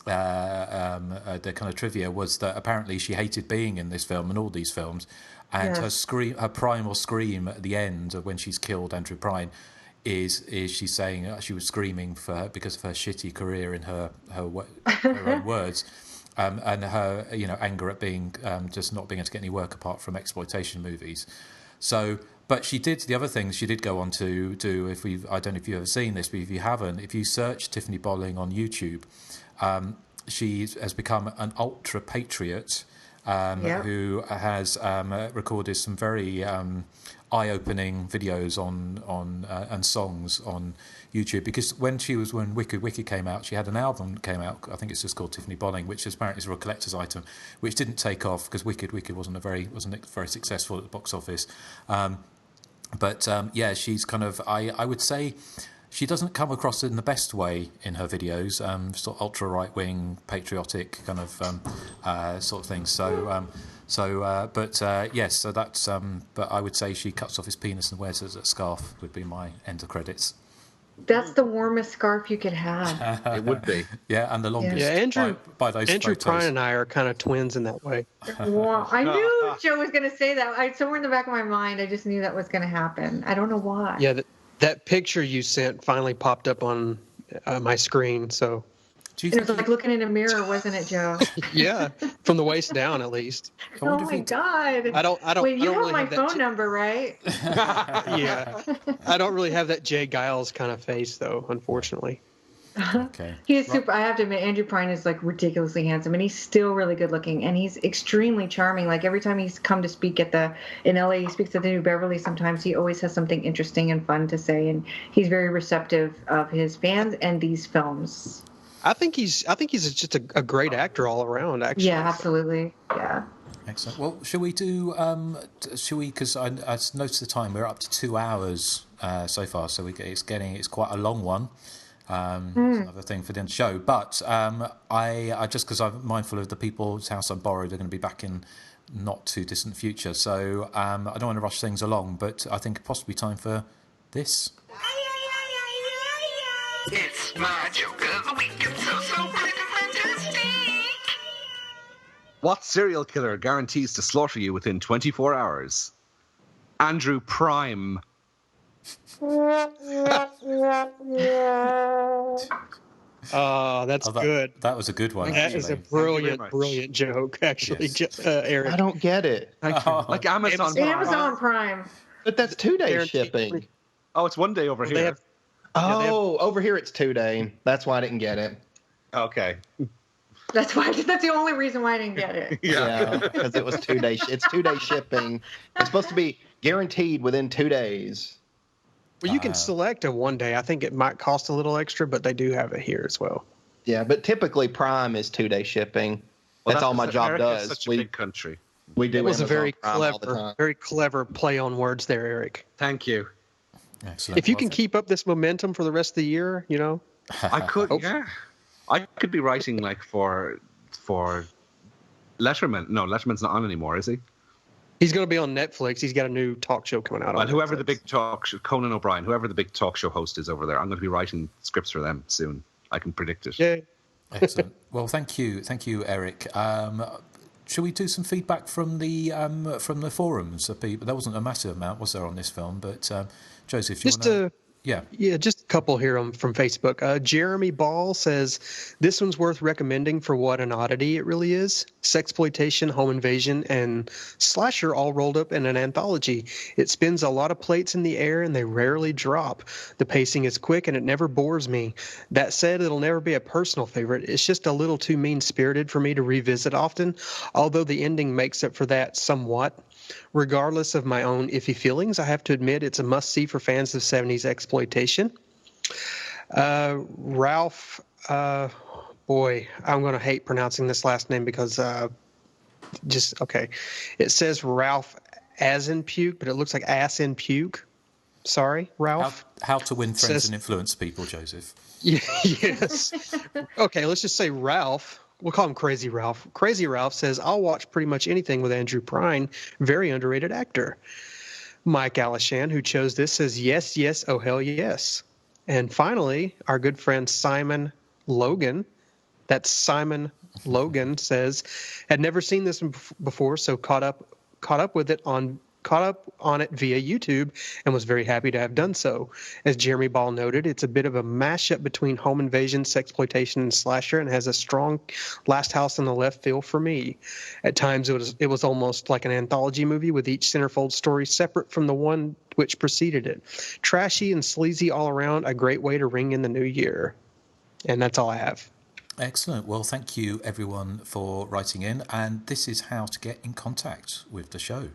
S9: kind of trivia was that apparently she hated being in this film and all these films. And her primal scream at the end of when she's killed Andrew Prine is she's saying she was screaming because of her shitty career in her own words, and her anger at being just not being able to get any work apart from exploitation movies. So, but she did the other things she did go on to do. I don't know if you've ever seen this, but if you haven't, if you search Tiffany Bolling on YouTube, she has become an ultra patriot. Who has recorded some very eye-opening videos on and songs on YouTube. Because when Wicked came out, she had an album that came out. I think it's just called Tiffany Bolling, which apparently is a real collector's item, which didn't take off because Wicked wasn't very successful at the box office. She's kind of I would say. She doesn't come across in the best way in her videos, sort of ultra right wing, patriotic kind of sort of thing. So that's. But I would say she cuts off his penis and wears it as a scarf. Would be my end of credits.
S13: That's the warmest scarf you could have.
S10: It would be.
S9: Yeah, and the longest.
S11: Yeah, Andrew
S9: Andrew
S11: Prine and I are kind of twins in that way.
S13: Well, I knew Joe was going to say that. Somewhere in the back of my mind, I just knew that was going to happen. I don't know why.
S11: Yeah, that picture you sent finally popped up on my screen. So
S13: it was like looking in a mirror, wasn't it, Joe?
S11: Yeah, from the waist down at least.
S13: Oh my God!
S11: I don't.
S13: Wait, you have
S11: really
S13: my
S11: have
S13: phone number, right?
S11: Yeah, I don't really have that Jay Giles kind of face, though. Unfortunately.
S9: Okay.
S13: He is super. I have to admit, Andrew Prine is like ridiculously handsome, and he's still really good looking, and he's extremely charming. Like every time he's come to speak in LA, he speaks at the New Beverly. Sometimes he always has something interesting and fun to say, and he's very receptive of his fans and these films.
S11: I think he's just a great actor all around. Actually.
S13: Yeah, absolutely. Yeah.
S9: Excellent. Well, shall we do? Because I noticed the time. We're up to 2 hours so far, so it's quite a long one. It's another thing for the end of the show, but I just because I'm mindful of the people's house I borrowed are going to be back in not too distant future, so I don't want to rush things along, but I think possibly time for this.
S6: It's my joke of the week. It's so fantastic.
S10: What serial killer guarantees to slaughter you within 24 hours? Andrew Prime.
S11: That's good.
S9: That was a good one.
S11: That is a brilliant joke, actually,
S9: yes.
S12: I
S11: Eric.
S12: don't get it.
S10: Like Amazon Prime.
S13: Amazon Prime.
S12: But that's 2-day shipping.
S10: Oh, it's 1 day over here.
S12: Over here it's 2 day. That's why I didn't get it.
S10: Okay.
S13: That's the only reason why I didn't get it.
S12: Yeah, because it was 2 day. It's 2-day shipping. It's supposed to be guaranteed within 2 days.
S11: Well, you can select a 1 day. I think it might cost a little extra, but they do have it here as well.
S12: Yeah, but typically Prime is 2-day shipping. That's all my job
S10: America
S12: does.
S10: Is such a big country.
S12: We do.
S11: It was
S12: Amazon
S11: a very clever play on words there, Eric.
S10: Thank you.
S9: Excellent.
S11: If you can keep up this momentum for the rest of the year,
S10: I could. Yeah, I could be writing like for Letterman. No, Letterman's not on anymore, is he?
S11: He's going to be on Netflix. He's got a new talk show coming out.
S10: Well, whoever the big talk show, Conan O'Brien, whoever the big talk show host is over there, I'm going to be writing scripts for them soon. I can predict it.
S11: Yeah.
S9: Excellent. Well, thank you, Eric. Shall we do some feedback from the forums of people? There wasn't a massive amount, was there, on this film? But Joseph, do you want to? Yeah, just a couple here from Facebook. Jeremy Ball says, this one's worth recommending for what an oddity it really is. Sexploitation, home invasion, and slasher all rolled up in an anthology. It spins a lot of plates in the air, and they rarely drop. The pacing is quick, and it never bores me. That said, it'll never be a personal favorite. It's just a little too mean-spirited for me to revisit often, although the ending makes up for that somewhat. Regardless of my own iffy feelings, I have to admit it's a must-see for fans of 70s exploitation. Ralph, boy, I'm going to hate pronouncing this last name because okay. It says Ralph as in puke, but it looks like ass in puke. Sorry, Ralph. How to win friends and influence people, Joseph.
S11: Yes. Okay, let's just say Ralph. We'll call him Crazy Ralph. Crazy Ralph says, I'll watch pretty much anything with Andrew Prine. Very underrated actor. Mike Alishan, who chose this, says, yes, oh hell yes. And finally, our good friend Simon Logan, that's Simon Logan, says, had never seen this before, so caught up on it via YouTube and was very happy to have done so. As Jeremy Ball noted, it's a bit of a mashup between home invasion, sexploitation, and slasher, and has a strong Last House on the Left feel for me. At times, it was almost like an anthology movie with each Centerfold story separate from the one which preceded it. Trashy and sleazy all around, a great way to ring in the new year. And that's all I have.
S9: Excellent. Well, thank you, everyone, for writing in. And this is how to get in contact with the show.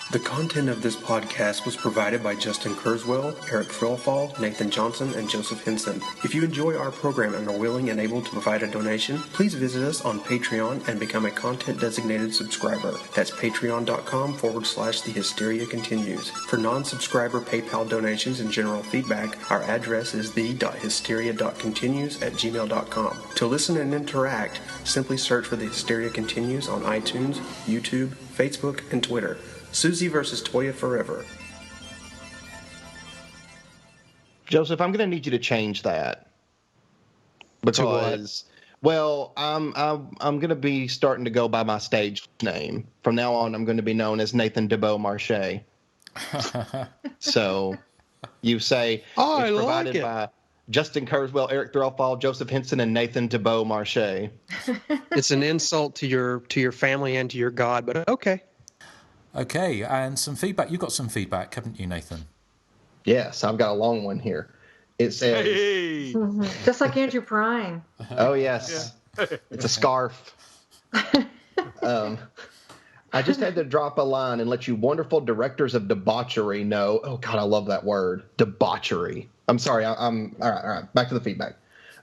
S14: The content of this podcast was provided by Justin Kurzweil, Erik Thrillfall, Nathan Johnson, and Joseph Henson. If you enjoy our program and are willing and able to provide a donation, please visit us on Patreon and become a content-designated subscriber. That's patreon.com/The Hysteria Continues. For non-subscriber PayPal donations and general feedback, our address is the.hysteria.continues@gmail.com. To listen and interact, simply search for The Hysteria Continues on iTunes, YouTube, Facebook, and Twitter. Susie versus Toya forever.
S12: Joseph, I'm going to need you to change that because, well, I'm going to be starting to go by my stage name. From now on, I'm going to be known as Nathan DeBeau Marche. So you say it's provided by Justin Kurzweil, Erik Thrillfall, Joseph Henson, and Nathan DeBeau Marche.
S11: It's an insult to your family and to your God, but okay.
S9: Okay, and some feedback. You got some feedback, haven't you, Nathan?
S12: Yes, I've got a long one here. It says,
S10: hey.
S13: Just like Andrew Prine.
S12: Oh, yes. Yeah. It's a scarf. I just had to drop a line and let you wonderful directors of debauchery know. Oh, God, I love that word. Debauchery. I'm sorry. I'm all right. Back to the feedback.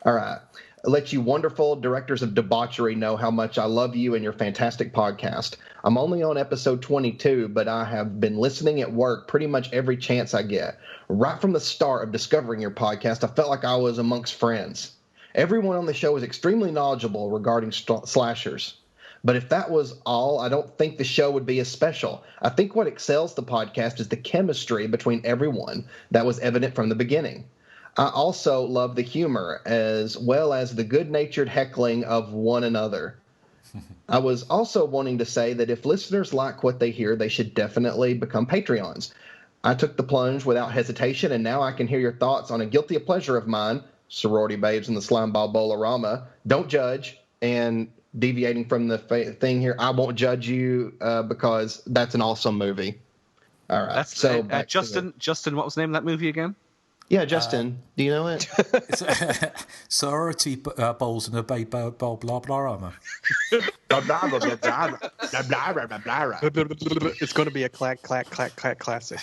S12: All right. Let you wonderful directors of debauchery know how much I love you and your fantastic podcast. I'm only on episode 22, but I have been listening at work pretty much every chance I get. Right from the start of discovering your podcast, I felt like I was amongst friends. Everyone on the show is extremely knowledgeable regarding slashers. But if that was all, I don't think the show would be as special. I think what excels the podcast is the chemistry between everyone that was evident from the beginning. I also love the humor as well as the good-natured heckling of one another. I was also wanting to say that if listeners like what they hear, they should definitely become Patreons. I took the plunge without hesitation, and now I can hear your thoughts on a guilty pleasure of mine, sorority babes in the Slimeball Bowl-orama. Don't judge. And deviating from the thing here, I won't judge you because that's an awesome movie. All right.
S10: That's
S12: so
S10: Justin, what was the name of that movie again?
S12: Yeah, Justin. Do you know it?
S9: Sorority bowls in a babe bowl, blah blah blah.
S11: It's going to be a clack classic.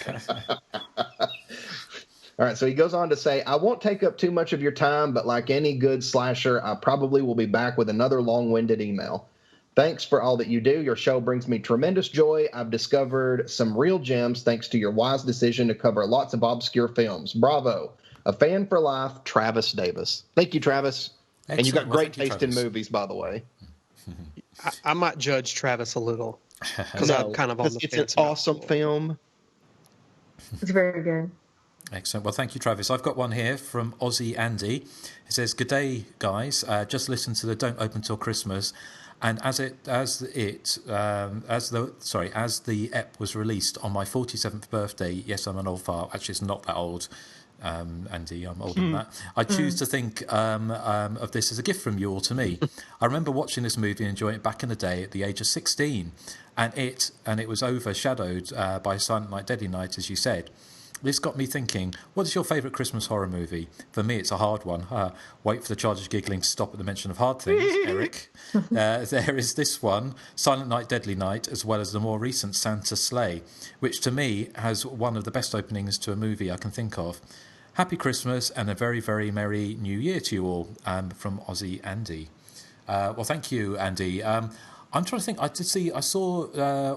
S12: All right, so he goes on to say, I won't take up too much of your time, but like any good slasher, I probably will be back with another long-winded email. Thanks for all that you do. Your show brings me tremendous joy. I've discovered some real gems thanks to your wise decision to cover lots of obscure films. Bravo. A fan for life, Travis Davis. Thank you, Travis. Excellent. And you got great taste in movies, by the way.
S11: I might judge Travis a little because I'm kind of on the fence.
S12: It's an awesome film.
S13: It's very good.
S9: Excellent. Well, thank you, Travis. I've got one here from Aussie Andy. It says, "Good day, guys. Just listened to the Don't Open Till Christmas, and as the ep was released on my 47th birthday. Yes, I'm an old fart. Actually, it's not that old." Andy, I'm older than that. I choose to think of this as a gift from you all to me. I remember watching this movie and enjoying it back in the day at the age of 16, and it was overshadowed by Silent Night, Deadly Night, as you said. This got me thinking, what is your favourite Christmas horror movie? For me, it's a hard one. Wait for the charge of giggling to stop at the mention of hard things, Erik. There is this one, Silent Night, Deadly Night, as well as the more recent Santa Sleigh, which to me has one of the best openings to a movie I can think of. Happy Christmas and a very, very merry New Year to you all, from Aussie Andy. Well, thank you, Andy. I'm trying to think. I saw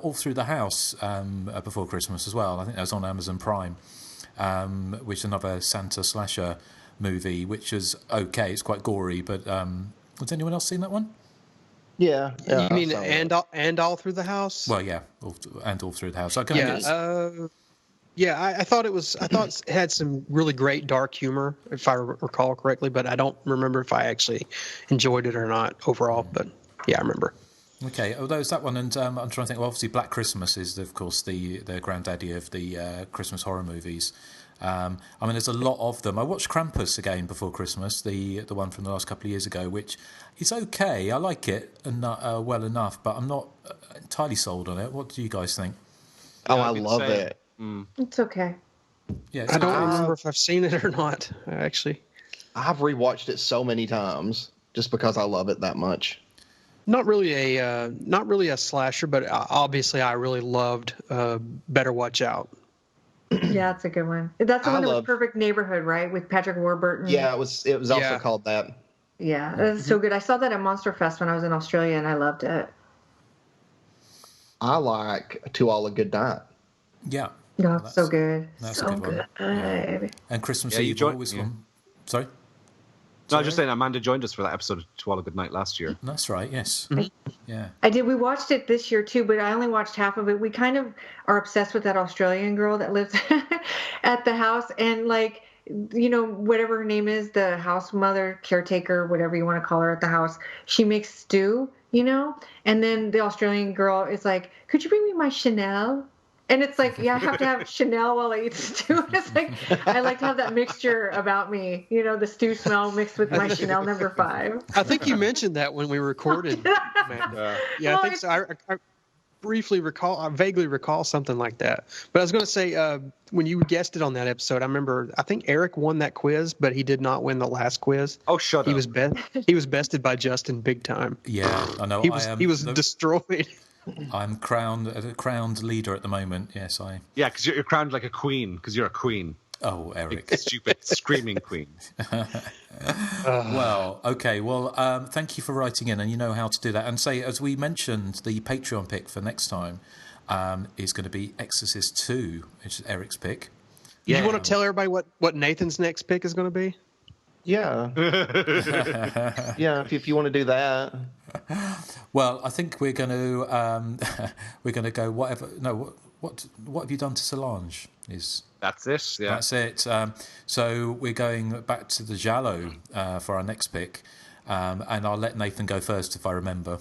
S9: All Through the House before Christmas as well. I think that was on Amazon Prime, which is another Santa slasher movie, which is okay. It's quite gory, but has anyone else seen that one?
S12: Yeah.
S11: You mean and all through the house?
S9: Well, yeah, all through the house.
S11: I thought it had some really great dark humor, if I recall correctly, but I don't remember if I actually enjoyed it or not overall. But yeah, I remember.
S9: Okay, although it's that one, and I'm trying to think. Well, obviously, Black Christmas is, of course, the granddaddy of the Christmas horror movies. I mean, there's a lot of them. I watched Krampus again before Christmas, the one from the last couple of years ago, which is okay. I like it well enough, but I'm not entirely sold on it. What do you guys think?
S12: Oh, I love it.
S13: It's okay.
S9: Yeah,
S11: I don't remember if I've seen it or not, actually.
S12: I've rewatched it so many times just because I love it that much.
S11: Not really a slasher, but obviously I really loved Better Watch Out.
S13: Yeah, that's a good one. That's the one that was Perfect Neighborhood, right? With Patrick Warburton.
S12: Yeah, it was also called that.
S13: Yeah, that's so good. I saw that at Monster Fest when I was in Australia, and I loved it.
S12: I like To All a Good Night.
S9: Yeah.
S13: Oh, so good.
S9: That's
S13: so
S9: a good one. Yeah. And Christmas Eve always one. Sorry?
S10: No, I was just saying Amanda joined us for that episode of To All a Good Night last year.
S9: That's right, yes. Yeah.
S13: I did. We watched it this year too, but I only watched half of it. We kind of are obsessed with that Australian girl that lives at the house, and whatever her name is, the house mother, caretaker, whatever you want to call her at the house, she makes stew, and then the Australian girl is like, could you bring me my Chanel? And it's like, yeah, I have to have Chanel while I eat stew. It's like, I like to have that mixture about me, the stew smell mixed with my Chanel No. 5.
S11: I think you mentioned that when we recorded. I think so. I vaguely recall something like that. But I was going to say, when you guessed it on that episode, I think Erik won that quiz, but he did not win the last quiz.
S10: Oh, shut up.
S11: He was bested by Justin big time.
S9: Yeah, I know.
S11: He was destroyed.
S9: I'm crowned leader at the moment. Yes,
S10: Yeah, because you're crowned like a queen, because you're a queen.
S9: Oh, Erik.
S10: Big, stupid, screaming queen.
S9: Well, okay. Well, thank you for writing in, and you know how to do that. And say, as we mentioned, the Patreon pick for next time is going to be Exorcist 2, which is Erik's pick.
S11: Yeah. You want to tell everybody what Nathan's next pick is going to be?
S12: Yeah. Yeah, if you want to do that.
S9: Well, I think we're going to go whatever. No, what have you done to Solange?
S10: That's it. Yeah,
S9: that's it. So we're going back to the Giallo for our next pick, and I'll let Nathan go first if I remember.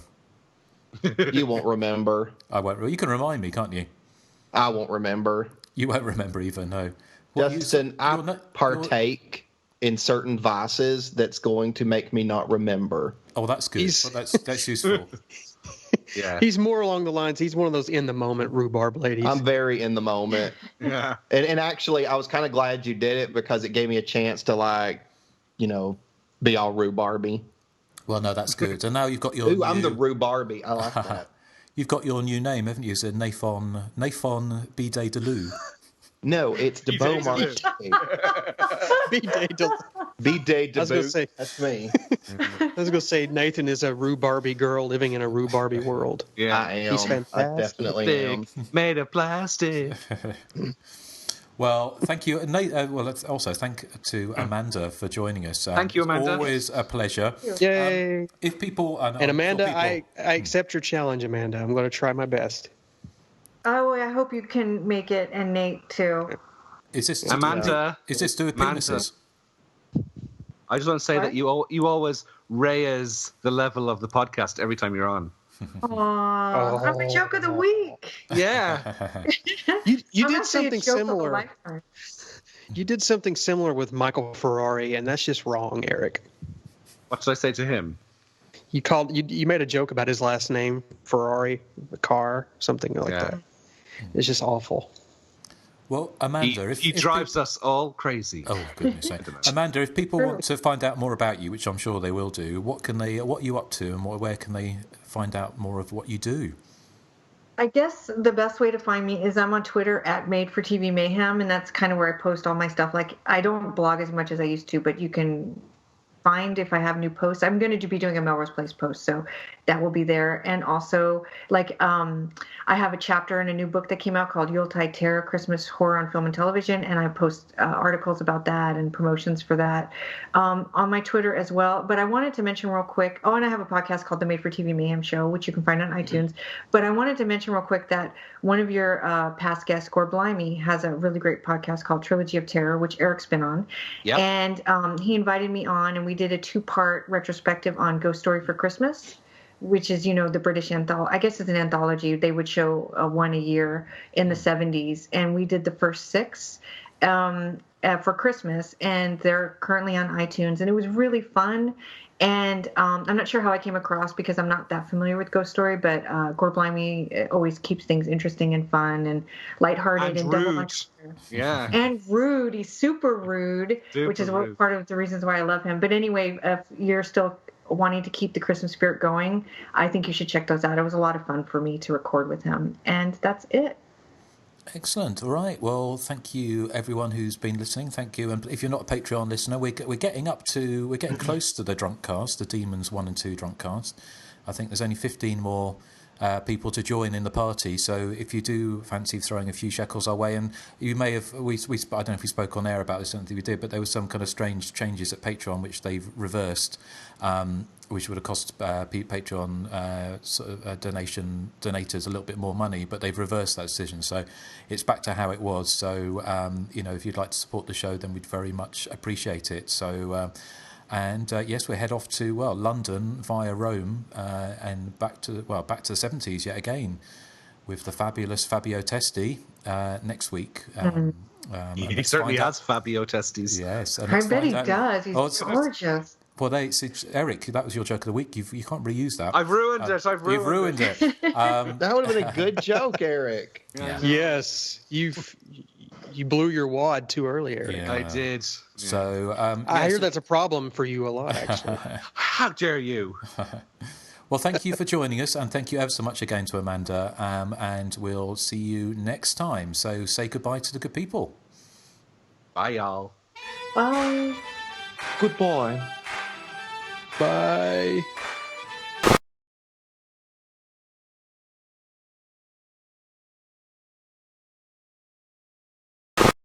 S12: You won't remember.
S9: I won't. You can remind me, can't you?
S12: I won't remember.
S9: You won't remember either. No.
S12: Justin, I partake in certain vices that's going to make me not remember.
S9: Oh, that's good. That's useful.
S10: Yeah.
S11: He's more along the lines. He's one of those in the moment rhubarb ladies.
S12: I'm very in the moment.
S10: Yeah.
S12: And actually, I was kind of glad you did it because it gave me a chance to, like, you know, be all rhubarby.
S9: Well, no, that's good. And now you've got your.
S12: Ooh, I'm the rhubarby. I like that.
S9: You've got your new name, haven't you? It's Nathan Bidet Delou.
S12: No, it's de Beaumont.
S11: Bidet de
S12: Bidet de
S11: I was going to say,
S12: that's me.
S11: I was going to say Nathan is a rhubarby girl living in a rhubarby world.
S10: Yeah,
S12: I am.
S11: He's fantastic.
S12: I definitely am.
S10: Made of plastic.
S9: Well, thank you. Well, let's also thank to Amanda for joining us.
S10: Thank you, Amanda.
S9: It's always a pleasure.
S11: Yay.
S9: If people...
S11: And Amanda, I accept your challenge, Amanda. I'm going to try my best.
S13: Oh, I hope you can make it, and Nate too.
S9: Is this
S10: Amanda?
S9: Is this to penises?
S10: I just want to say that you always raise the level of the podcast every time you're on.
S13: Aww, I'm the joke of the week.
S10: Yeah.
S11: You did something similar. You did something similar with Michael Ferrari, and that's just wrong, Erik.
S10: What did I say to him?
S11: You made a joke about his last name, Ferrari, the car, something like that. It's just awful.
S9: Well, Amanda, if
S10: he drives us all crazy.
S9: Oh goodness sake. Amanda, if people want to find out more about you, which I'm sure they will do, what are you up to, and where can they find out more of what you do?
S13: I guess the best way to find me is I'm on Twitter at Made for TV Mayhem, and that's kind of where I post all my stuff. Like, I don't blog as much as I used to, but you can find if I have new posts. I'm going to be doing a Melrose Place post, so that will be there. And also, like, I have a chapter in a new book that came out called Yuletide Terror, Christmas Horror on Film and Television, and I post articles about that and promotions for that on my Twitter as well. But I wanted to mention real quick, and I have a podcast called The Made for TV Mayhem Show, which you can find on iTunes. But I wanted to mention real quick that one of your past guests, Gore Blimey, has a really great podcast called Trilogy of Terror, which Eric's been on. Yep. And he invited me on, and we did a 2-part retrospective on Ghost Story for Christmas, which is, the British anthology. I guess it's an anthology. They would show one a year in the 70s. And we did the first 6 for Christmas, and they're currently on iTunes. And it was really fun. And I'm not sure how I came across because I'm not that familiar with Ghost Story, but Gore Blimey always keeps things interesting and fun and lighthearted and
S10: rude. Yeah.
S13: And rude. He's super rude, which is part of the reasons why I love him. But anyway, if you're still wanting to keep the Christmas spirit going, I think you should check those out. It was a lot of fun for me to record with him. And that's it.
S9: Excellent. All right. Well, thank you, everyone who's been listening. Thank you. And if you're not a Patreon listener, we're getting close to the drunk cast, the Demons 1 and 2 drunk cast. I think there's only 15 more people to join in the party. So if you do fancy throwing a few shekels our way, and you may have, I don't know if we spoke on air about this, I don't think we did, but there was some kind of strange changes at Patreon which they've reversed, which would have cost Patreon donators a little bit more money, but they've reversed that decision. So it's back to how it was. So, if you'd like to support the show, then we'd very much appreciate it. So, yes, we head off to London via Rome and back to the 70s yet again with the fabulous Fabio Testi next week.
S10: He certainly has Fabio Testes.
S9: Yes,
S13: I bet he does. He's gorgeous.
S9: Well, Erik, that was your joke of the week. You can't reuse that.
S10: I've ruined it.
S9: You've ruined it.
S12: That would have been a good joke, Erik.
S9: Yeah.
S11: Yes, you blew your wad too early, Erik.
S10: Yeah. I did.
S9: So
S11: I hear that's a problem for you a lot, actually.
S10: How dare you?
S9: Well, thank you for joining us, and thank you ever so much again to Amanda. And we'll see you next time. So say goodbye to the good people.
S10: Bye, y'all.
S13: Bye.
S12: Goodbye.
S11: Bye.